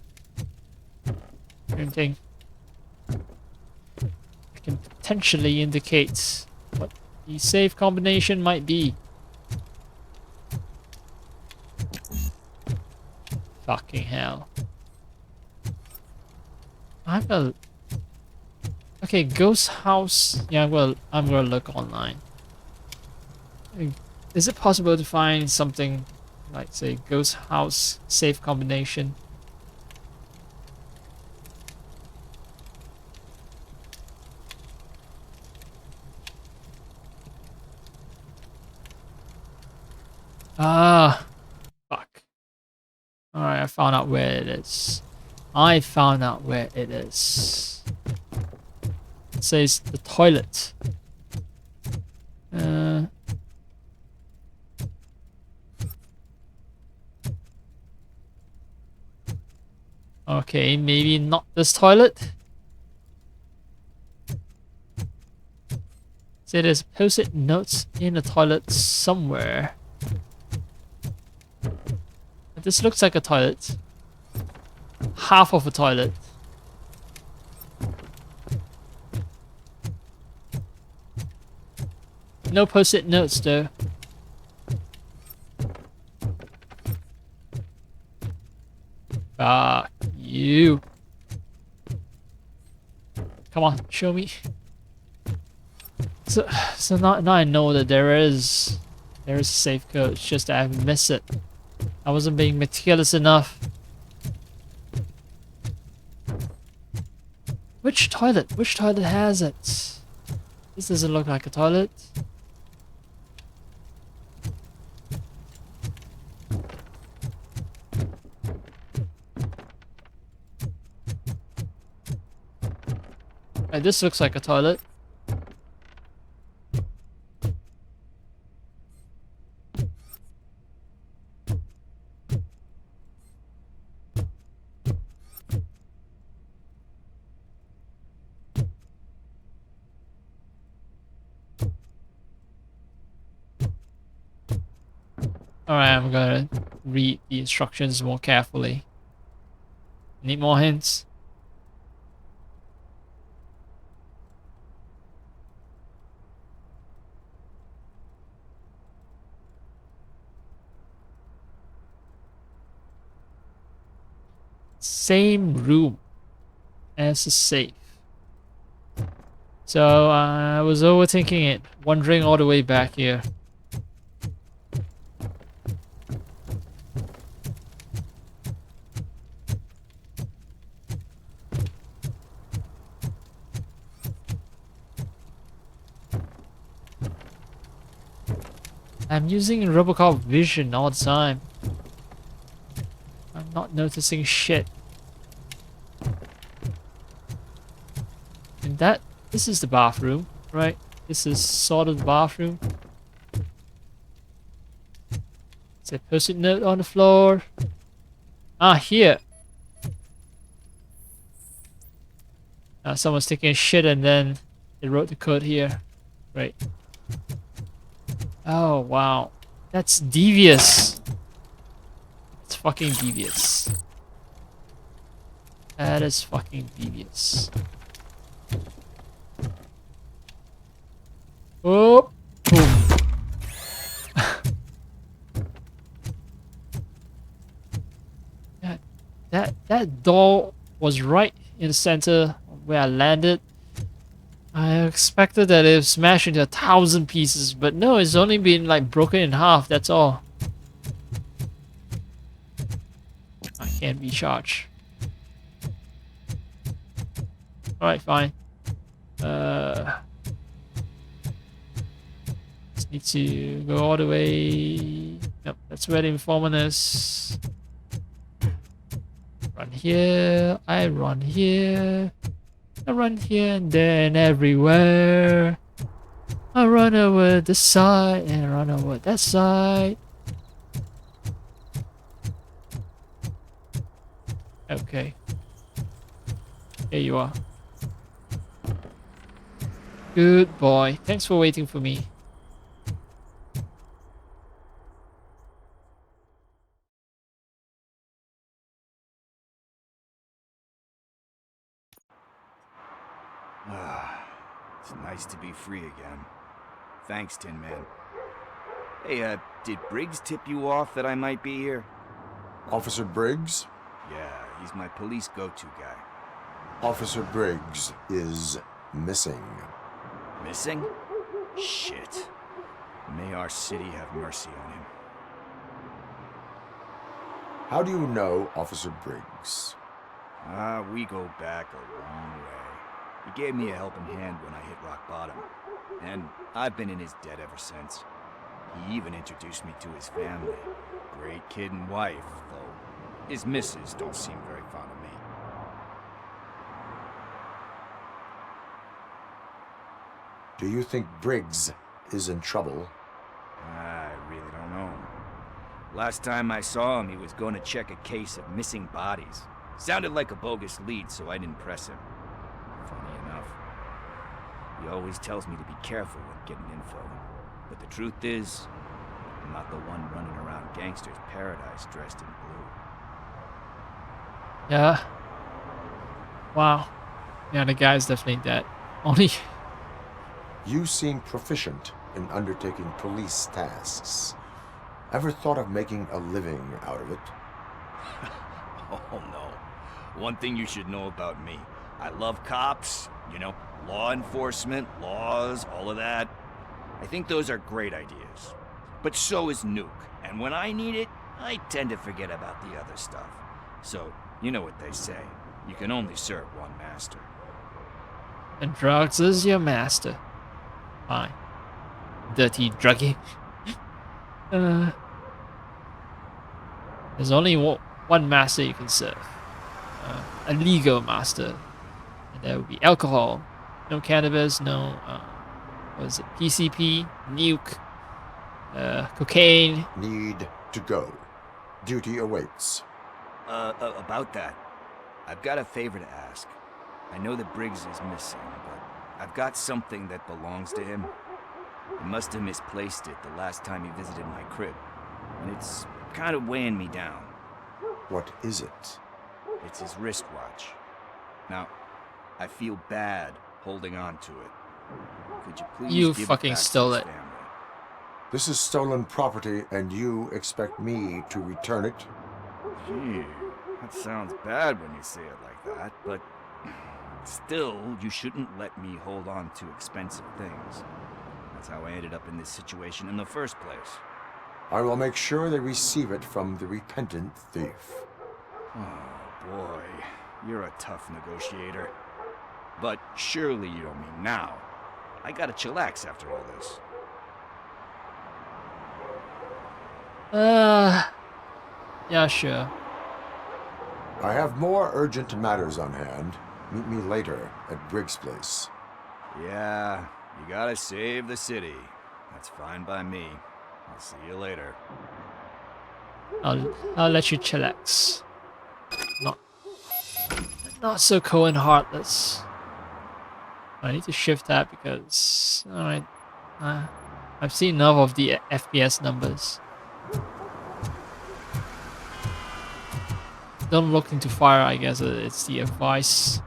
that can potentially indicate what the safe combination might be. Fucking hell. I'm gonna... Okay, ghost house. Yeah, well, I'm gonna look online. Is it possible to find something like, say, ghost house safe combination? Ah, fuck. Alright, I found out where it is. I found out where it is. It says the toilet. Okay, maybe not this toilet. So there's post-it notes in the toilet somewhere. This looks like a toilet. Half of a toilet. No post-it notes though. Fuck you. Come on, show me. So now I know that there is a safe code. It's just that I missed it. I wasn't being meticulous enough. Which toilet? Which toilet has it? This doesn't look like a toilet. Right, this looks like a toilet. Alright, I'm gonna read the instructions more carefully. Need more hints? Same room as the safe. So I was overthinking it, wandering all the way back here. I'm using RoboCop vision all the time. I'm not noticing shit. And this is the bathroom, right? This is sort of the bathroom. It's a post-it note on the floor. Ah, here. Someone's taking a shit and then they wrote the code here. Right. Oh, wow. That's devious. It's fucking devious. That is fucking devious. Oh, boom. that door was right in the center where I landed. I expected that it would smash into 1,000 pieces, but no, it's only been like broken in half, that's all. I can't be charged. Alright, fine. Just need to go all the way. Yep, that's where the informant is. Run here, I run here. I run here and there and everywhere. I run over this side and I run over that side. Okay. Here you are. Good boy. Thanks for waiting for me. It's nice to be free again. Thanks, Tin Man. Hey, did Briggs tip you off that I might be here? Officer Briggs? Yeah, he's my police go-to guy. Officer Briggs is missing. Missing? Shit. May our city have mercy on him. How do you know Officer Briggs? We go back a long way. He gave me a helping hand when I hit rock bottom. And I've been in his debt ever since. He even introduced me to his family. Great kid and wife, though his missus don't seem very fond of me. Do you think Briggs is in trouble? I really don't know. Last time I saw him, he was going to check a case of missing bodies. Sounded like a bogus lead, so I didn't press him. Funny enough. He always tells me to be careful when getting info. But the truth is, I'm not the one running around gangster's paradise dressed in blue. Yeah. Wow. Yeah, the guy's definitely dead. Only... You seem proficient in undertaking police tasks. Ever thought of making a living out of it? Oh no. One thing you should know about me. I love cops, you know, law enforcement, laws, all of that. I think those are great ideas. But so is Nuke. And when I need it, I tend to forget about the other stuff. So, you know what they say. You can only serve one master. And drugs is your master. Fine. Dirty druggie. There's only one master you can serve. A legal master. And that would be alcohol. No cannabis, no, what is it? PCP, nuke, cocaine. Need to go. Duty awaits. About that, I've got a favor to ask. I know that Briggs is missing, but I've got something that belongs to him. He must have misplaced it the last time he visited my crib, and it's kind of weighing me down. What is it? It's his wristwatch. Now, I feel bad holding on to it. Could you please You give fucking it back stole to his it. family? This is stolen property, and you expect me to return it? Gee, that sounds bad when you say it like that, but still, you shouldn't let me hold on to expensive things. That's how I ended up in this situation in the first place. I will make sure they receive it from the repentant thief. Oh boy, you're a tough negotiator. But surely you don't mean now. I gotta chillax after all this. Yeah, sure. I have more urgent matters on hand. Meet me later at Briggs' place. Yeah, you gotta save the city. That's fine by me. I'll see you later. I'll let you chillax. Not so cold and heartless. I need to shift that because alright. I've seen enough of the FPS numbers. Don't look into fire, I guess it's the advice.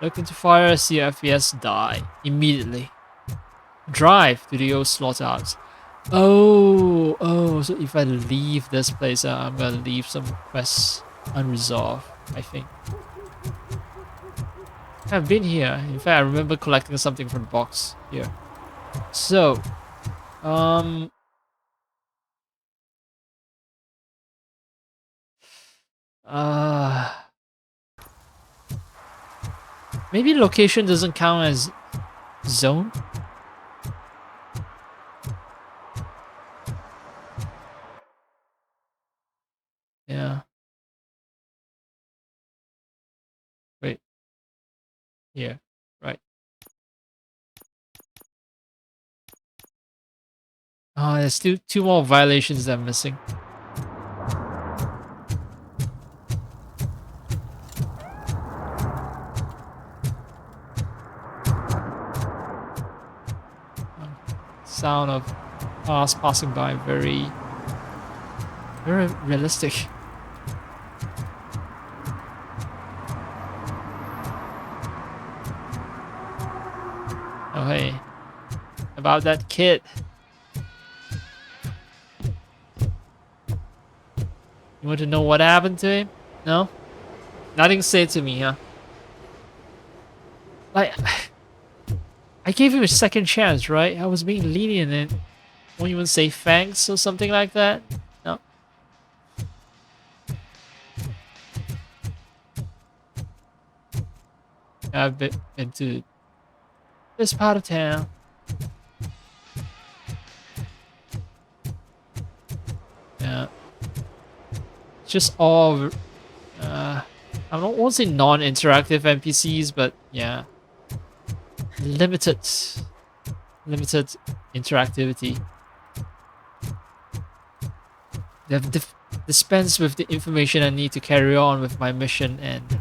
Look into fire, see your FPS die immediately. Drive to the old slaughterhouse. Oh, so if I leave this place, I'm gonna leave some quests unresolved, I think. I've been here. In fact, I remember collecting something from the box here. So, maybe location doesn't count as zone? Yeah. Wait. Yeah, right. Oh, there's still two more violations that I'm missing. sound of cars passing by very realistic. Oh hey, about that kid. You want to know what happened to him? No? Nothing said to me, huh? Like, I gave him a second chance, right? I was being lenient and won't even say thanks or something like that. No? I've been to this part of town. Yeah. It's just all... I won't say non-interactive NPCs, but yeah. Limited interactivity. They've dispensed with the information I need to carry on with my mission, and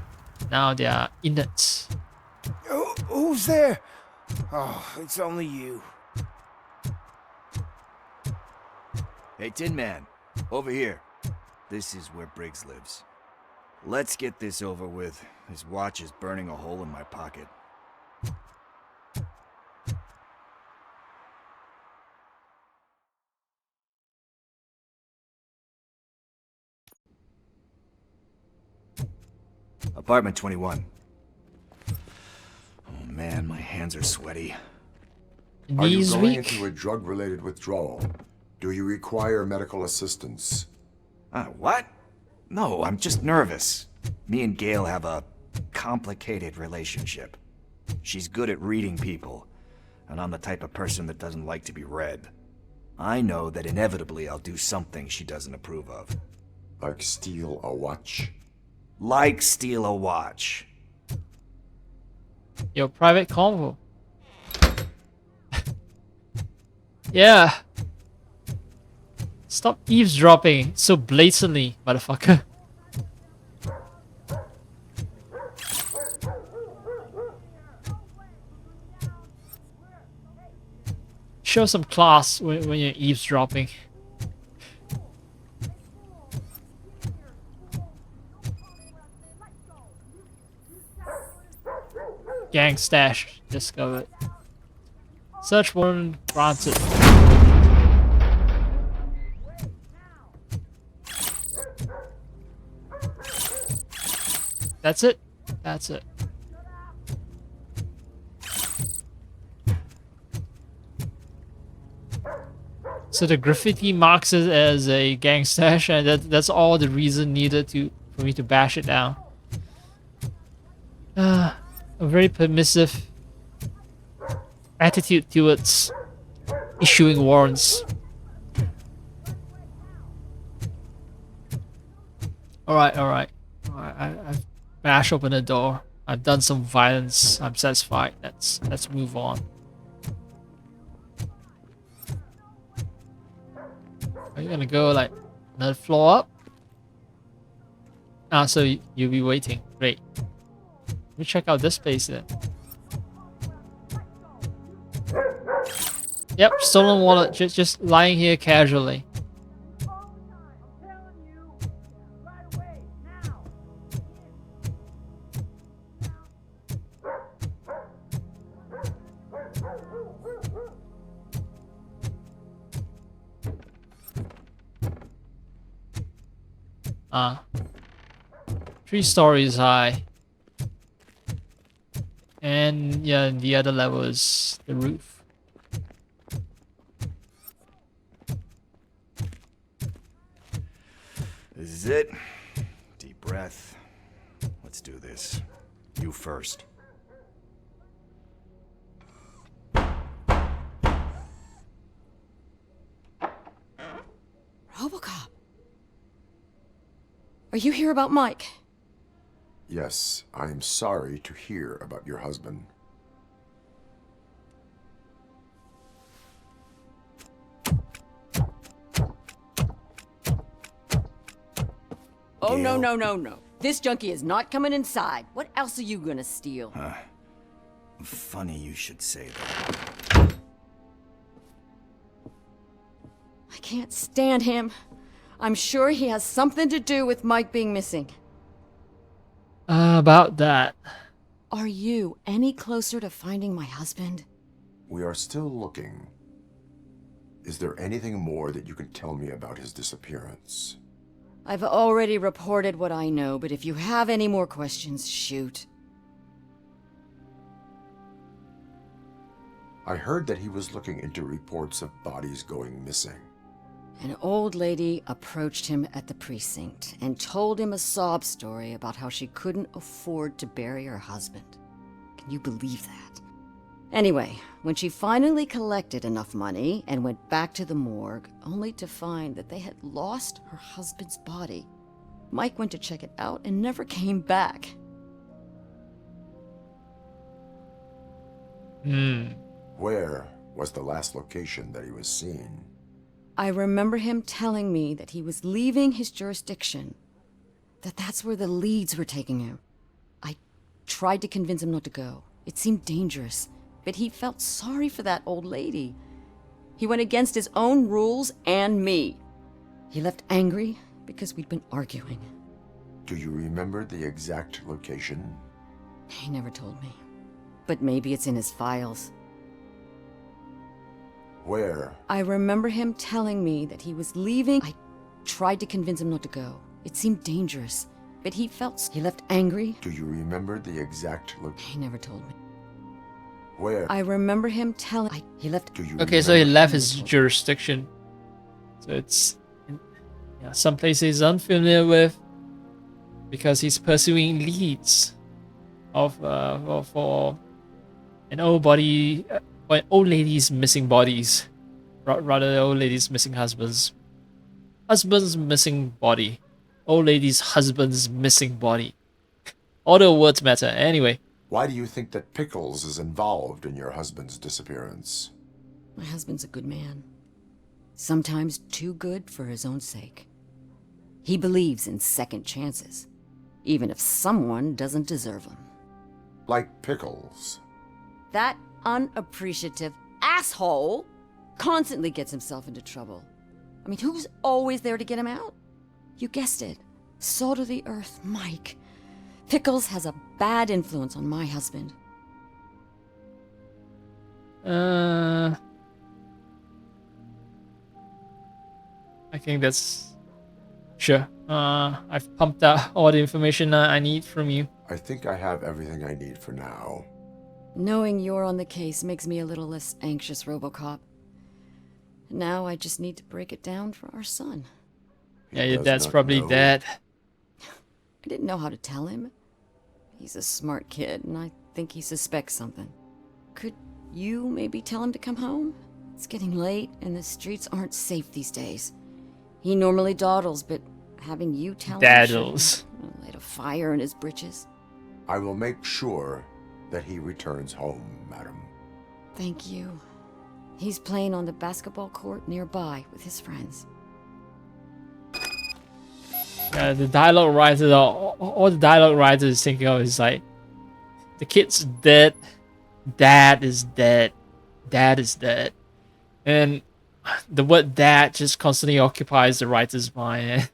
now they are inert. Who's there? Oh, it's only you. Hey, Tin Man, over here. This is where Briggs lives. Let's get this over with. His watch is burning a hole in my pocket. Apartment 21. Oh man, my hands are sweaty. Are you going into a drug-related withdrawal? Do you require medical assistance? What? No, I'm just nervous. Me and Gail have a complicated relationship. She's good at reading people, and I'm the type of person that doesn't like to be read. I know that inevitably I'll do something she doesn't approve of. Like steal a watch? Like steal a watch. Your private convo. Yeah. Stop eavesdropping so blatantly, motherfucker. Show some class when you're eavesdropping. Gang stash discovered. Search warrant granted. That's it? That's it. So the graffiti marks it as a gang stash, and that's all the reason needed for me to bash it down. A very permissive attitude towards issuing warrants. Alright. I've bashed open the door. I've done some violence. I'm satisfied. Let's move on. Are you gonna go like another floor up? Ah, so you'll be waiting. Great. Let me check out this place then. Yep, stolen wallet just lying here casually. Ah. 3 stories high. And yeah, the other level is the roof. This is it. Deep breath. Let's do this. You first. RoboCop. Are you here about Mike? Yes, I am sorry to hear about your husband. Oh, no. This junkie is not coming inside. What else are you gonna steal? Funny you should say that. I can't stand him. I'm sure he has something to do with Mike being missing. About that. Are you any closer to finding my husband? We are still looking. Is there anything more that you can tell me about his disappearance? I've already reported what I know, but if you have any more questions, shoot. I heard that he was looking into reports of bodies going missing. An old lady approached him at the precinct and told him a sob story about how she couldn't afford to bury her husband. Can you believe that? Anyway, when she finally collected enough money and went back to the morgue, only to find that they had lost her husband's body, Mike went to check it out and never came back. Where was the last location that he was seen? I remember him telling me that he was leaving his jurisdiction, that's where the leads were taking him. I tried to convince him not to go. It seemed dangerous, but he felt sorry for that old lady. He went against his own rules and me. He left angry because we'd been arguing. Do you remember the exact location? He never told me, but maybe it's in his files. Where? I remember him telling me that he was leaving. I tried to convince him not to go. It seemed dangerous, but he left angry. Do you remember the exact location? He never told me. Where? I remember him telling. He left. Do you Okay, so he left his jurisdiction. So it's some places he's unfamiliar with because he's pursuing leads of for an old body, or old lady's missing bodies, rather the old lady's missing husband's missing body, old lady's husband's missing body. All the words matter anyway. Why do you think that Pickles is involved in your husband's disappearance? My husband's a good man. Sometimes too good for his own sake. He believes in second chances, even if someone doesn't deserve them. Like Pickles. That unappreciative asshole constantly gets himself into trouble. I mean, who's always there to get him out? You guessed it. Salt of the earth, Mike. Pickles has a bad influence on my husband. I think that's... Sure. I've pumped out all the information I need from you. I think I have everything I need for now. Knowing you're on the case makes me a little less anxious, RoboCop. Now I just need to break it down for our son. Yeah, your dad's probably dead. I didn't know how to tell him. He's a smart kid, and I think he suspects something. Could you maybe tell him to come home? It's getting late, and the streets aren't safe these days. He normally dawdles, but having you tell him... Light a fire in his britches. I will make sure that he returns home, madam. Thank you. He's playing on the basketball court nearby with his friends. Yeah, the dialogue writer, all the dialogue writer is thinking of is like, the kid's dead, dad is dead, dad is dead. And the word dad just constantly occupies the writer's mind.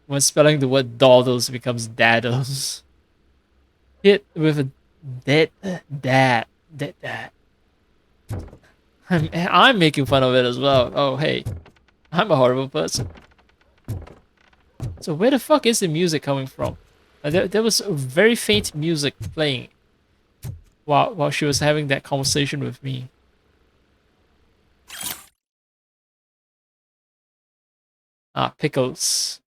When spelling the word dawdles becomes daddles. Hit with a dead dad. I'm making fun of it as well. Oh, hey. I'm a horrible person. So where the fuck is the music coming from? There was very faint music playing while she was having that conversation with me. Ah, Pickles.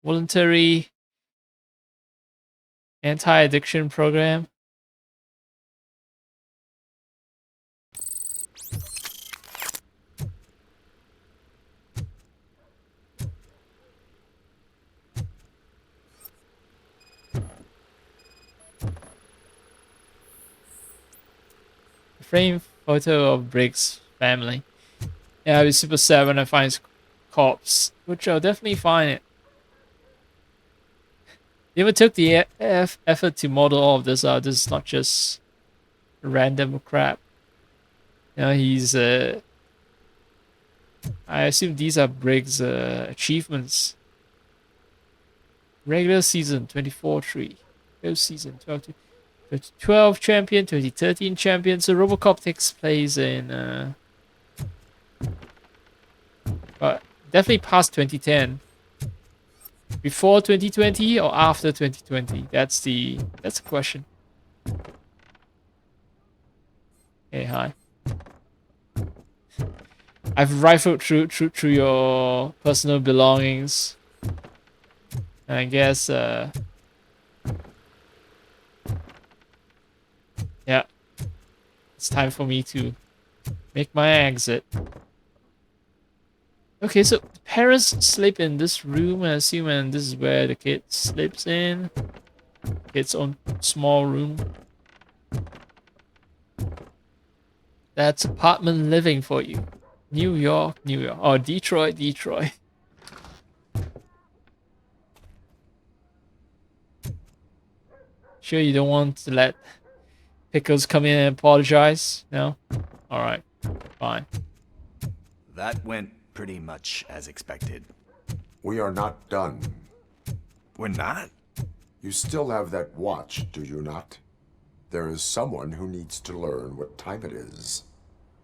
Voluntary anti-addiction program. Frame photo of Briggs' family. Yeah, I'll be super sad when I find his corpse, which I'll definitely find it. They even took the effort to model all of this out. This is not just random crap. You know, he's I assume these are Briggs' achievements. Regular season 24-3. Postseason 2012 champion, 2013 champion. So RoboCop takes place in but definitely past 2010. Before 2020 or after 2020? That's the question. Hey, hi. I've rifled through your personal belongings. And I guess yeah. It's time for me to make my exit. Okay, so the parents sleep in this room, I assume, and this is where the kid sleeps in. Kid's own small room. That's apartment living for you. New York, New York. Oh, Detroit, Detroit. Sure you don't want to let Pickles come in and apologize? No? Alright, fine. That went pretty much as expected. We are not done. We're not? You still have that watch, do you not? There is someone who needs to learn what time it is.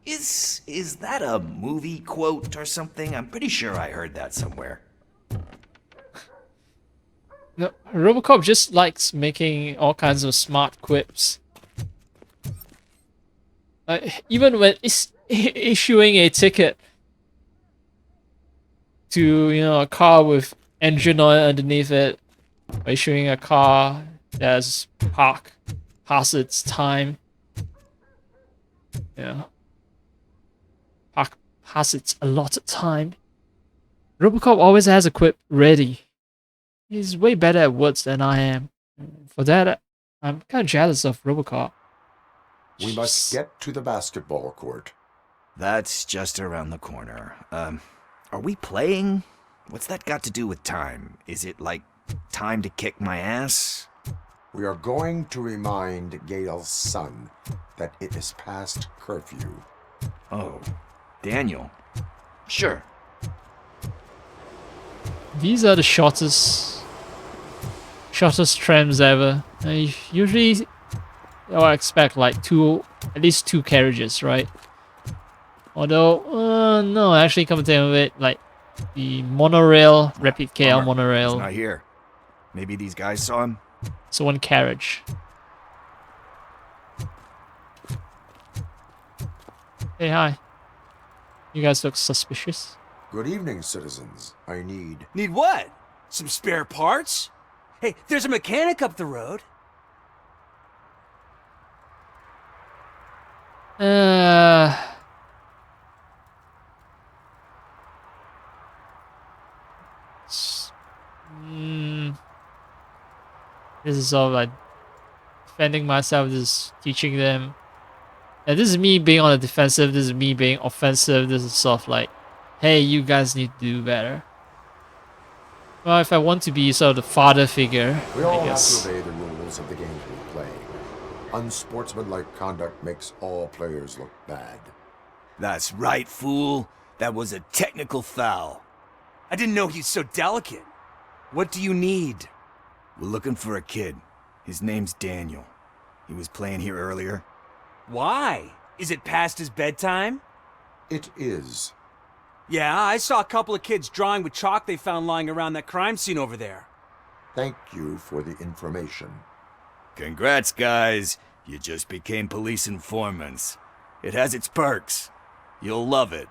Is that a movie quote or something? I'm pretty sure I heard that somewhere. No, RoboCop just likes making all kinds of smart quips. Even when issuing a ticket to, you know, a car with engine oil underneath it, or issuing a car that's past its time, you know, past its allotted time. RoboCop always has a quip ready. He's way better at words than I am. For that, I'm kind of jealous of RoboCop. We must get to the basketball court. That's just around the corner. Are we playing? What's that got to do with time? Is it like time to kick my ass? We are going to remind Gail's son that it is past curfew. Oh, Daniel. Sure. These are the shortest trams ever. Usually, I expect like at least two carriages, right? Although, no, actually, come to think of it, like the monorail, Rapid KL monorail. He's not here. Maybe these guys saw him. So one carriage. Hey, hi. You guys look suspicious. Good evening, citizens. I need... Need what? Some spare parts? Hey, there's a mechanic up the road. This is all like defending myself. This is teaching them. And this is me being on the defensive. This is me being offensive. This is sort of like, hey, you guys need to do better. Well, if I want to be sort of the father figure, we all I guess. have to obey the rules of the games we play. Unsportsmanlike conduct makes all players look bad. That's right, fool. That was a technical foul. I didn't know he's so delicate. What do you need? We're looking for a kid. His name's Daniel. He was playing here earlier. Why? Is it past his bedtime? It is. Yeah, I saw a couple of kids drawing with chalk they found lying around that crime scene over there. Thank you for the information. Congrats, guys. You just became police informants. It has its perks. You'll love it.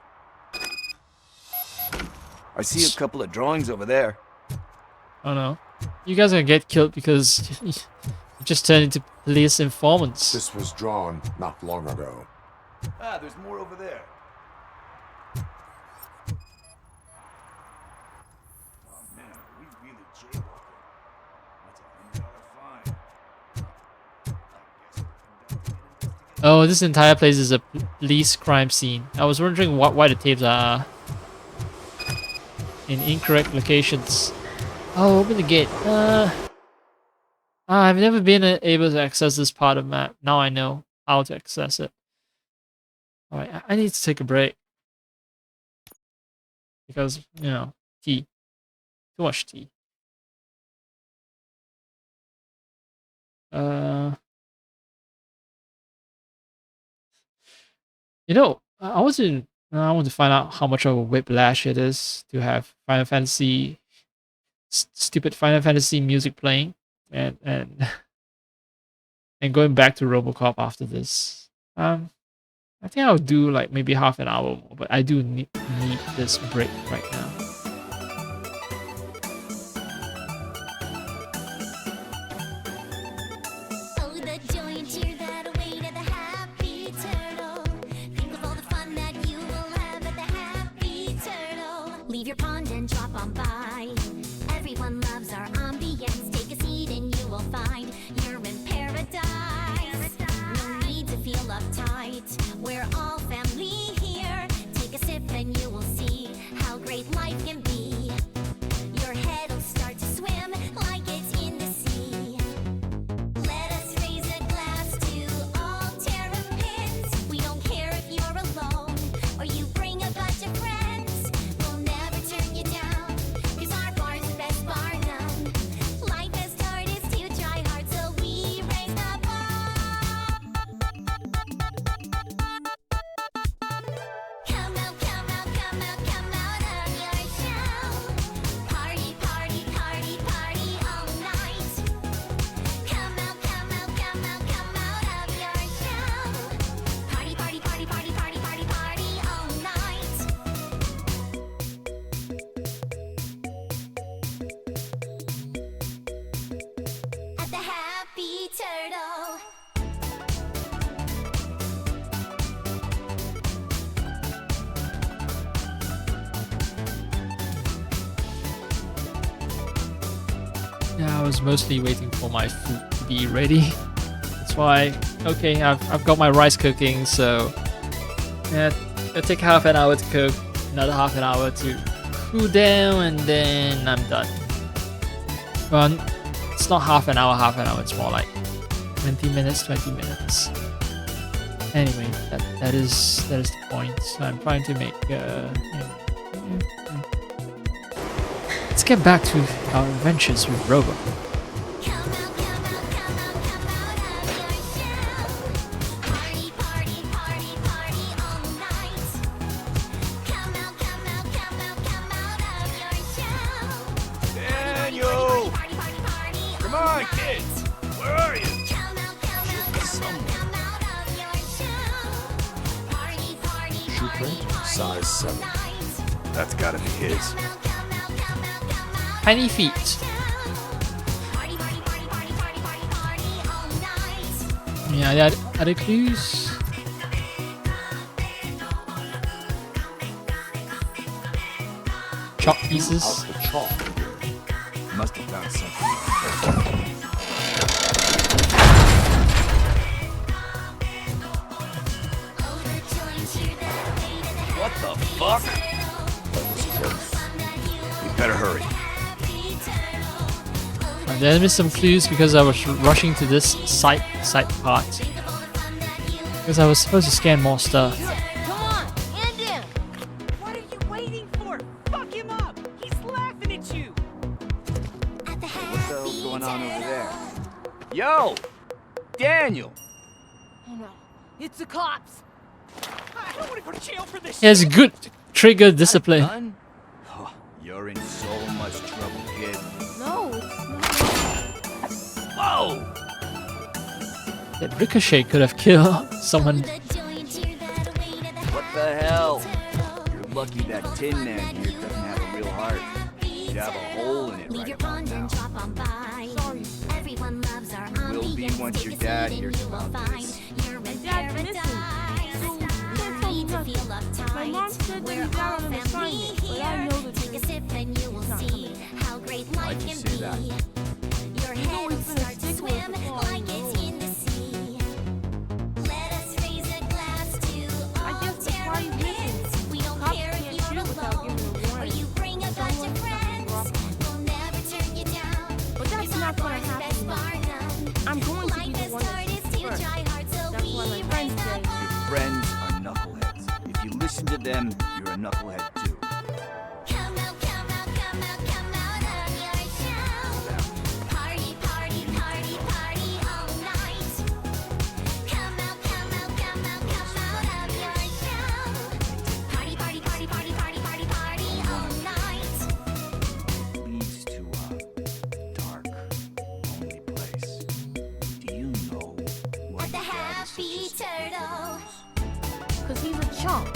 I see a couple of drawings over there. Oh no. You guys are gonna get killed because you just turned into police informants. This was drawn not long ago. Ah, there's more over there. Oh man, we really jaywalking. That's $100 fine. Oh, this entire place is a police crime scene. I was wondering why the tapes are in incorrect locations. Oh, open the gate. I've never been able to access this part of the map. Now I know how to access it. Alright, I need to take a break. Because, you know, tea. Too much tea. You know, I want to find out how much of a whiplash it is to have Final Fantasy, stupid Final Fantasy music playing, and and going back to RoboCop after this. I think I'll do like maybe half an hour more, but I do need this break right now. Leave your pond and drop on by. Everyone loves our ambience. Take a seat and you will find you're in paradise. No need to feel uptight. We're all family here. Take a sip and you will see how great life can be. Your head'll start to swim like it's in the sea. Let us raise a glass to all terrapins. We don't care if you're alone or you bring a bunch of friends. Turn you down, 'cause our bar's the best bar known. Life has taught us to try hard, so we raise the bar. Come out, come out, come out, come out of your shell. Party, party, party, party all night. Come out, come out, come out, come out of your shell. Party, party, party, party, party, party, party all night. At the Happy Turtle. Yeah, I was mostly waiting for my food to be ready. That's why, okay, I've got my rice cooking, so yeah, it'll take half an hour to cook, another half an hour to cool down, and then I'm done. Well, it's not half an hour, it's more like 20 minutes. Anyway, that is the point. So I'm trying to make let's get back to our adventures with Robo. Daniel! Come on, kids! Where are you? Shoe print, size 7. That's gotta be his. Tiny feet. Yeah, are there clues? Chalk pieces. Out the chalk. Must have found something. What the fuck? That was close. We better hurry. There missed some clues because I was rushing to this side part. Because I was supposed to scan more stuff. Come on, end him! What are you waiting for? Fuck him up! He's laughing at you! What the hell's going on over there? Yo! Daniel! Oh no, it's the cops! I don't want to go to jail for this He has shit. good trigger discipline. Done? Oh, you're in so much trouble, kid. No, it's not. Whoa! That ricochet could have killed someone. What the hell? You're lucky that Tin Man here doesn't have a real heart. He'd have a hole in it right about now. Will be once your dad hears about this. Dad's missing. So, can't tell me nothing. My mom said that he's out on an assignment, but I know the truth. Why'd you say that? Your head will start to swim like it's in the sea. Let us raise a glass to all terrapins. We don't care if you're alone or you bring a bunch of friends. We'll never turn you down. But that's not gonna happen. with them, you're a knucklehead too. Come out, come out, come out, come out of your shell. Party, party, party, party all night. Come out, come out, come out, come out of your shell. Party, party, party, party, party, party, party all night. Leads to a dark, lonely place. Do you know why At the your dad is such Happy a Turtle. Cause he's a chump.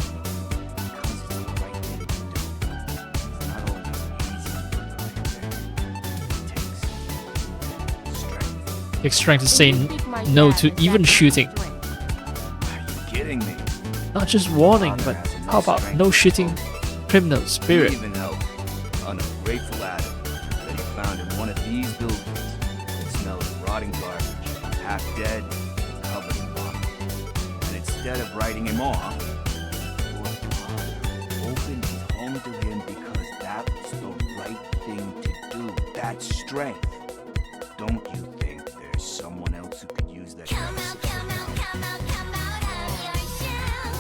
Takes strength to say no to even shooting. Kidding me? Not just warning, but how about no shooting criminal spirit? Even help. Ungrateful addict that he found in one of these buildings. It smelled of rotting garbage, half dead, covered in vomit. And instead of writing him off, your father opened his home to him because that was the right thing to do. That's strength. Don't you think there's someone else who could use that? Come out, come out, come out, come out of your shell.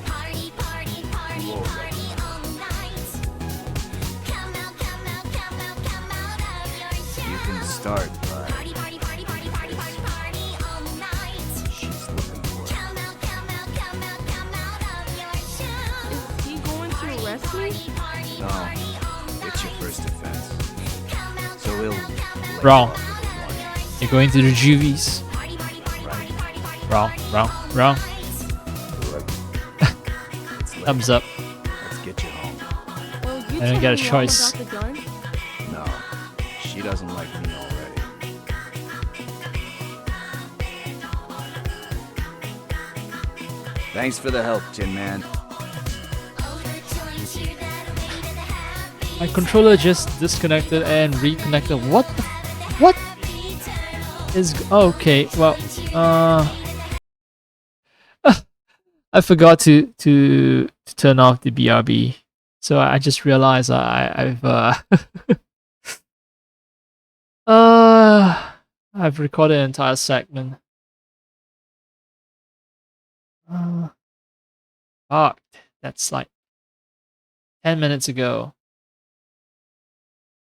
Party, party, party, party all night. Come out, come out, come out, come out of your shell. You can start, but Party, party, party, party, party, party, party all night. she's looking for it. Come out, come out, come out, come out of your shell. Is he going to arrest me? No, it's your first offense. So he'll let Wrong. you off with one. You're going to the juvies. Wrong, wrong, wrong. Thumbs up. Let's get you home. Well, you I don't took get a me long choice. about the gun. No, she doesn't like me already. Thanks for the help, Tin Man. My controller just disconnected and reconnected. What? What is okay? Well, I forgot to turn off the BRB, so I just realized I've I've recorded an entire segment. Fuck, that's like 10 minutes ago.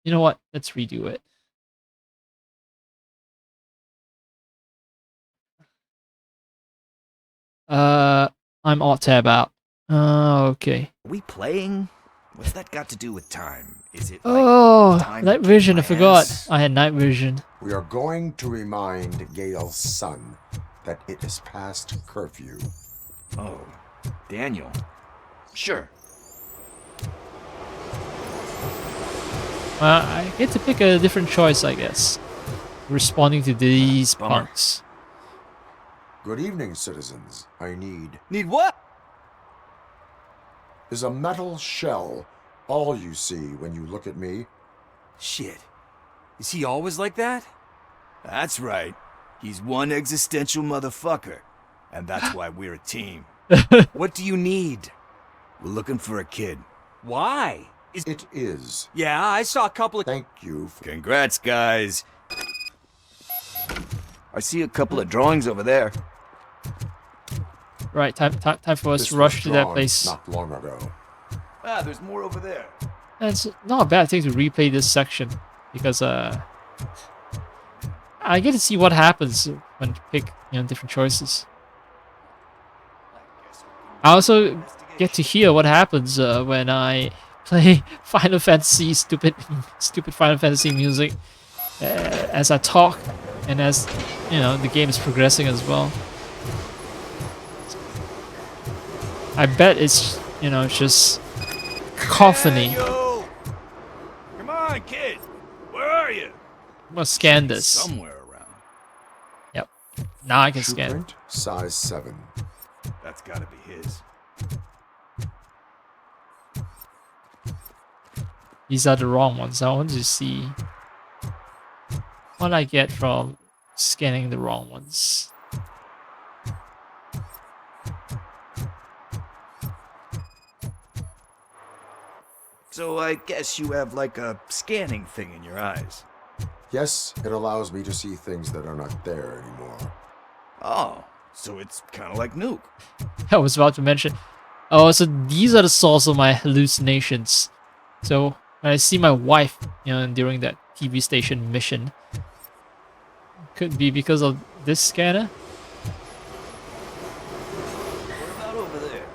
You know what? Let's redo it. I'm alt tab out. Okay. Are we playing? What's that got to do with time? Is it Oh, time night to kick vision. I my forgot. ass? I had night vision. We are going to remind Gail's son that it is past curfew. Oh, Daniel. Sure. I get to pick a different choice, I guess. Responding to these punks. Good evening, citizens. I need... Need what? Is a metal shell all you see when you look at me? Shit. Is he always like that? That's right. He's one existential motherfucker. And that's why we're a team. What do you need? We're looking for a kid. Why? It is. Yeah, I saw a couple of... Thank you for... Congrats, guys. I see a couple of drawings over there. Right, time for us This to rush was to that drawn place. Not long ago. Ah, there's more over there. And it's not a bad thing to replay this section because I get to see what happens when you pick different choices. I also get to hear what happens when I play Final Fantasy stupid Final Fantasy music as I talk and as the game is progressing as well. I bet it's just cacophony. Yo! Come on, kid. Where are you? I'm gonna scan this. Somewhere around. Yep. Now I can scan. Print, size 7. That's gotta be his. These are the wrong ones. I want to see what I get from scanning the wrong ones. So I guess you have like a scanning thing in your eyes. Yes, it allows me to see things that are not there anymore. Oh, so it's kind of like Nuke. I was about to mention, Oh, so these are the source of my hallucinations. So when I see my wife, during that TV station mission, could be because of this scanner. What about over there?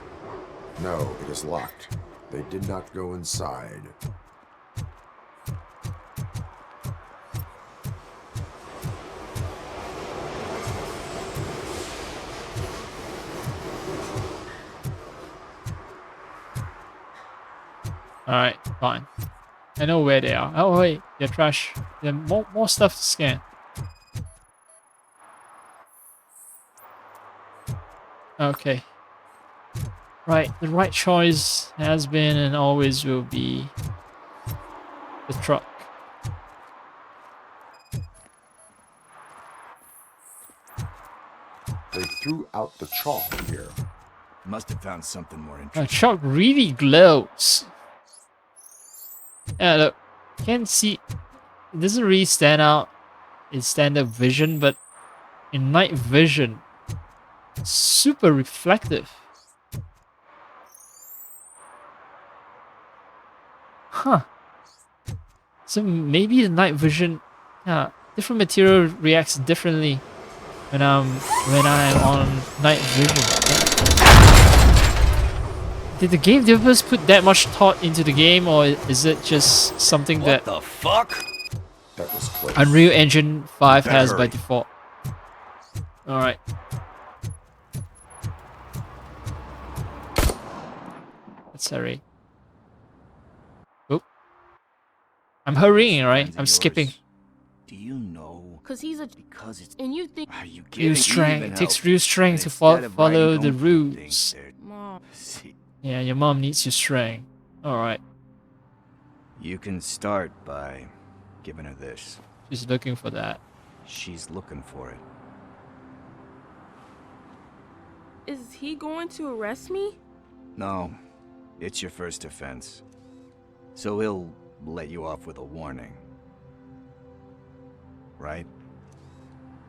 No, it is locked. They did not go inside. Alright, fine. I know where they are. Oh wait, they're trash. There's more stuff to scan. Okay. Right, the right choice has been and always will be the truck. They threw out the chalk here. Must have found something more The interesting. truck really glows. Yeah, look, can't see. It doesn't really stand out in standard vision, but in night vision, it's super reflective. Huh. So maybe the night vision, yeah, different material reacts differently when I'm on night vision. Did the game developers put that much thought into the game, or is it just something that the fuck? That was close. Unreal Engine 5 Better has by hurry. default? Alright. Let's hurry. Oop. I'm hurrying, right? Friends of I'm yours, skipping. Do you know? Cause he's a Because it's. and you think Are you Real kidding? strength. Even It takes help. real strength to Instead of follow writing the home rules. things, they're- Mom. See, Yeah, your mom needs your strength. Alright. you can start by giving her this. She's looking for that. She's looking for it. Is he going to arrest me? No, it's your first offense. So he'll let you off with a warning. Right?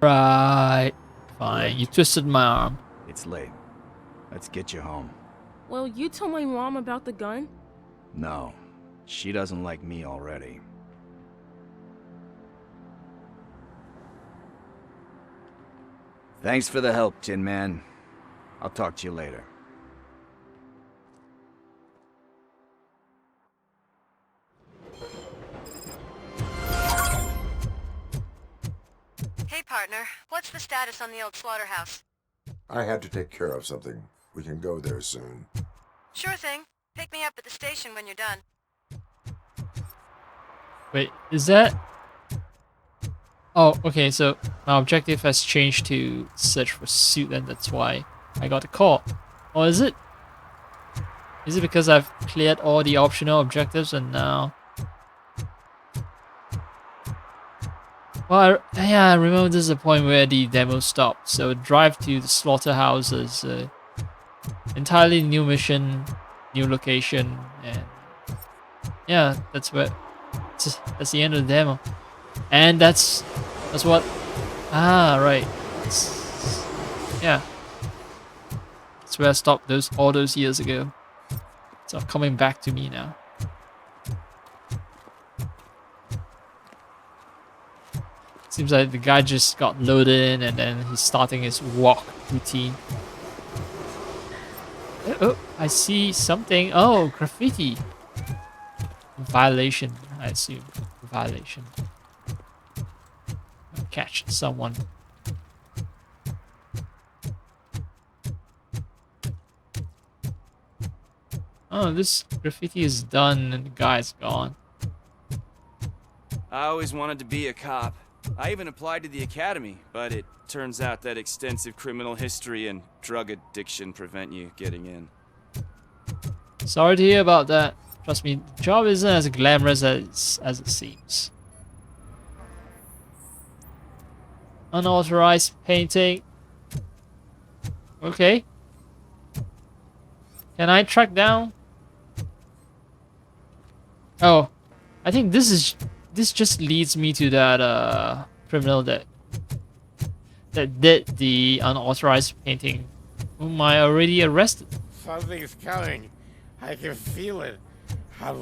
Right. Fine. You twisted my arm. It's late. Let's get you home. Well, you told my mom about the gun. No, she doesn't like me already. Thanks for the help, Tin Man. I'll talk to you later. Hey, partner. What's the status on the old slaughterhouse? I had to take care of something. We can go there soon. Sure thing. Pick me up at the station when you're done. Wait, is that... Oh, okay, so my objective has changed to search for suit, and that's why I got the call. Or is it? Is it because I've cleared all the optional objectives and now... Well, I remember this is the point where the demo stopped. So drive to the slaughterhouse is entirely new mission, new location, and yeah, that's where that's the end of the demo. And that's what right. Yeah. That's where I stopped all those years ago. It's all coming back to me now. Seems like the guy just got loaded in and then he's starting his walk routine. Oh, I see something. Oh, graffiti. Violation, I assume. Violation. Catch someone. Oh, this graffiti is done and the guy's gone. I always wanted to be a cop. I even applied to the academy, but it turns out that extensive criminal history and drug addiction prevent you getting in. Sorry to hear about that. Trust me, the job isn't as glamorous as it seems. Unauthorized painting. Okay. Can I track down? Oh, I think this just leads me to that criminal that did the unauthorized painting, whom I already arrested. Something's coming. I can feel it. I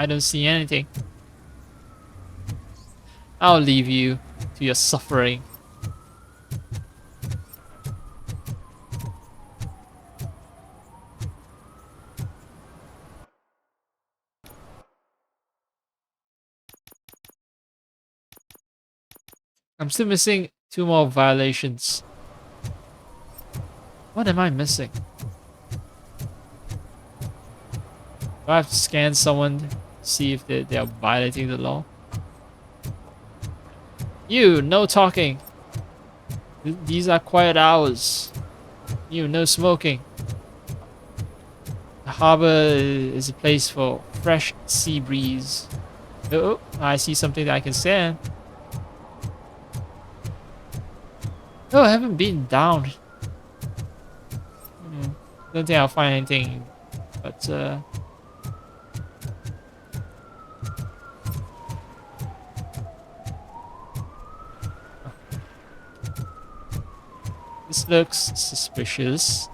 don't see anything. I'll leave you to your suffering. I'm still missing 2 more violations. What am I missing? Do I have to scan someone to see if they are violating the law? You, no talking. These are quiet hours. You, no smoking. The harbor is a place for fresh sea breeze. Oh, I see something that I can scan. Oh, I haven't been down. Don't think I'll find anything, but this looks suspicious.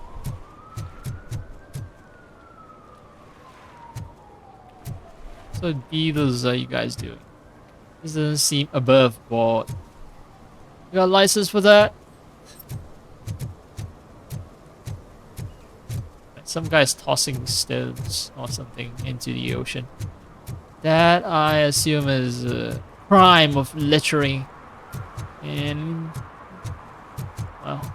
So what deals are you guys doing? This doesn't seem above board. You got a license for that? Some guy's tossing stones or something into the ocean. That I assume is a crime of littering. And well,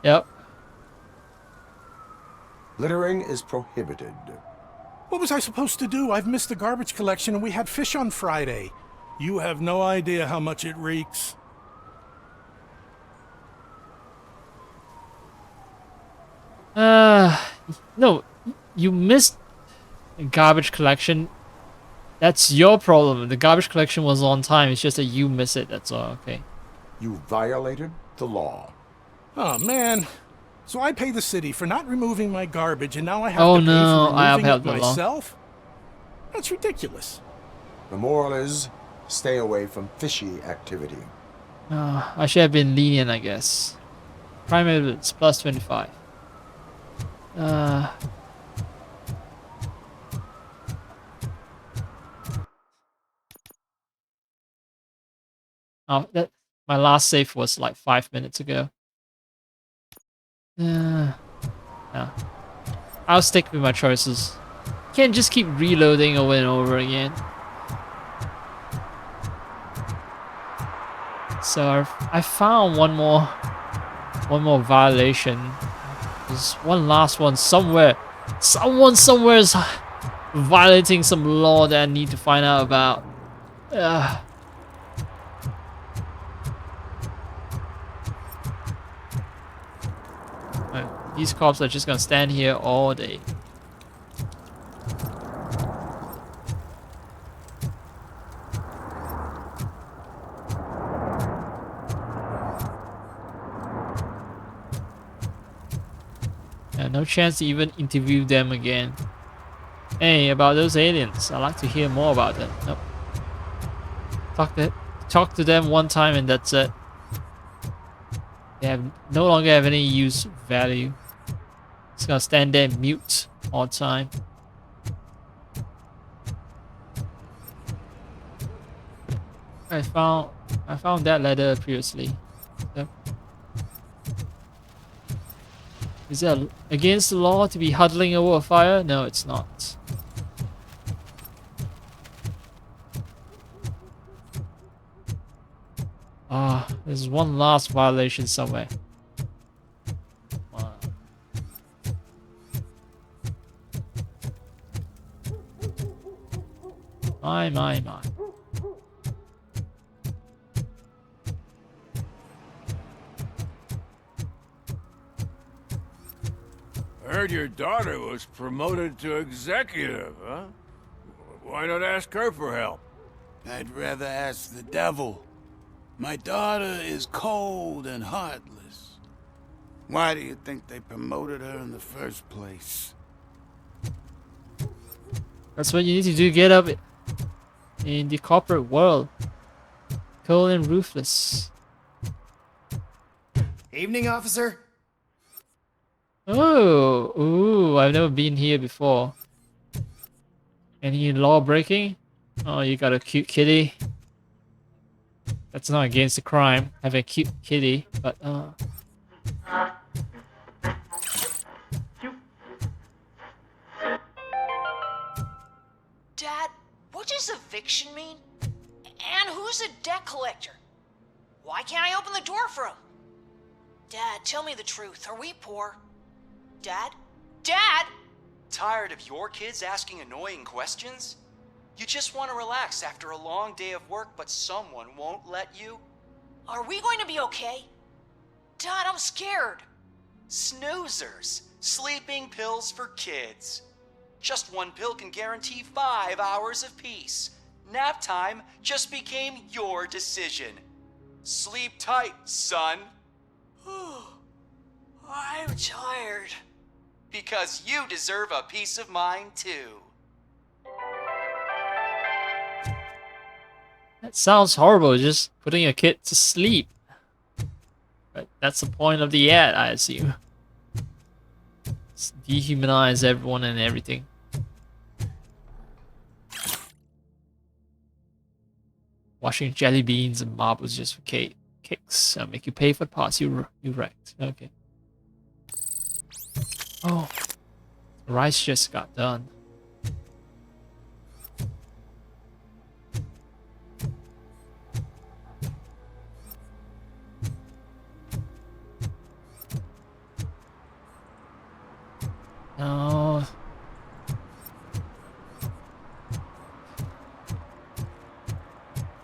yep. Littering is prohibited. What was I supposed to do? I've missed the garbage collection and we had fish on Friday. You have no idea how much it reeks. No, you missed the garbage collection. That's your problem. The garbage collection was on time. It's just that you miss it. That's all. Okay. You violated the law. Oh, man. So I pay the city for not removing my garbage, and now I have Oh to pay no, for I removing upheld it the law. myself? That's ridiculous. The moral is, stay away from fishy activity. I should have been lenient, I guess. Prime evidence plus 25. Oh, that my last save was like 5 minutes ago. Yeah. I'll stick with my choices. Can't just keep reloading over and over again. So I found one more violation. There's one last one somewhere. Someone somewhere is violating some law that I need to find out about. These cops are just gonna stand here all day. Yeah, no chance to even interview them again. Hey, about those aliens, I'd like to hear more about them. Nope. Talk to them one time and that's it. They no longer have any use value. It's gonna stand there mute all the time. I found that letter previously. Yep. Is it against the law to be huddling over a fire? No, it's not. There's one last violation somewhere. My. I heard your daughter was promoted to executive, huh? Why not ask her for help? I'd rather ask the devil. My daughter is cold and heartless. Why do you think they promoted her in the first place? That's what you need to do. Get up in the corporate world. Cold and ruthless. Evening, officer. Oh, ooh, I've never been here before. Any law breaking? Oh, you got a cute kitty. That's not against the crime, having a cute kitty, but Dad, what does eviction mean? And who's a debt collector? Why can't I open the door for him? Dad, tell me the truth. Are we poor? Dad? Dad! Tired of your kids asking annoying questions? You just want to relax after a long day of work, but someone won't let you? Are we going to be okay? Dad, I'm scared. Snoozers. Sleeping pills for kids. Just one pill can guarantee 5 hours of peace. Nap time just became your decision. Sleep tight, son. I'm tired. Because you deserve a peace of mind, too. that sounds horrible, just putting a kid to sleep. But that's the point of the ad, I assume. It's dehumanize everyone and everything. Washing jelly beans and marbles just for kicks. Make you pay for the parts you wrecked. Okay. Oh, rice just got done. No.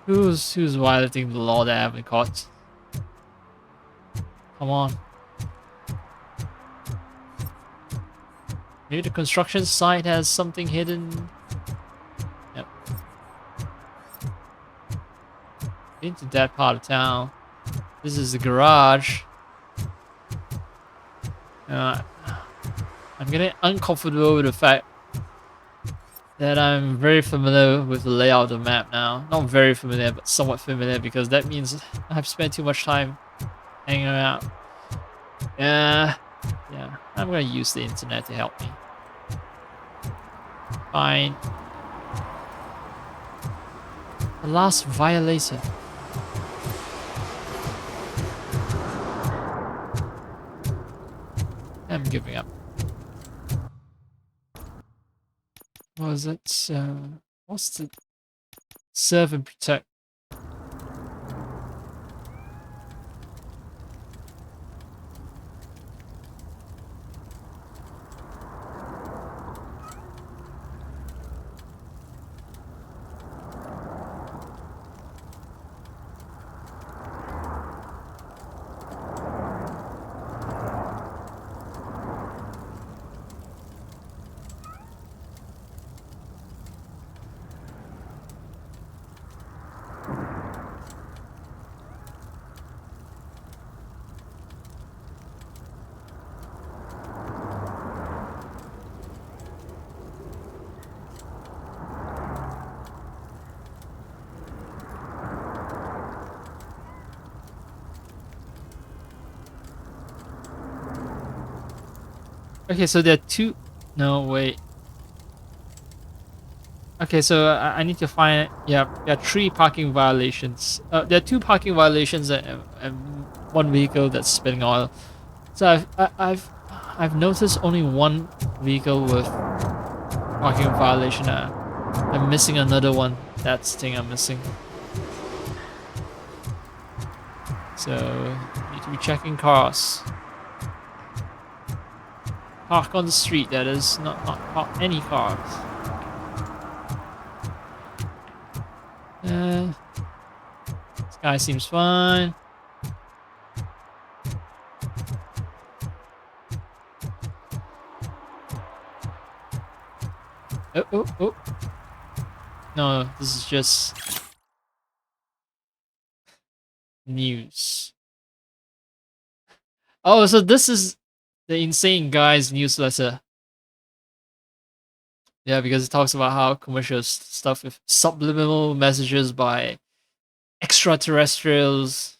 Who's violating the law that I haven't caught? Come on. Maybe the construction site has something hidden. Yep. Into that part of town. This is the garage. I'm getting uncomfortable with the fact that I'm very familiar with the layout of the map now. Not very familiar, but somewhat familiar, because that means I've spent too much time hanging out. Yeah, I'm gonna use the internet to help me. Fine. The last violator. I'm giving up. What was it? What's the serve and protect? Okay, so there are two. No, wait. Okay, so I need to find. Yeah, there are 3 parking violations. There are 2 parking violations and 1 vehicle that's spilling oil. So I've noticed only 1 vehicle with parking violation. I'm missing another one. That's the thing I'm missing. So need to be checking cars. Park on the street, that is, not park any cars. This guy seems fine. Oh. No, this is just news. Oh, so this is the Insane Guys newsletter. Yeah, because it talks about how commercial stuff with subliminal messages by extraterrestrials.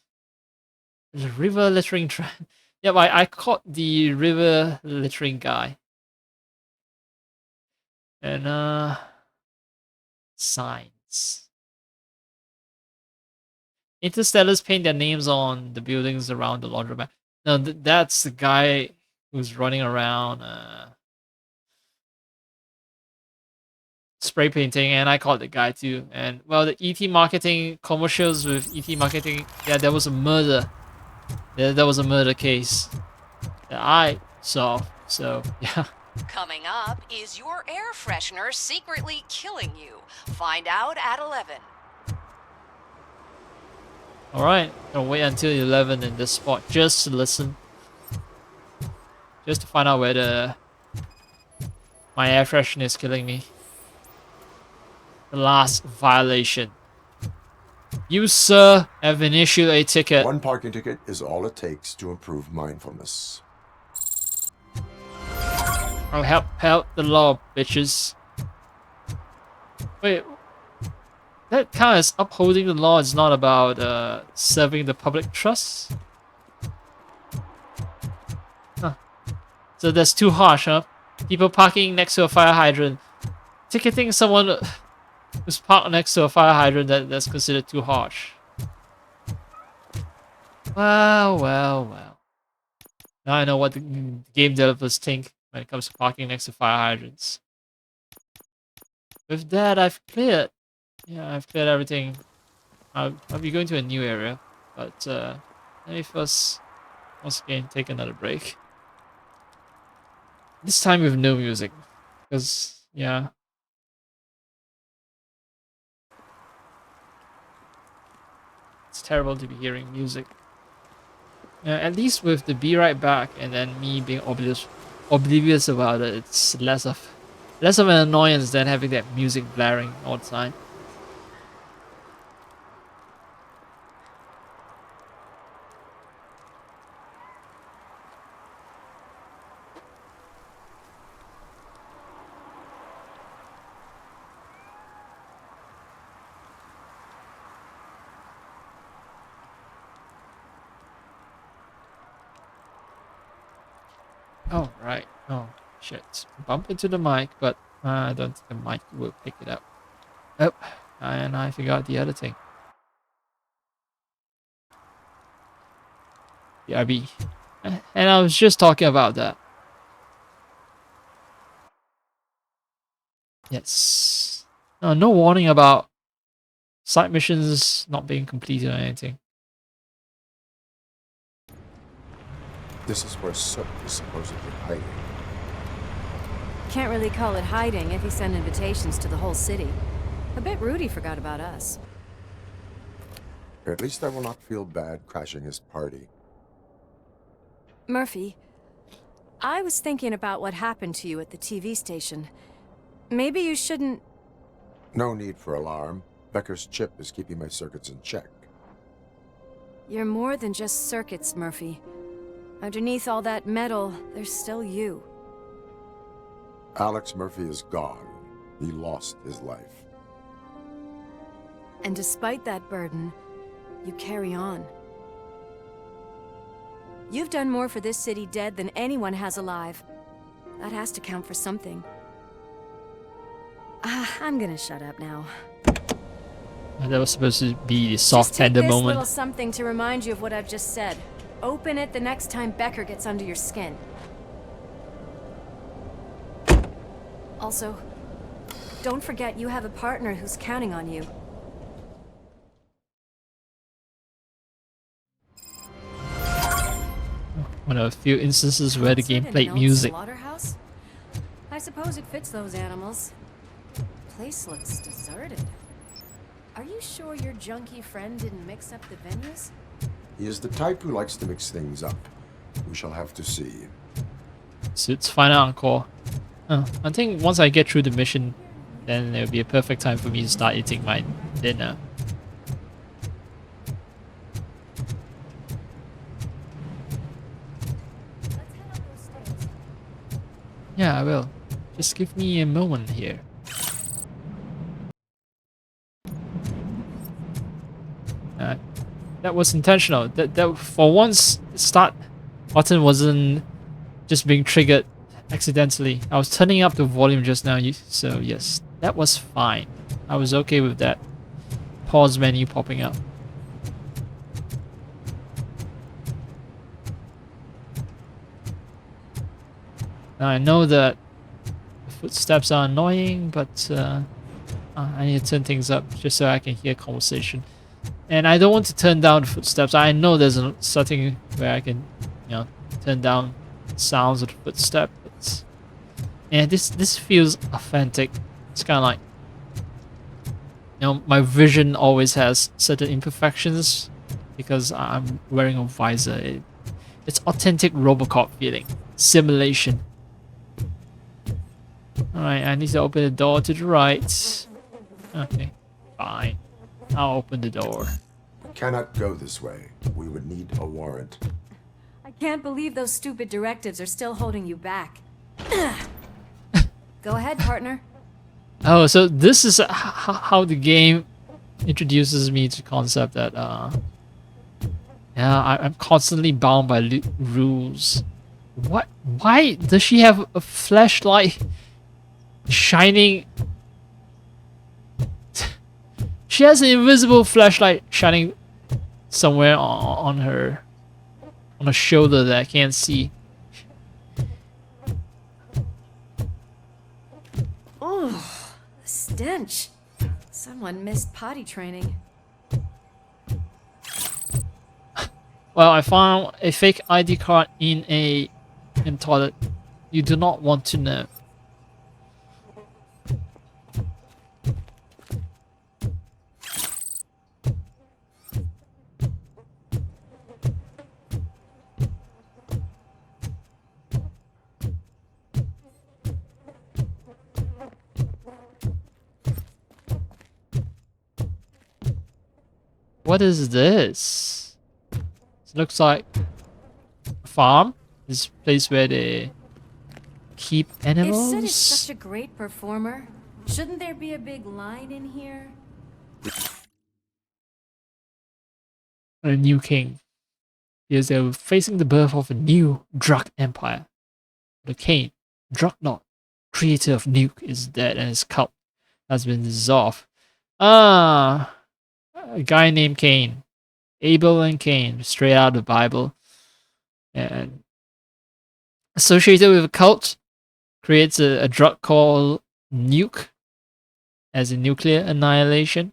There's a river littering trend. Yeah, I caught the river littering guy. And signs. Interstellars paint their names on the buildings around the laundromat. No, that's the guy who's running around spray painting, and I caught the guy too. And well, the ET marketing commercials with ET marketing, yeah, there was a murder. There was a murder case that I saw. So yeah. Coming up, is your air freshener secretly killing you? Find out at 11. Alright, gonna wait until 11 in this spot just to listen. Just to find out whether my air freshener is killing me. The last violation. You, sir, have been issued a ticket. One parking ticket is all it takes to improve mindfulness. I'll help the law, bitches. Wait, that kind of upholding the law is not about serving the public trust? Huh. So that's too harsh, huh? People parking next to a fire hydrant. Ticketing someone who's parked next to a fire hydrant, that's considered too harsh. Well. Now I know what the game developers think when it comes to parking next to fire hydrants. With that, I've cleared. Yeah, I've cleared everything. I'll be going to a new area, but let me first, once again, take another break. This time with no music, because yeah. It's terrible to be hearing music. At least with the "Be Right Back" and then me being oblivious about it, it's less of an annoyance than having that music blaring all the time. Oh, right. Oh, shit. Bump into the mic, but I don't think the mic will pick it up. Oh, and I forgot the other thing. The RB. And I was just talking about that. Yes. No warning about side missions not being completed or anything. This is where Soot is supposedly hiding. Can't really call it hiding if he sent invitations to the whole city. I bet Rudy forgot about us. At least I will not feel bad crashing his party. Murphy, I was thinking about what happened to you at the TV station. Maybe you shouldn't... No need for alarm. Becker's chip is keeping my circuits in check. You're more than just circuits, Murphy. Underneath all that metal, there's still you. Alex Murphy is gone. He lost his life. And despite that burden, you carry on. You've done more for this city dead than anyone has alive. That has to count for something. I'm gonna shut up now. That was supposed to be the soft, just take tender this moment. little something to remind you of what I've just said. Open it the next time Becker gets under your skin. Also, don't forget you have a partner who's counting on you. One of a few instances where the game played music. Slaughterhouse? I suppose it fits those animals. The place looks deserted. Are you sure your junkie friend didn't mix up the venues? He is the type who likes to mix things up. We shall have to see. Suit's final encore. I think once I get through the mission, then it'll be a perfect time for me to start eating my dinner. Yeah, I will. Just give me a moment here. That was intentional. That for once, start button wasn't just being triggered accidentally. I was turning up the volume just now, so yes, that was fine. I was okay with that pause menu popping up. Now I know that the footsteps are annoying, but I need to turn things up just so I can hear conversation. And I don't want to turn down the footsteps. I know there's a setting where I can, turn down sounds of the footsteps. And this feels authentic. It's kind of like, my vision always has certain imperfections because I'm wearing a visor. It's authentic RoboCop feeling. Simulation. Alright, I need to open the door to the right. Okay, fine. I'll open the door. Cannot go this way. We would need a warrant. I can't believe those stupid directives are still holding you back. Go ahead, partner. Oh, so this is how the game introduces me to the concept that, I'm constantly bound by rules. What? Why does she have a flashlight shining? She has an invisible flashlight shining somewhere on her shoulder that I can't see. Oh, the stench. Someone missed potty training. Well, I found a fake ID card in toilet. You do not want to know. What is this? It looks like a farm. This place where they keep animals. If Sid is such a great performer, shouldn't there be a big line in here? A new king. Because they're facing the birth of a new drug empire. The Kane, drug lord, creator of Nuke, is dead and his cult has been dissolved. A guy named Cain. Abel and Cain, straight out of the Bible. And associated with a cult, creates a drug called Nuke, as in nuclear annihilation.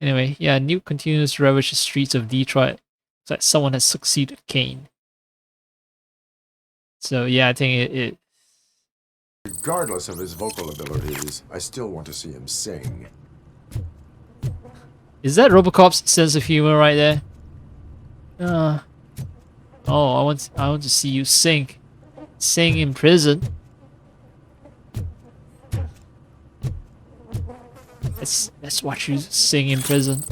Anyway, yeah, Nuke continues to ravage the streets of Detroit. It's like someone has succeeded Cain. So yeah, I think it Regardless of his vocal abilities, I still want to see him sing. is that RoboCop's sense of humor right there? Oh, I want to see you sing in prison. Let's watch you sing in prison.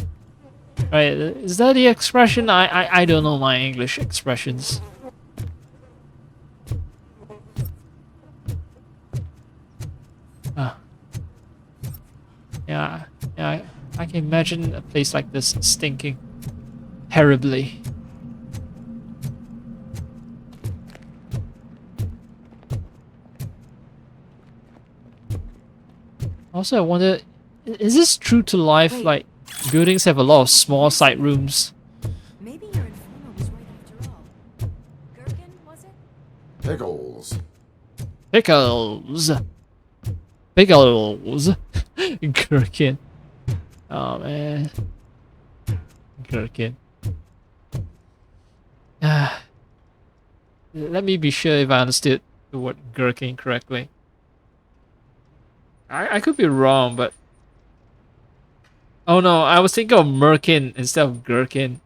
Right? Is that the expression? I don't know my English expressions. Yeah, I can imagine a place like this stinking terribly. Also, I wonder, is this true to life? Wait. Like, buildings have a lot of small side rooms. Maybe your informer was right after all. Gherkin, was it? Pickles. Pickles. Pickles. Gherkin. Oh man. Gherkin. Let me be sure if I understood the word gherkin correctly. I could be wrong, but... Oh no, I was thinking of merkin instead of gherkin.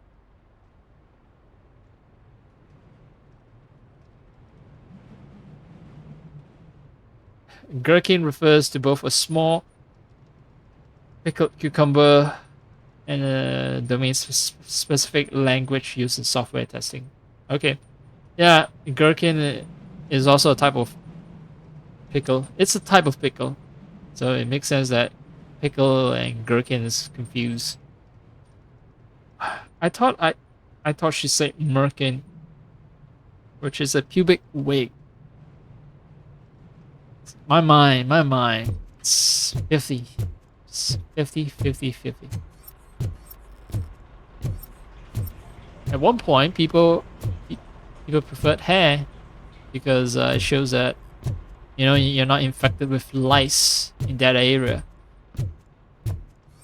Gherkin refers to both a small pickled cucumber and a domain-specific language used in software testing. Okay. Yeah, gherkin is also a type of pickle. It's a type of pickle, so it makes sense that pickle and gherkin is confused. I thought she said merkin, which is a pubic wig. My mind. It's 50. It's 50, 50, 50. At one point, people preferred hair because it shows that, you know, you're not infected with lice in that area.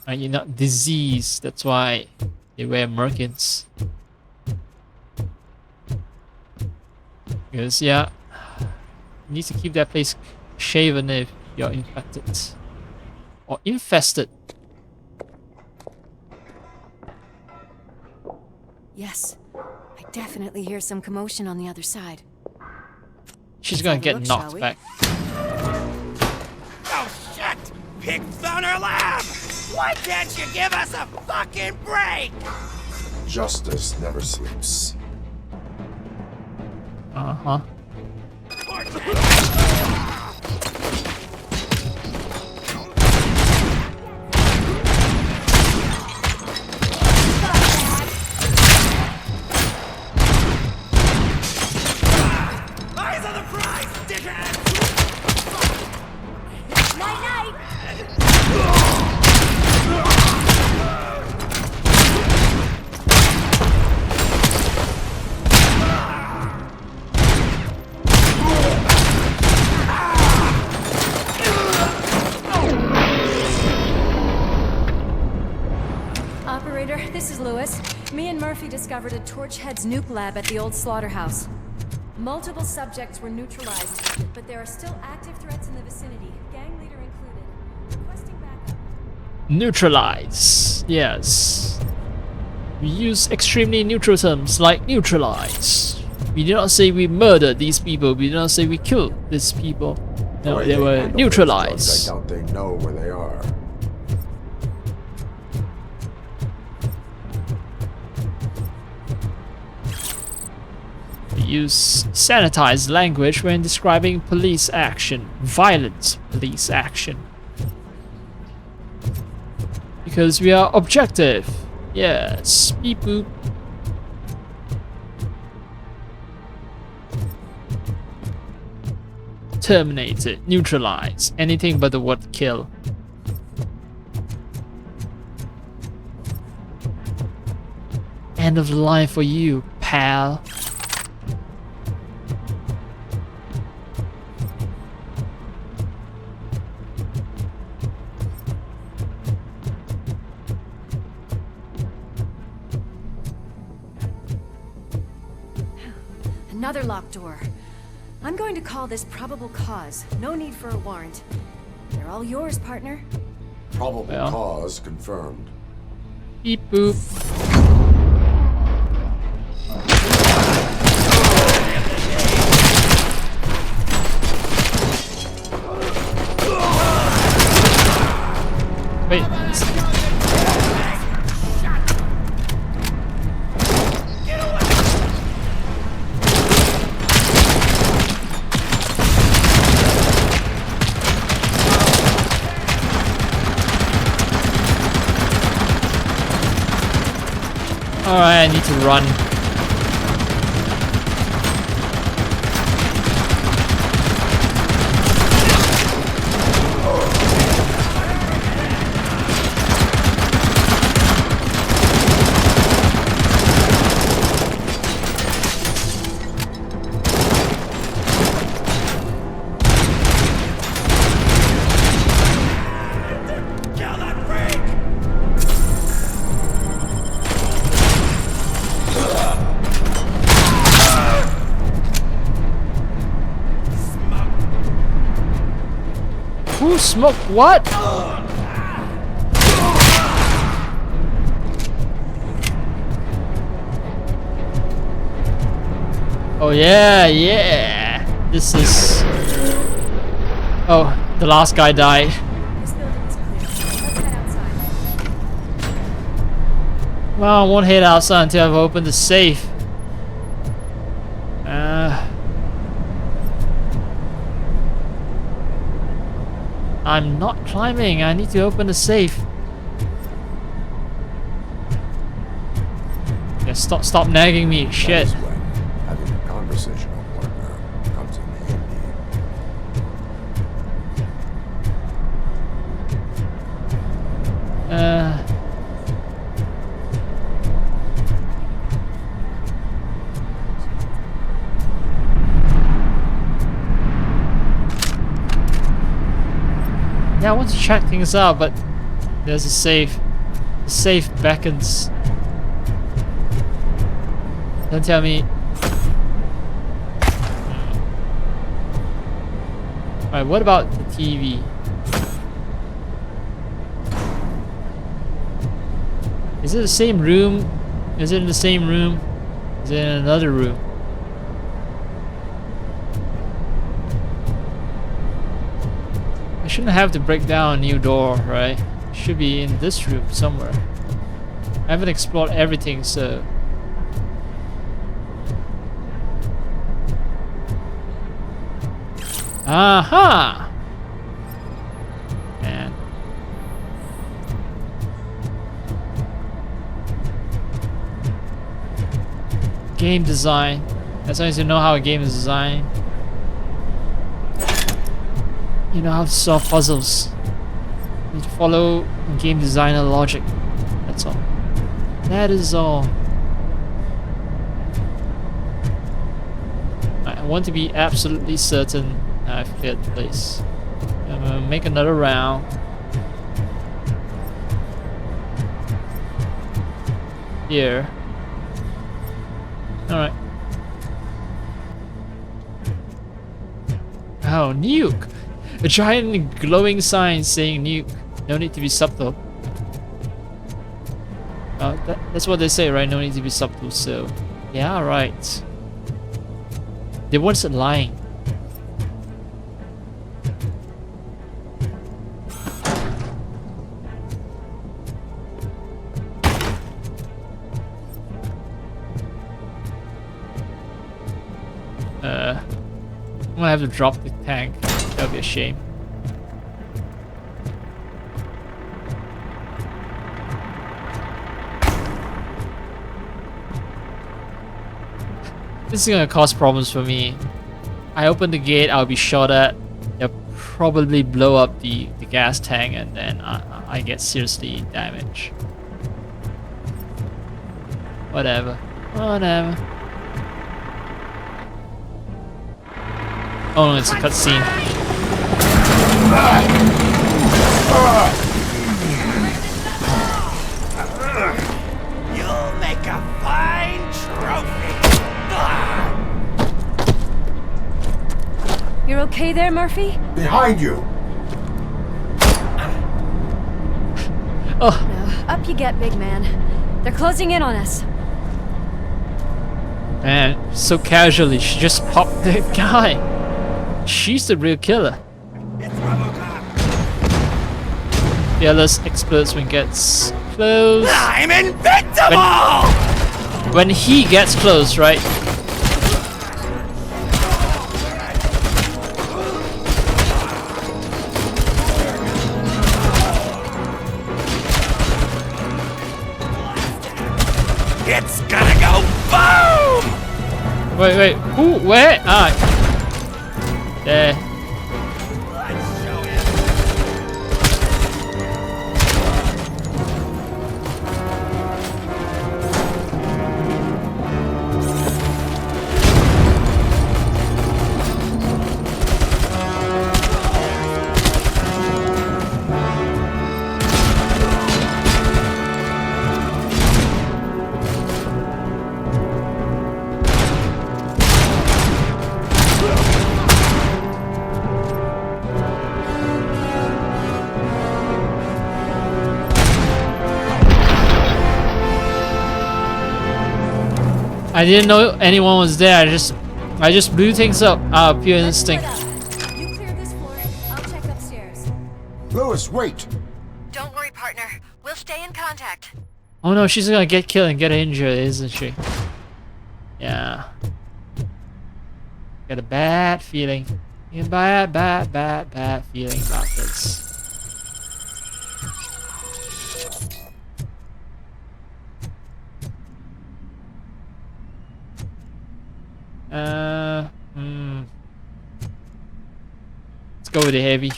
Right? You're not diseased. That's why they wear merkins. Because yeah, you need to keep that place shaven if you're infected or infested. Yes, I definitely hear some commotion on the other side. She's gonna get knocked back. Oh shit! Pigs found our lab! Why can't you give us a fucking break? Justice never sleeps. Uh-huh. Eyes on the prize, dickhead! Night-night! Operator, this is Lewis. Me and Murphy discovered a Torchhead's nuke lab at the old slaughterhouse. Multiple subjects were neutralized, but there are still active threats in the vicinity, gang leader included. Requesting backup. Neutralize. Yes. We use extremely neutral terms like neutralize. We did not say we murdered these people. We did not say we killed these people. No, they were neutralized. I doubt they know where they are. We use sanitized language when describing police action, violent police action. Because we are objective. Yes, beep boop. Terminated, neutralize, anything but the word kill. End of the line for you, pal. Another locked door. I'm going to call this probable cause. No need for a warrant. They're all yours, partner. Probable cause confirmed. Beep boop. Wait. Alright, I need to run. Who smoked what? Oh yeah, yeah. This is... Oh, the last guy died. Well, I won't head outside until I've opened the safe. I'm not climbing. I need to open the safe. Yeah, stop nagging me. Shit. That is when having a conversational partner comes in handy. Yeah, I want to check things out, but there's a safe. The safe beckons. Don't tell me. Alright, what about the TV? Is it the same room? Is it in the same room? Is it in another room? I shouldn't have to break down a new door, right? It should be in this room somewhere. I haven't explored everything, so... Aha! Man. Game design. As long as you know how a game is designed, you know how to solve puzzles. You need to follow game designer logic. That's all. That is all. I want to be absolutely certain I've cleared the place. I'm gonna make another round. Here. Alright. Oh, nuke! A giant glowing sign saying nuke. No need to be subtle. That's what they say, right? No need to be subtle, so... Yeah, right. They weren't lying. I'm gonna have to drop the tank. That would be a shame. This is gonna cause problems for me. I open the gate, I'll be shot at. They'll probably blow up the gas tank, and then I get seriously damaged. Whatever. Whatever. Oh no, it's a cutscene. You'll make a fine trophy. You're okay there, Murphy? Behind you! Oh. No, up you get, big man. They're closing in on us. Man, so casually, she just popped the guy. She's the real killer. It's RoboCop. Fearless explodes when gets close. I'm invincible! When he gets close, right? It's gonna go boom! Wait, who, where? Ah. There. I didn't know anyone was there. I just blew things up out of pure instinct. You clear this floor. I'll check upstairs. Lewis, wait! Don't worry, partner. We'll stay in contact. Oh no, she's gonna get killed and get injured, isn't she? Yeah. Got a bad feeling. A bad feeling about this. Let's go with the heavy.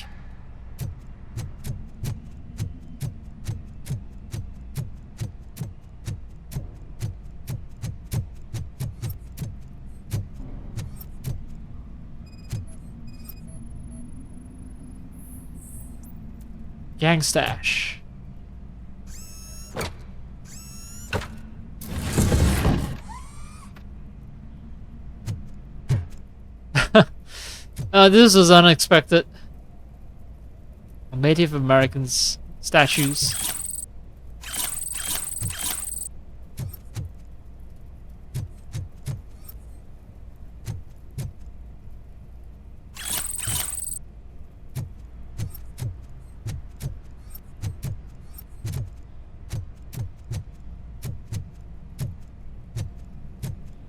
Gangstash. This was unexpected. Native Americans statues.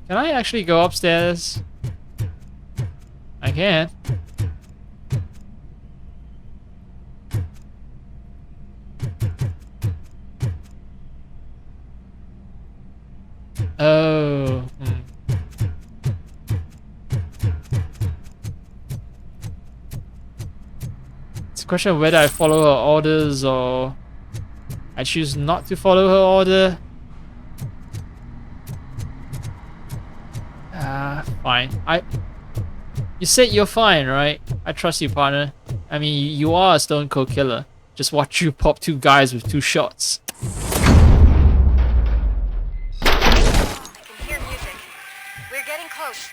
Can I actually go upstairs? I can. Oh. It's a question of whether I follow her orders or I choose not to follow her order. Fine. You said you're fine, right? I trust you, partner. I mean, you are a stone cold killer. Just watch you pop 2 guys with 2 shots. I can hear music. We're getting close.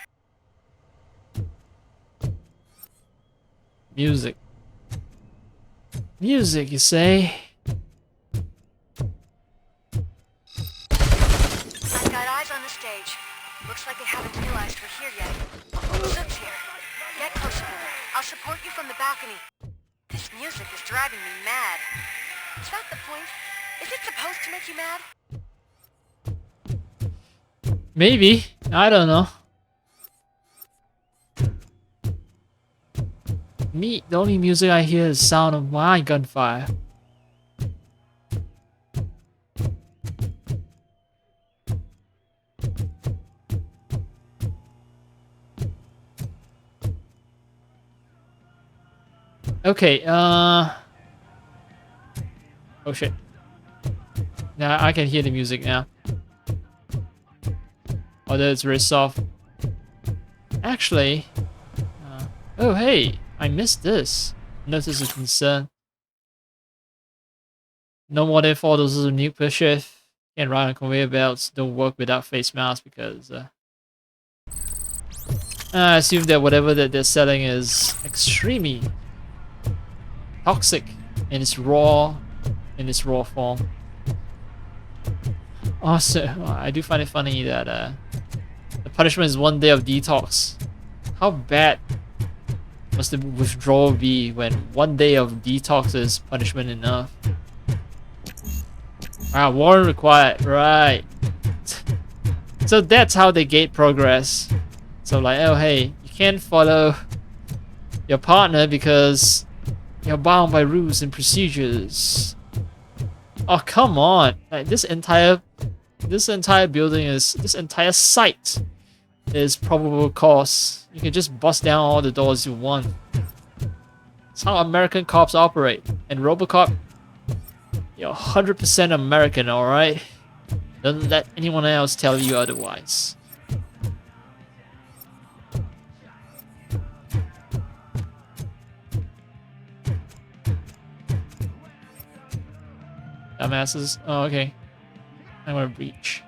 Music. Music, you say? I've got eyes on the stage. Looks like they haven't realized we're here yet. Zook's here. Get closer. I'll support you from the balcony. This music is driving me mad. Is that the point? Is it supposed to make you mad? Maybe. I don't know. Me, the only music I hear is the sound of my gunfire. Okay, oh shit. Now I can hear the music now. Although it's very soft. Actually, oh hey, I missed this. Notice of concern. No more than 4 doses of nuke per shift. And run on conveyor belts don't work without face masks because I assume that whatever that they're selling is extremely toxic in its raw form. Also, I do find it funny that the punishment is 1 day of detox. How bad must the withdrawal be when 1 day of detox is punishment enough? Wow, warrant required, right? So that's how they gate progress. So like, oh hey, you can't follow your partner because you're bound by rules and procedures. Oh come on! Like this entire building is this entire site is probable cause. You can just bust down all the doors you want. That's how American cops operate. And RoboCop, you're 100% American, all right? Don't let anyone else tell you otherwise. Dumbasses. Oh, okay. I'm gonna breach.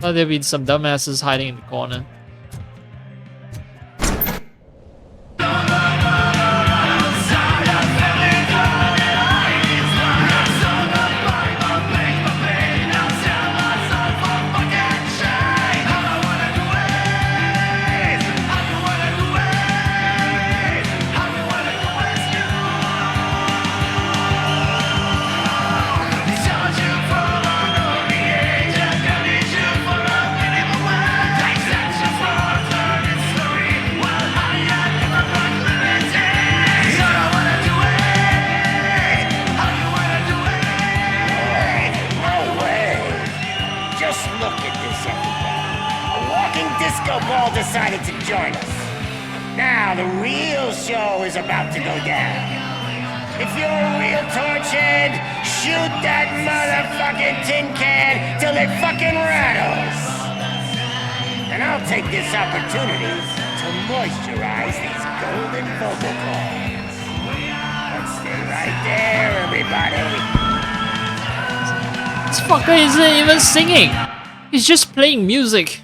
Thought there'd be some dumbasses hiding in the corner. decided to join us. Now the real show is about to go down. If you're a real torchhead, shoot that motherfucking tin can till it fucking rattles. And I'll take this opportunity to moisturize these golden vocal cords. Let's stay right there, everybody. This fucker isn't even singing. He's just playing music.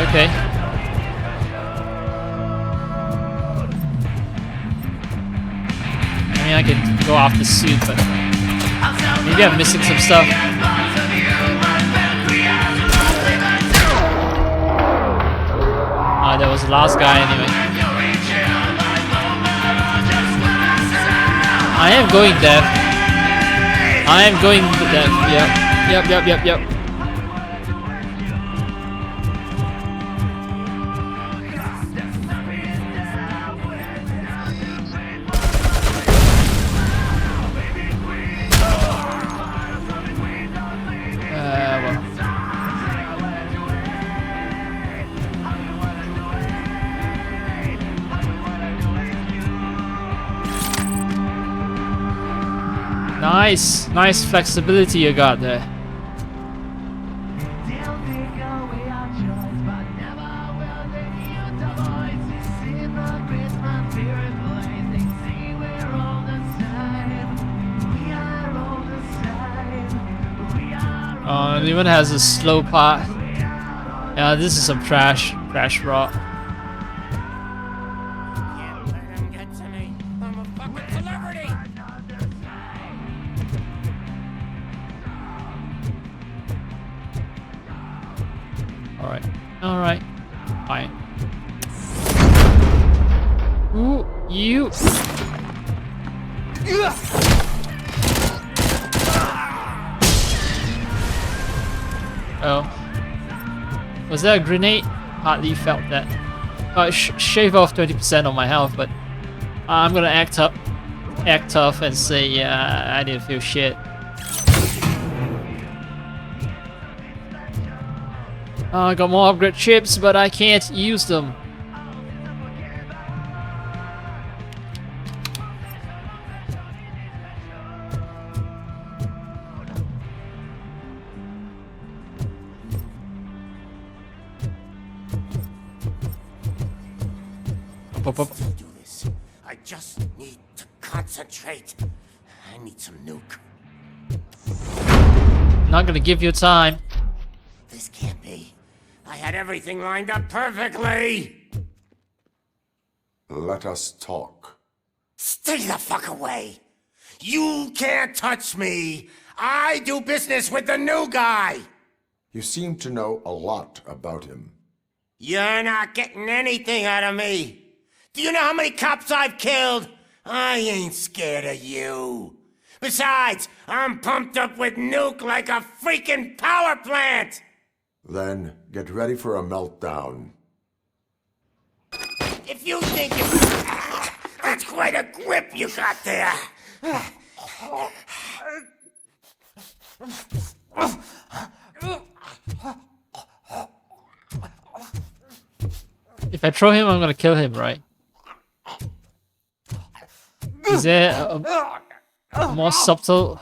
Okay. I mean, I could go off the suit, but maybe I'm missing some stuff. Ah, that was the last guy anyway. I am going deaf. I am going deaf. Yep. Nice flexibility you got there. It even has a slow part. Yeah, this is some trash rock. Alright. Fine. Ooh, you. Oh. Was that a grenade? Hardly felt that. Shave off 20% of my health, but I'm gonna act tough and say, yeah, I didn't feel shit. I got more upgrade chips, but I can't use them. Do this. I just need to concentrate. I need some nuke. Not gonna give you time. This can't be. I had everything lined up perfectly. Let us talk. Stay the fuck away. You can't touch me. I do business with the new guy. You seem to know a lot about him. You're not getting anything out of me. Do you know how many cops I've killed? I ain't scared of you. Besides, I'm pumped up with nuke like a freaking power plant. Then get ready for a meltdown. If you think that's quite a grip you got there. If I throw him, I'm gonna kill him, right? Is there a more subtle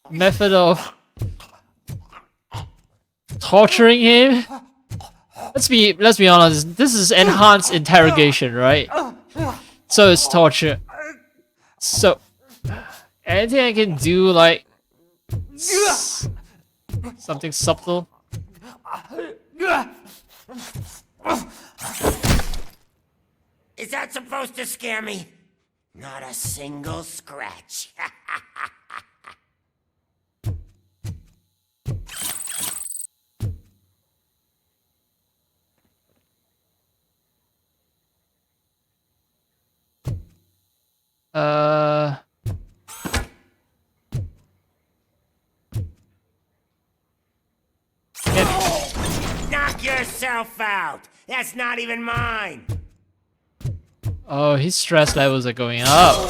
method of torturing him? Let's be honest. This is enhanced interrogation, right? So it's torture. So anything I can do, like something subtle. Is that supposed to scare me? Not a single scratch. Uh. Knock yourself out. That's not even mine. Oh, his stress levels are going up.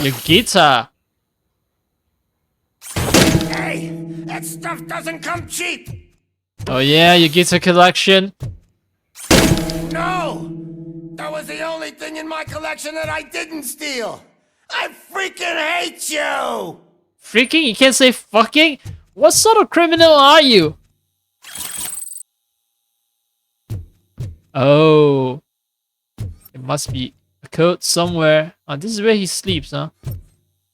Your guitar. Hey, that stuff doesn't come cheap. Oh yeah, your guitar collection. No, that was the only thing in my collection that I didn't steal. I freaking hate you. Freaking? You can't say fucking? What sort of criminal are you? Oh. It must be a code somewhere. Oh, this is where he sleeps, huh?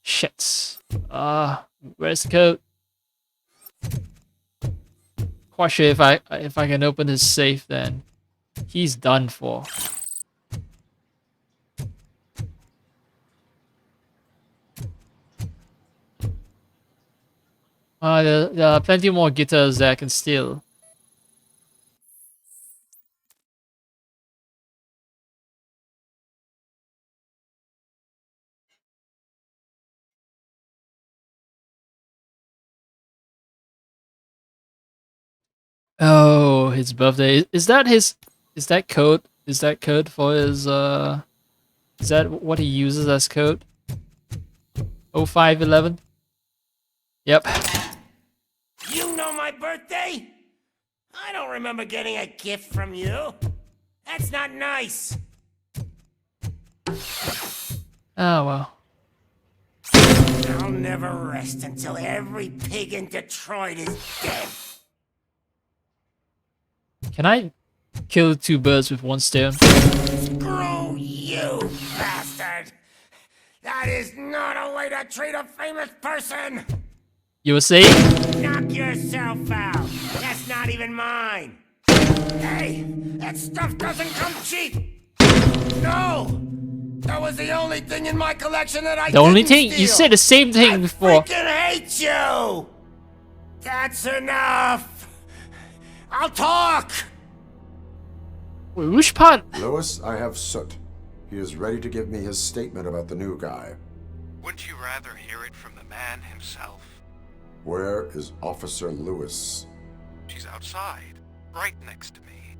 Shit. Where's the code? Quite sure if I can open his safe, then he's done for. There are plenty more guitars that I can steal. Oh, his birthday. Is that his... Is that code? Is that code for his... Is that what he uses as code? 0511? Yep. You know my birthday? I don't remember getting a gift from you. That's not nice. Oh, well. I'll never rest until every pig in Detroit is dead. Can I kill two birds with one stone? Screw you, bastard! That is not a way to treat a famous person! You were saying? Knock yourself out. That's not even mine. Hey, that stuff doesn't come cheap. No! That was the only thing in my collection that I didn't The only thing? steal. You said the same thing before. I freaking hate you! That's enough! I'll talk! Wait, which part? Lewis, I have Soot. He is ready to give me his statement about the new guy. Wouldn't you rather hear it from the man himself? Where is Officer Lewis? She's outside, right next to me.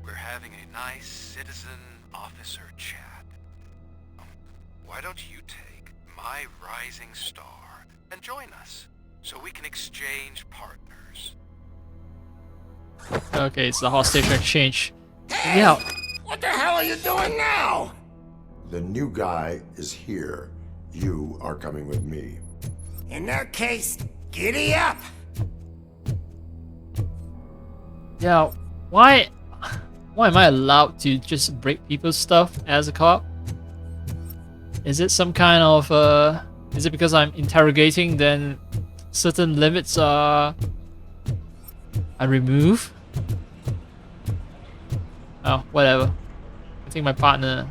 We're having a nice citizen-officer chat. Why don't you take my rising star and join us, so we can exchange partners? Okay, it's the hostage exchange. Hey, Yeah. what the hell are you doing now? The new guy is here. You are coming with me. In that case, giddy up! Yeah, why am I allowed to just break people's stuff as a cop? Is it some kind of is it because I'm interrogating, then certain limits are removed? Oh, whatever. I think my partner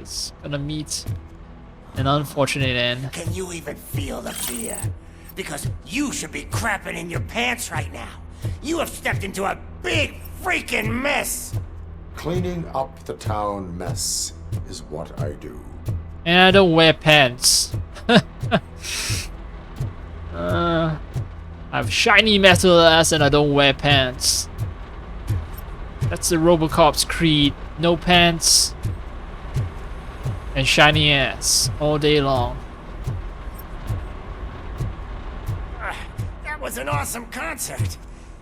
is gonna meet an unfortunate end. Can you even feel the fear? Because you should be crapping in your pants right now. You have stepped into a big freaking mess. Cleaning up the town mess is what I do. And I don't wear pants. I have shiny metal ass and I don't wear pants. That's the RoboCop's creed. No pants and shiny ass all day long. That was an awesome concert.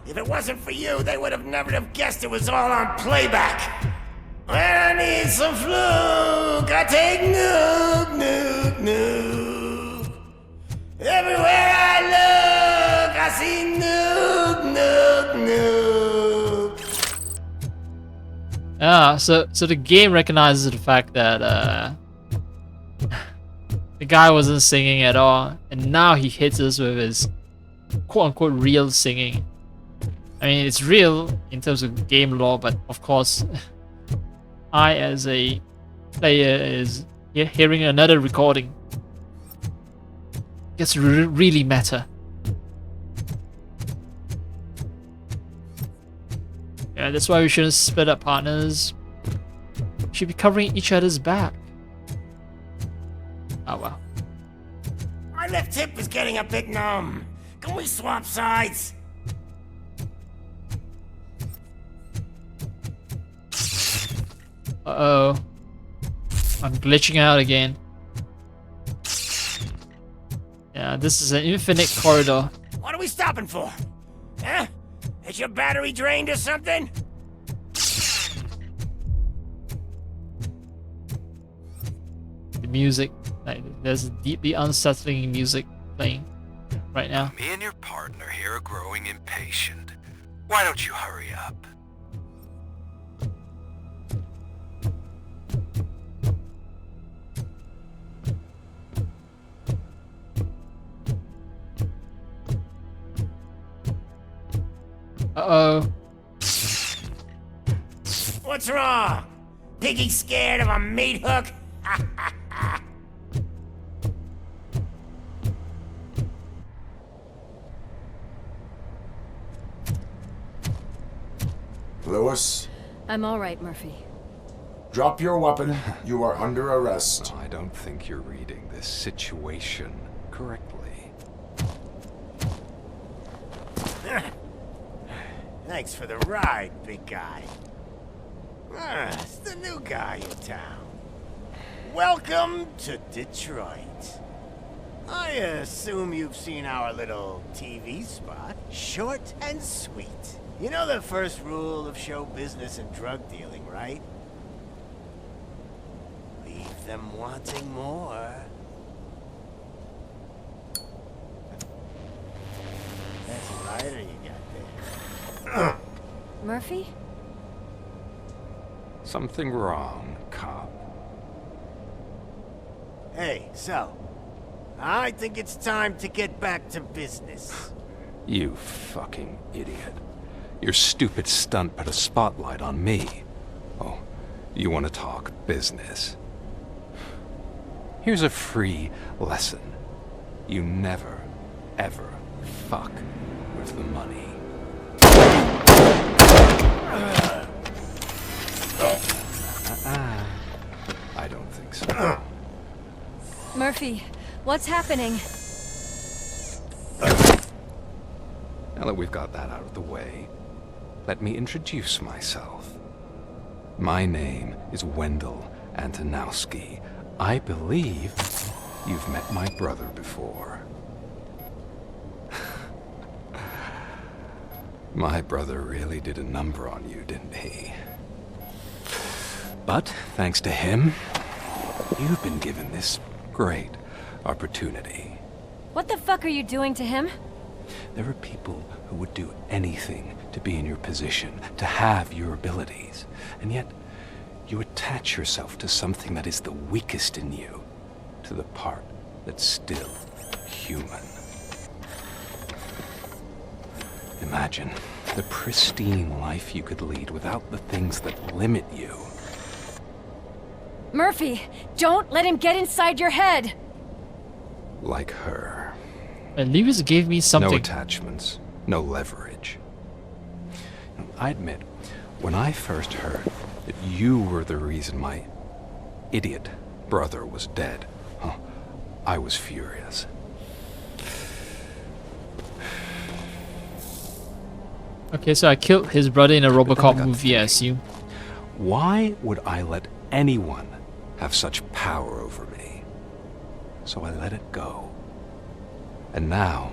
If it wasn't for you, they would have never have guessed it was all on playback. When I need some fluke, I take Nuke, Nuke, Nuke. Everywhere I look, I see Nuke, Nuke, Nuke. Ah, so the game recognizes the fact that the guy wasn't singing at all, and now he hits us with his quote-unquote real singing. I mean, it's real in terms of game lore, but of course, I as a player is hearing another recording. Gets really meta. Yeah, that's why we shouldn't split up partners. We should be covering each other's back. Oh well. My left hip is getting a bit numb. Can we swap sides? Uh-oh. I'm glitching out again. Yeah, this is an infinite corridor. What are we stopping for? Huh? Is your battery drained or something? The music, like, there's deeply unsettling music playing right now. Me and your partner here are growing impatient. Why don't you hurry up? Uh-oh. What's wrong? Piggy scared of a meat hook? Lewis, I'm all right, Murphy. drop your weapon. You are under arrest. I don't think you're reading this situation correctly. Thanks for the ride, big guy. It's the new guy in town. Welcome to Detroit. I assume you've seen our little TV spot. Short and sweet. You know the first rule of show business and drug dealing, right? Leave them wanting more. That's a lighter you got there. Murphy? Something wrong, cop. Hey, so, I think it's time to get back to business. You fucking idiot. Your stupid stunt put a spotlight on me. Oh, you want to talk business? Here's a free lesson. You never, ever fuck with the money. I don't think so. Murphy, what's happening? Now that we've got that out of the way, let me introduce myself. My name is Wendell Antonowski. I believe you've met my brother before. My brother really did a number on you, didn't he? But thanks to him, you've been given this great opportunity. What the fuck are you doing to him? There are people who would do anything to be in your position, to have your abilities, and yet you attach yourself to something that is the weakest in you, to the part that's still human. Imagine the pristine life you could lead without the things that limit you. Murphy, don't let him get inside your head! Like her. And Lewis gave me something. No attachments, no leverage. I admit, when I first heard that you were the reason my idiot brother was dead, I was furious. Okay, so I killed his brother in a RoboCop movie, I assume. Why would I let anyone have such power over me? So I let it go. And now,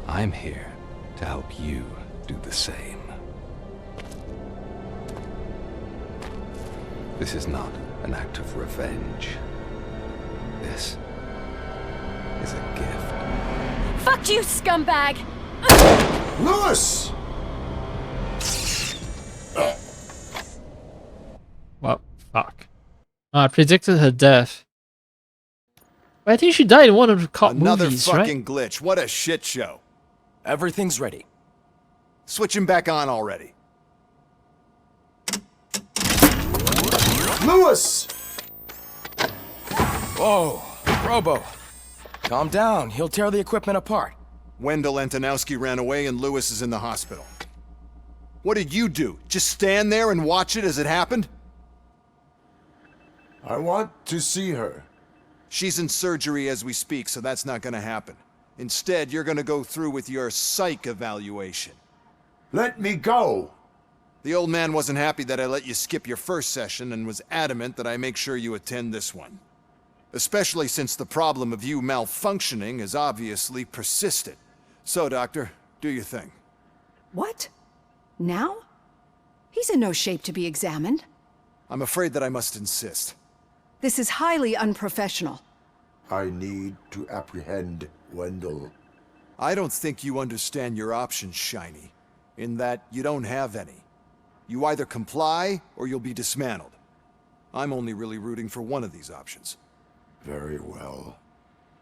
I'm here to help you do the same. This is not an act of revenge. This is a gift. Fuck you, scumbag! Lewis! Well, fuck. I predicted her death. But I think she died in one of the cop Another movies, fucking right? glitch. What a shit show. Everything's ready. Switch him back on already. Lewis! Whoa, Robo. Calm down. He'll tear the equipment apart. Wendell Antonowski ran away and Lewis is in the hospital. What did you do? Just stand there and watch it as it happened? I want to see her. She's in surgery as we speak, so that's not gonna happen. Instead, you're gonna go through with your psych evaluation. Let me go! The old man wasn't happy that I let you skip your first session and was adamant that I make sure you attend this one. Especially since the problem of you malfunctioning has obviously persisted. So, Doctor, do your thing. What? Now? He's in no shape to be examined. I'm afraid that I must insist. This is highly unprofessional. I need to apprehend Wendell. I don't think you understand your options, Shiny, in that you don't have any. You either comply, or you'll be dismantled. I'm only really rooting for one of these options. Very well.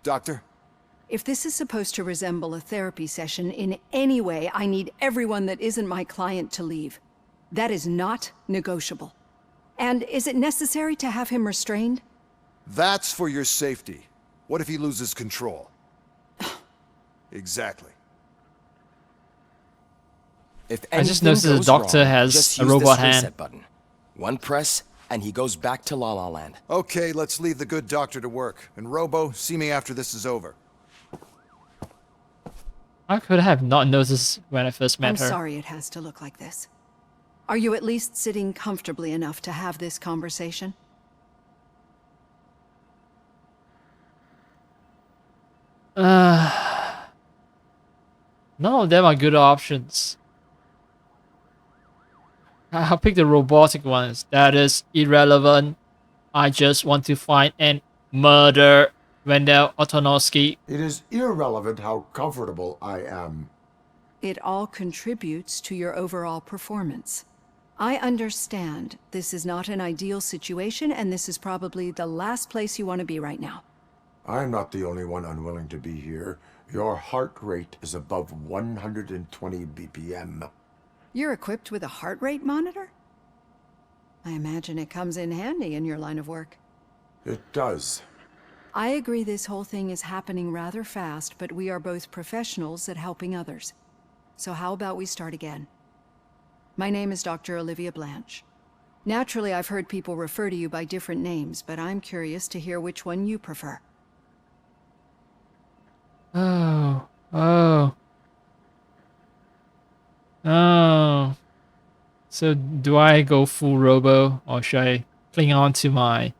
Doctor? If this is supposed to resemble a therapy session in any way, I need everyone that isn't my client to leave. That is not negotiable. And is it necessary to have him restrained? That's for your safety. What if he loses control? Exactly. If I just anything noticed the goes doctor wrong, has just a use robot this hand. reset button. One press, and he goes back to La La Land. Okay, let's leave the good doctor to work. And Robo, see me after this is over. I could have not noticed when I first met I'm her. sorry it has to look like this. Are you at least sitting comfortably enough to have this conversation? None of them are good options. I'll pick the robotic ones. That is irrelevant. I just want to find and murder Wendell Otonoski. It is irrelevant how comfortable I am. It all contributes to your overall performance. I understand this is not an ideal situation, and this is probably the last place you want to be right now. I'm not the only one unwilling to be here. Your heart rate is above 120 BPM. You're equipped with a heart rate monitor? I imagine it comes in handy in your line of work. It does. I agree this whole thing is happening rather fast, but we are both professionals at helping others. So how about we start again? My name is Dr. Olivia Blanche. Naturally, I've heard people refer to you by different names, but I'm curious to hear which one you prefer. Oh. So do I go full Robo, or should I cling on to my...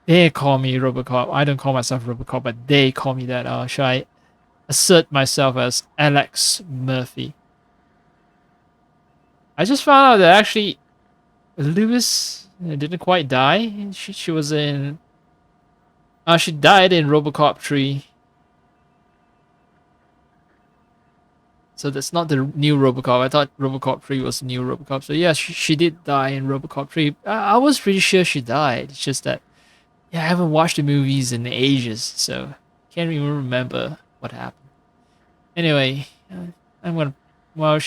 They call me RoboCop. I don't call myself RoboCop, but they call me that. Or should I assert myself as Alex Murphy? I just found out that actually Lewis didn't quite die. She was in... she died in RoboCop 3. So that's not the new RoboCop. I thought RoboCop 3 was the new RoboCop. So yeah, she did die in RoboCop 3. I was pretty sure she died. It's just that, yeah, I haven't watched the movies in ages, so can't even remember what happened. Anyway, I'm gonna... Well,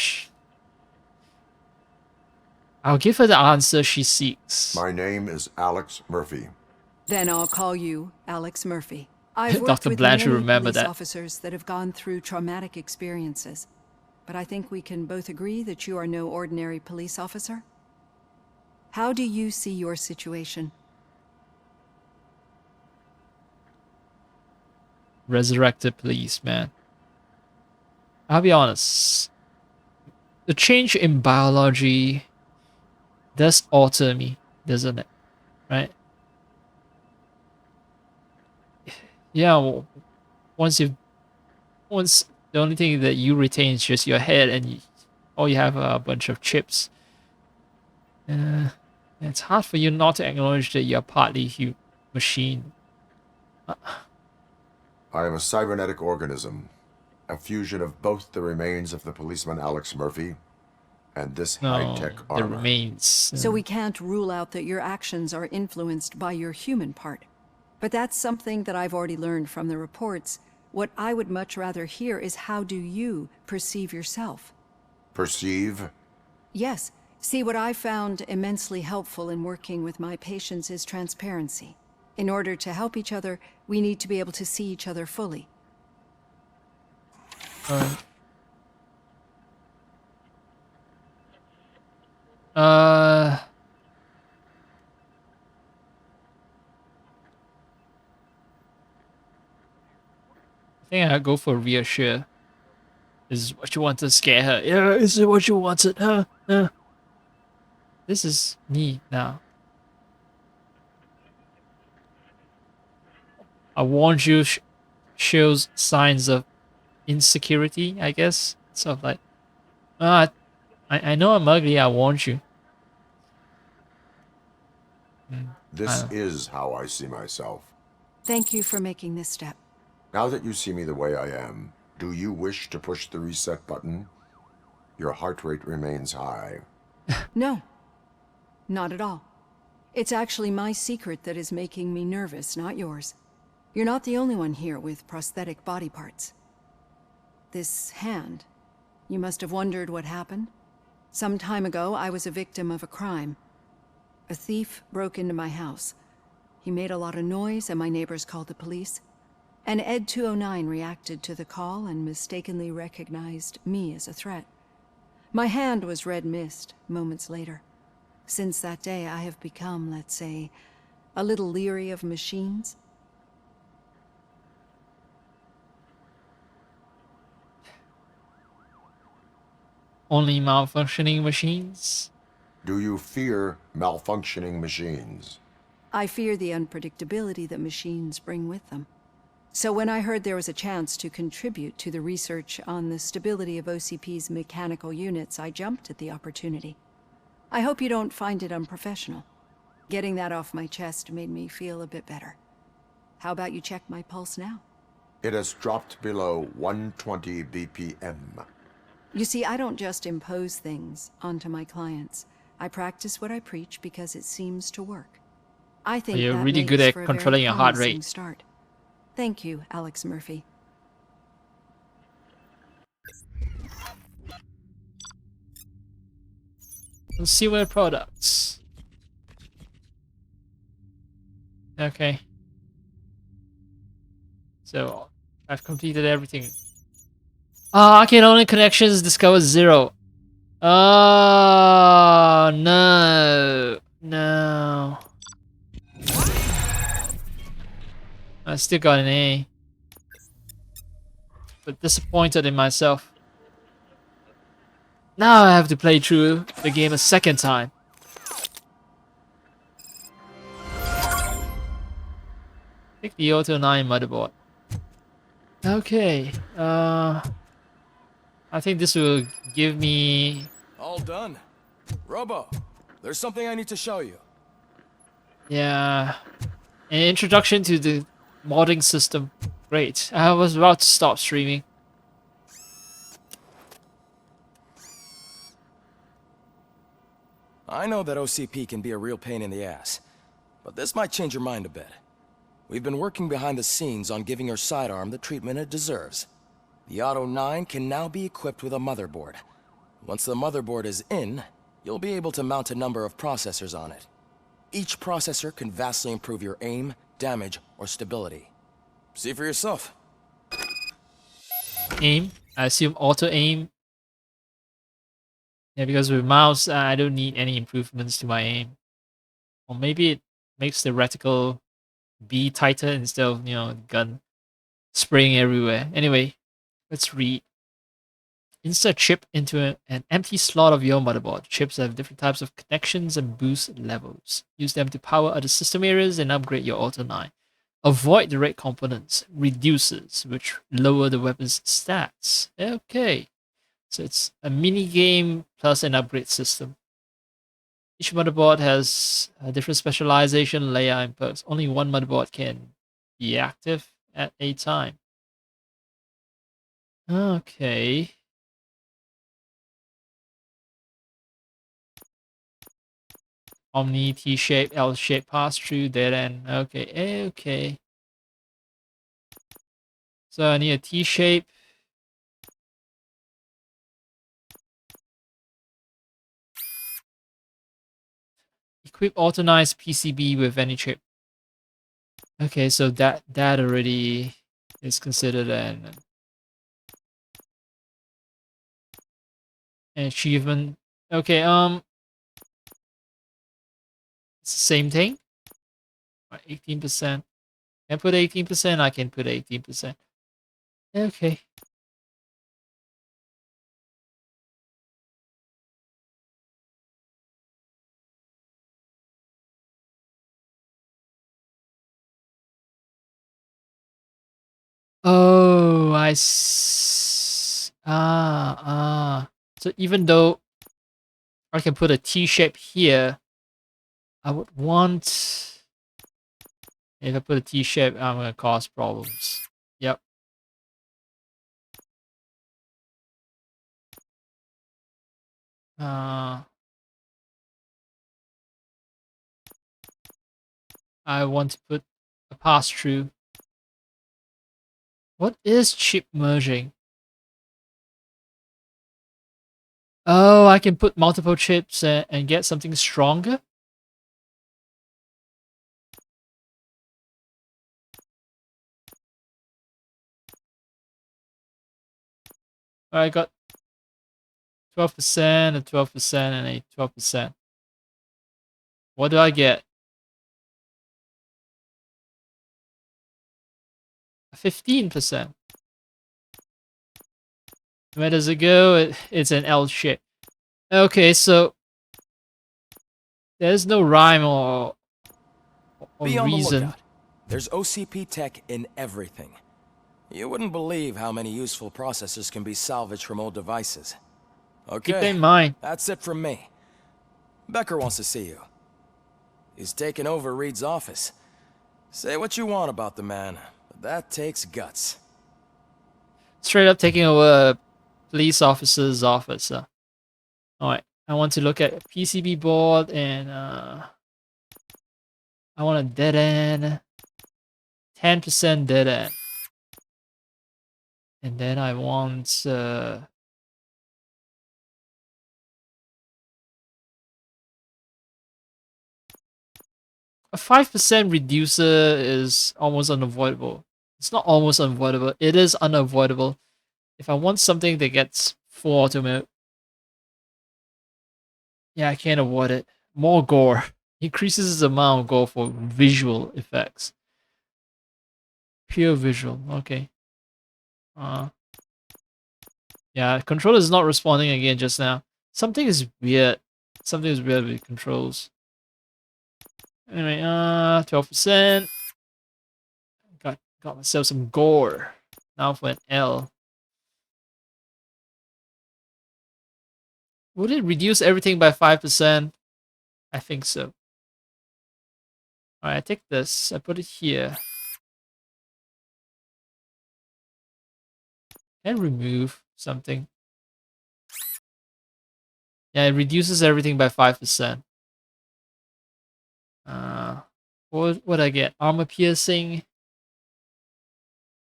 I'll give her the answer she seeks. My name is Alex Murphy. Then I'll call you Alex Murphy. I've worked Dr. with Blanche will many remember police that. officers that have gone through traumatic experiences. But I think we can both agree that you are no ordinary police officer. How do you see your situation? Resurrected policeman. I'll be honest. The change in biology does alter me, doesn't it? Right? Yeah, well, once the only thing that you retain is just your head, and all you have are a bunch of chips. It's hard for you not to acknowledge that you're partly machine. I am a cybernetic organism, a fusion of both the remains of the policeman Alex Murphy and this high-tech the armor. remains. So we can't rule out that your actions are influenced by your human part. But that's something that I've already learned from the reports. What I would much rather hear is how do you perceive yourself? Perceive? Yes. See, what I found immensely helpful in working with my patients is transparency. In order to help each other, we need to be able to see each other fully. think I'll go for reassure. Is what you want to scare her? Yeah, is it what you wanted? Huh? This is me now. I warned you. Shows signs of insecurity, I guess. Sort of like, I know I'm ugly. I warned you. This is how I see myself. Thank you for making this step. Now that you see me the way I am, do you wish to push the reset button? Your heart rate remains high. No, not at all. It's actually my secret that is making me nervous, not yours. You're not the only one here with prosthetic body parts. This hand, you must have wondered what happened. Some time ago, I was a victim of a crime. A thief broke into my house. He made a lot of noise and my neighbors called the police. And Ed 209 reacted to the call and mistakenly recognized me as a threat. My hand was red mist moments later. Since that day, I have become, let's say, a little leery of machines. Only malfunctioning machines? Do you fear malfunctioning machines? I fear the unpredictability that machines bring with them. So when I heard there was a chance to contribute to the research on the stability of OCP's mechanical units, I jumped at the opportunity. I hope you don't find it unprofessional. Getting that off my chest made me feel a bit better. How about you check my pulse now? It has dropped below 120 BPM. You see, I don't just impose things onto my clients. I practice what I preach because it seems to work. I think You're that really makes good at for a controlling very your heart promising rate. start. Thank you, Alex Murphy. Consumer products. Okay. So, I've completed everything. Arcade only connections discovered 0. Oh, no. No. I still got an A. But disappointed in myself. Now I have to play through the game a second time. Pick the Auto 9 motherboard. Okay. I think this will give me... All done. Robo, there's something I need to show you. Yeah. An introduction to the modding system. Great. I was about to stop streaming. I know that OCP can be a real pain in the ass, but this might change your mind a bit. We've been working behind the scenes on giving your sidearm the treatment it deserves. The Auto 9 can now be equipped with a motherboard. Once the motherboard is in, you'll be able to mount a number of processors on it. Each processor can vastly improve your aim, damage, or stability. See for yourself. Aim. I assume auto aim. Yeah, because with mouse, I don't need any improvements to my aim. Or maybe it makes the reticle be tighter instead of, gun spraying everywhere. Anyway, let's read. Insert chip into an empty slot of your motherboard. Chips have different types of connections and boost levels. Use them to power other system areas and upgrade your Auto 9. Avoid the red components. Reduces, which lower the weapon's stats. Okay. So it's a mini game plus an upgrade system. Each motherboard has a different specialization, layout, and perks. Only one motherboard can be active at a time. Okay. Omni, T-shape, L-shape, pass-through, dead end. Okay, okay. So I need a T-shape. Equip autonized PCB with any chip. Okay, so that already is considered an achievement. Okay, it's the same thing. 18%. Can I put 18%? I can put 18%. Okay. Oh, So even though I can put a T shape here, I would want. If I put a T shape, I'm gonna cause problems. Yep. I want to put a pass through. What is chip merging? Oh, I can put multiple chips and get something stronger? I got 12%, a 12%, and a 12%. What do I get? A 15%. Where does it go? It's an L shape. Okay, so there's no rhyme or Be on the reason. lookout. There's OCP tech in everything. You wouldn't believe how many useful processors can be salvaged from old devices. Okay, Keep that in mind. that's it from me. Becker wants to see you. He's taken over Reed's office. Say what you want about the man, but that takes guts. Straight up taking over a police officer's office. Alright, I want to look at a PCB board and I want a dead end. 10% dead end. And then I want a 5% reducer is almost unavoidable. It's not almost unavoidable, it is unavoidable. If I want something that gets full auto mode, yeah, I can't avoid it. More gore. Increases the amount of gore for visual effects. Pure visual, okay. Yeah, controller is not responding again just now. Something is weird. Something is weird with controls. Anyway, 12%. Got myself some gore. Now for an L. Would it reduce everything by 5%? I think so. Alright, I take this. I put it here. And remove something. Yeah, it reduces everything by 5%. What I get? Armor piercing.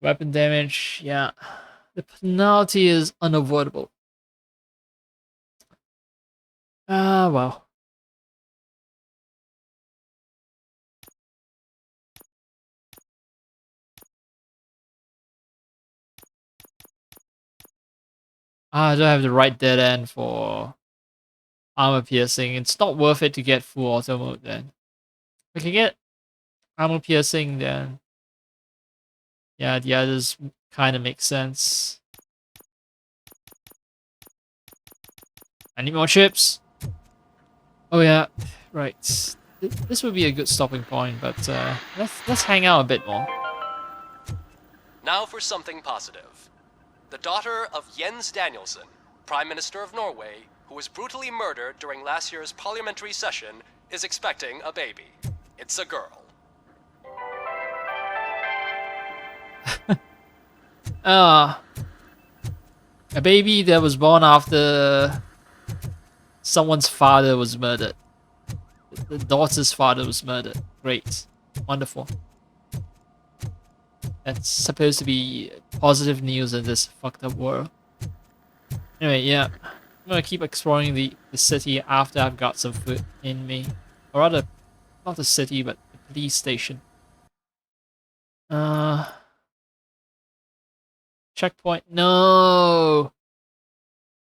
Weapon damage. Yeah. The penalty is unavoidable. Well. I don't have the right dead end for armor piercing. It's not worth it to get full auto mode then. If I can get armor piercing, then yeah, the others kind of make sense. I need more chips. Oh yeah, right. This would be a good stopping point, but let's hang out a bit more. Now for something positive. The daughter of Jens Danielson, Prime Minister of Norway, who was brutally murdered during last year's parliamentary session, is expecting a baby. It's a girl. A baby that was born after someone's father was murdered. The daughter's father was murdered. Great. Wonderful. That's supposed to be positive news in this fucked up world. Anyway, yeah. I'm gonna keep exploring the city after I've got some food in me. Or rather, not the city, but the police station. Checkpoint. No!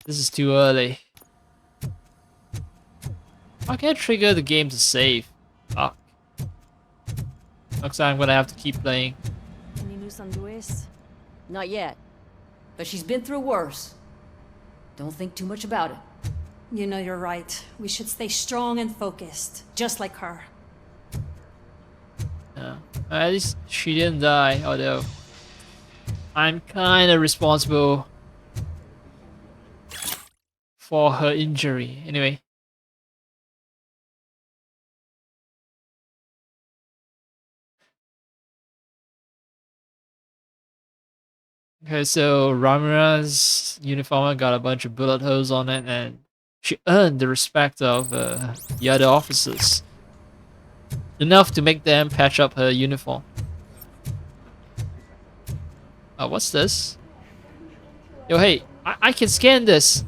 This is too early. How can I trigger the game to save? Fuck. Looks like I'm gonna have to keep playing. Any news on Luis? Not yet. but she's been through worse. Don't think too much about it. You know you're right. We should stay strong and focused, just like her. Yeah. At least she didn't die, although I'm kind of responsible for her injury. Anyway. Okay, so Ramira's uniform got a bunch of bullet holes on it, and she earned the respect of the other officers. Enough to make them patch up her uniform. Oh, what's this? Yo, hey, I can scan this.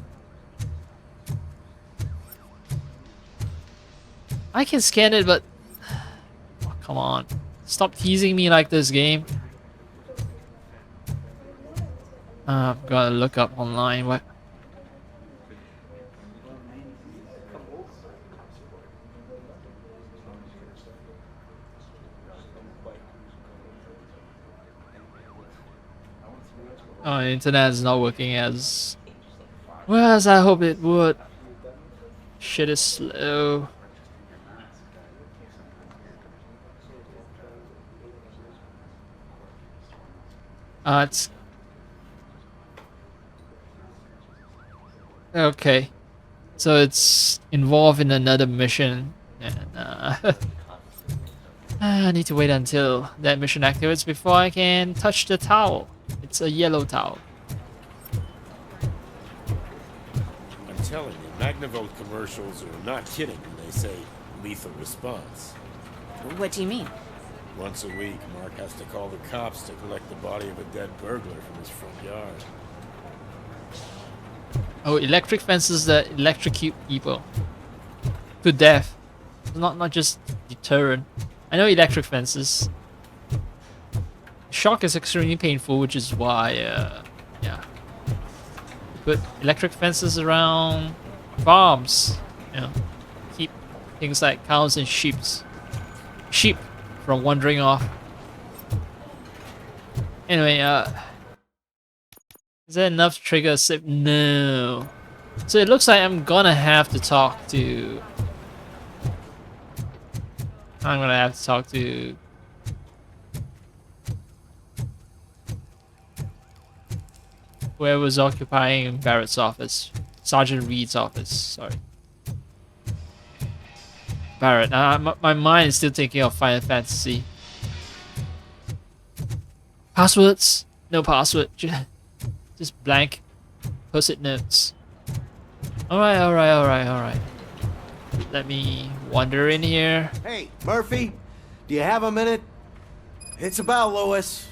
I can scan it, but... Oh, come on. Stop teasing me like this, game. I've got to look up online. What? Oh, the internet is not working as well as I hope it would. Shit is slow. It's okay. So it's involved in another mission, and I need to wait until that mission activates before I can touch the towel. It's a yellow towel. I'm telling you, Magnavolt commercials are not kidding when they say lethal response. What do you mean? Once a week, Mark has to call the cops to collect the body of a dead burglar from his front yard. Oh, electric fences that electrocute people to death. Not just deterrent. I know electric fences. Shock is extremely painful, which is why, yeah. Put electric fences around farms, you know, keep things like cows and sheep from wandering off. Anyway, is that enough to trigger a sip? No. So it looks like I'm gonna have to talk to... whoever's occupying Barrett's office. Sergeant Reed's office, sorry. Barrett, my mind is still thinking of Final Fantasy. Passwords? No password. Just blank post-it notes. Alright. Let me wander in here. Hey, Murphy, do you have a minute? It's about Lewis.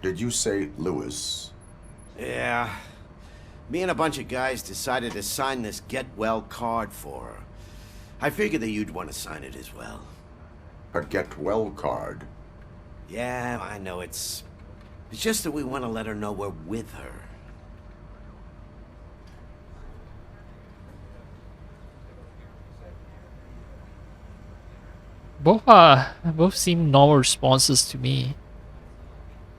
Did you say Lewis? Yeah. Me and a bunch of guys decided to sign this get well card for her. I figured that you'd want to sign it as well. A get well card? Yeah, I know it's just that we want to let her know we're with her. Both seem normal responses to me.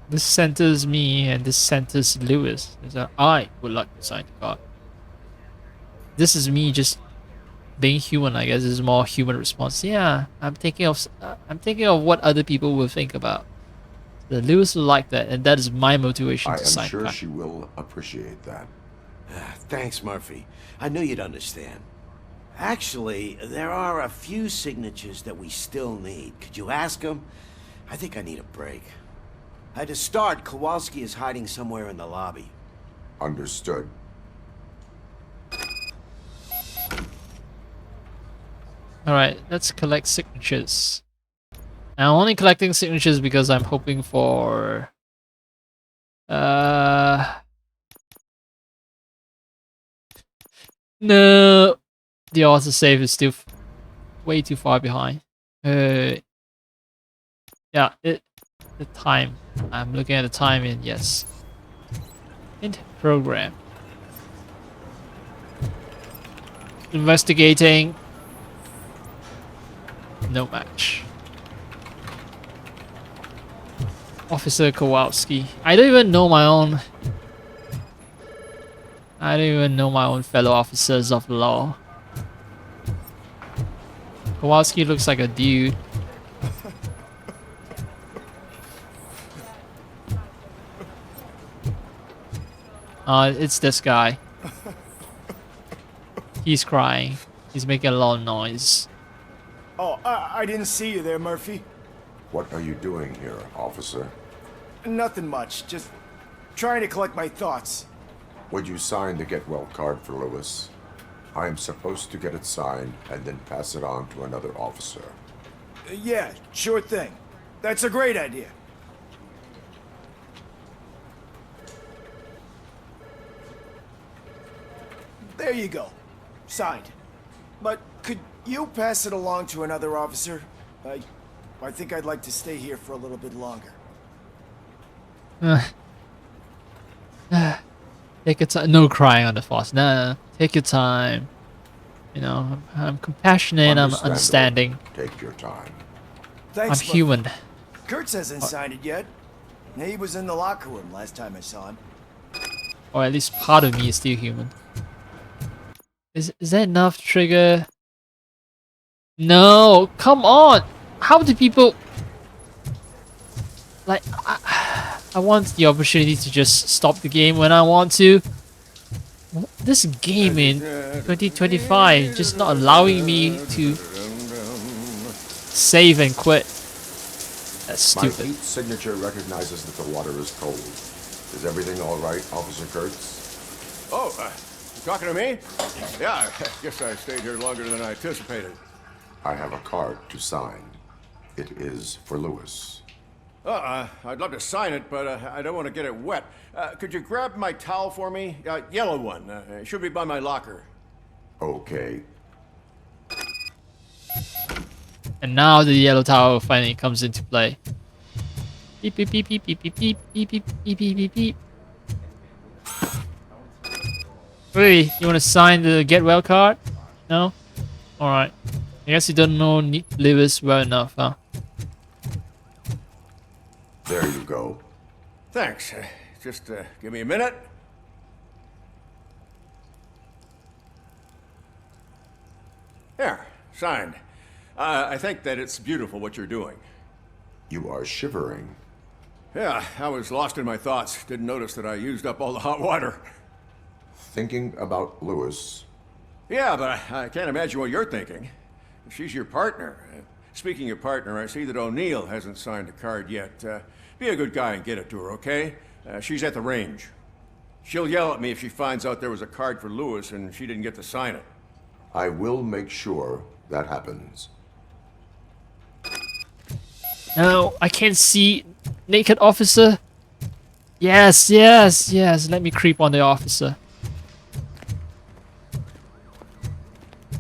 This centers me and this centers Lewis. So I would like to sign the card. This is me just being human, I guess. This is more human response. Yeah, I'm thinking of what other people will think about. The Lewis will like that, and that is my motivation to sign. I am sure she will appreciate that. Thanks, Murphy. I knew you'd understand. Actually, there are a few signatures that we still need. Could you ask them? I think I need a break. To start, Kowalski is hiding somewhere in the lobby. Understood. Alright, let's collect signatures. I'm only collecting signatures because I'm hoping for... No! The auto save is still way too far behind. Yeah, the time. I'm looking at the time and yes. Int program. Investigating. No match. Officer Kowalski. I don't even know my own. I don't even know my own fellow officers of the law. Kowalski looks like a dude. It's this guy. He's crying. He's making a lot of noise. Oh, I didn't see you there, Murphy. What are you doing here, officer? Nothing much. Just trying to collect my thoughts. Would you sign the get well card for Lewis? I am supposed to get it signed and then pass it on to another officer. Yeah, sure thing. That's a great idea. There you go. Signed. But could you pass it along to another officer? I think I'd like to stay here for a little bit longer. Take your time. No crying on the force. Nah, take your time. You know, I'm compassionate. I'm understanding. Take your time. Thanks, I'm human. Kurtz hasn't signed it yet. He was in the locker room last time I saw him. Or at least part of me is still human. Is that enough to trigger? No, come on. How do people like? I want the opportunity to just stop the game when I want to. This game in 2025 just not allowing me to save and quit. That's stupid. My heat signature recognizes that the water is cold. Is everything all right, Officer Kurtz? Oh, you talking to me? Yeah, I guess I stayed here longer than I anticipated. I have a card to sign. It is for Lewis. I'd love to sign it, but I don't want to get it wet. Could you grab my towel for me? Yellow one. It should be by my locker. Okay. And now the yellow towel finally comes into play. Beep beep beep beep beep beep beep beep beep beep beep beep beep. Really? You want to sign the get well card? No? Alright. I guess you don't know Lewis well enough, huh? There you go. Thanks. Just give me a minute. There, signed. I think that it's beautiful what you're doing. You are shivering. Yeah, I was lost in my thoughts. Didn't notice that I used up all the hot water. Thinking about Lewis. Yeah, but I can't imagine what you're thinking. She's your partner. Speaking of partner, I see that O'Neill hasn't signed a card yet. Be a good guy and get it to her, okay? She's at the range. She'll yell at me if she finds out there was a card for Lewis and she didn't get to sign it. I will make sure that happens. No, I can't see naked officer. Yes, yes, yes. Let me creep on the officer.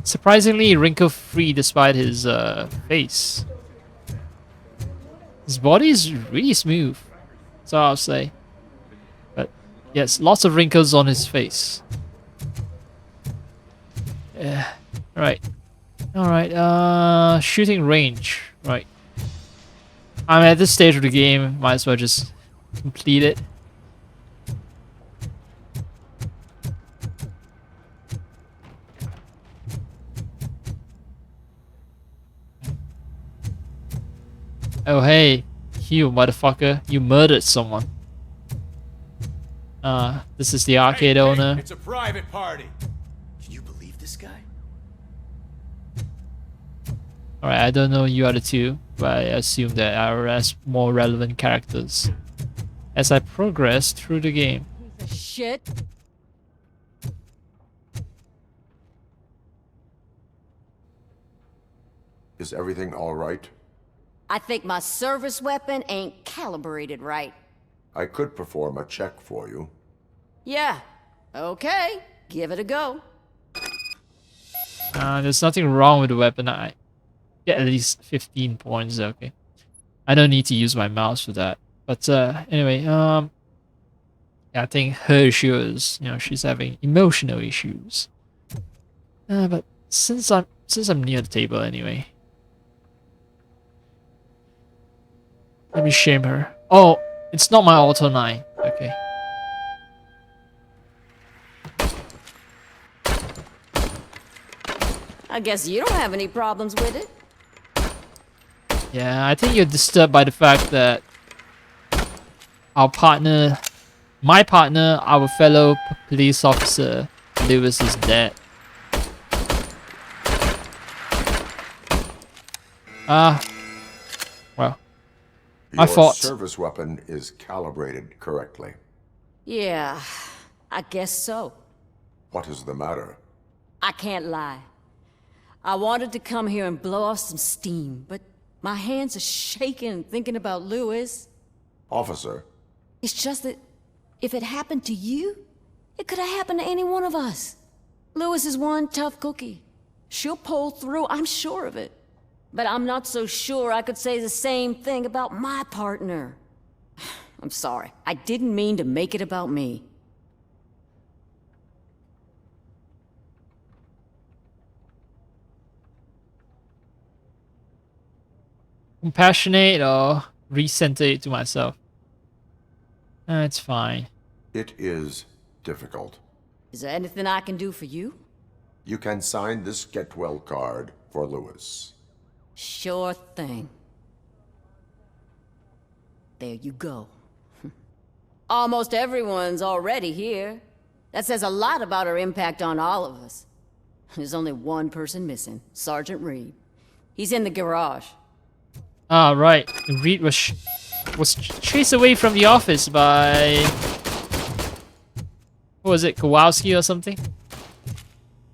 Surprisingly wrinkle-free despite his face. His body is really smooth, so I'll say. But yes, lots of wrinkles on his face. Yeah. Right. Alright, shooting range. Right. I'm at this stage of the game, might as well just complete it. Oh hey, you motherfucker, you murdered someone. This is the arcade owner. It's a private party. Can you believe this guy? Alright, I don't know you other two, but I assume that I will ask more relevant characters as I progress through the game. Shit. Is everything all right? I think my service weapon ain't calibrated right. I could perform a check for you. Yeah. Okay. Give it a go. There's nothing wrong with the weapon. I get at least 15 points. Okay. I don't need to use my mouse for that. But anyway, yeah, I think her issue is, you know, she's having emotional issues. But since I'm near the table anyway, let me shame her. Oh, it's not my Auto 9. Okay. I guess you don't have any problems with it. Yeah, I think you're disturbed by the fact that our partner, my partner, our fellow police officer, Lewis, is dead. Well, my Your fault. service weapon is calibrated correctly. Yeah, I guess so. What is the matter? I can't lie. I wanted to come here and blow off some steam, but my hands are shaking thinking about Lewis. Officer. It's just that if it happened to you, it could have happened to any one of us. Lewis is one tough cookie. She'll pull through, I'm sure of it. But I'm not so sure I could say the same thing about my partner. I'm sorry. I didn't mean to make it about me. Compassionate or recenter it to myself. It's fine. It is difficult. Is there anything I can do for you? You can sign this get well card for Lewis. Sure thing. There you go. Almost everyone's already here. That says a lot about her impact on all of us. There's only one person missing, Sergeant Reed. He's in the garage. Ah, right. Reed was chased away from the office by... what was it, Kowalski or something?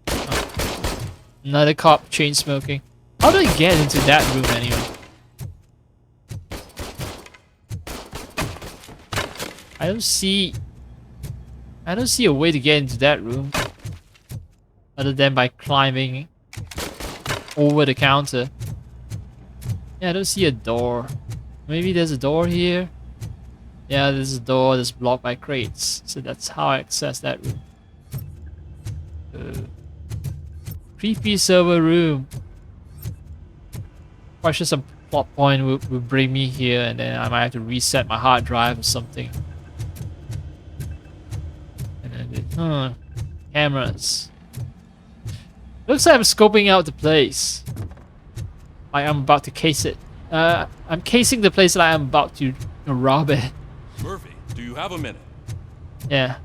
Oh. Another cop chain smoking. How do I get into that room anyway? I don't see a way to get into that room other than by climbing over the counter. Yeah, I don't see a door. Maybe there's a door here. Yeah, there's a door that's blocked by crates. So that's how I access that room. Creepy server room. Quite sure some plot point will bring me here, and then I might have to reset my hard drive or something. And then, cameras. Looks like I'm scoping out the place. Like I'm about to case it. I'm casing the place like I'm about to rob it. Murphy, do you have a minute? Yeah.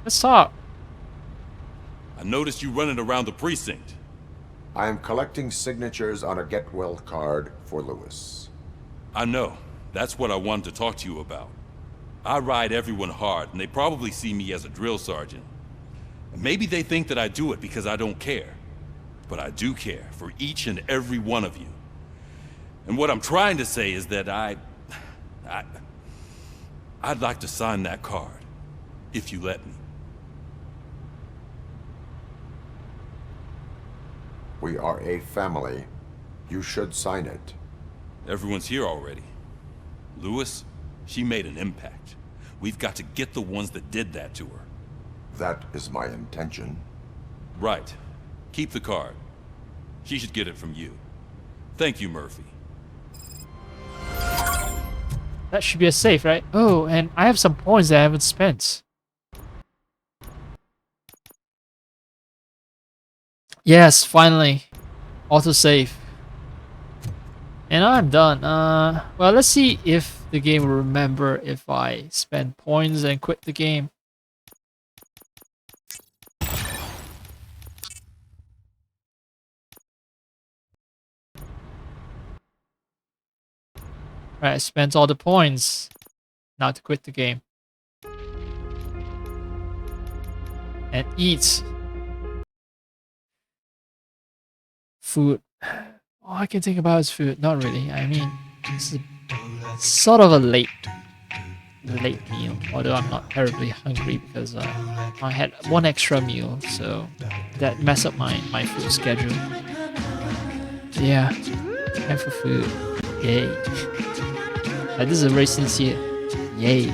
Let's talk. I noticed you running around the precinct. I am collecting signatures on a get well card for Lewis. I know. That's what I wanted to talk to you about. I ride everyone hard, and they probably see me as a drill sergeant. And maybe they think that I do it because I don't care. But I do care for each and every one of you. And what I'm trying to say is that I'd like to sign that card, if you let me. We are a family. You should sign it. Everyone's here already. Lewis, she made an impact. We've got to get the ones that did that to her. That is my intention. Right. Keep the card. She should get it from you. Thank you, Murphy. That should be a safe, right? Oh, and I have some points that I haven't spent. Yes, finally. Autosave. And I'm done. Well, let's see if the game will remember if I spend points and quit the game. Right, I spent all the points. Now to quit the game. And eat. Food. All I can think about is food. Not really. I mean, it's sort of a late meal. Although I'm not terribly hungry because I had one extra meal, so that messed up my food schedule. Yeah, time for food. Yay. This is a very sincere. Yay.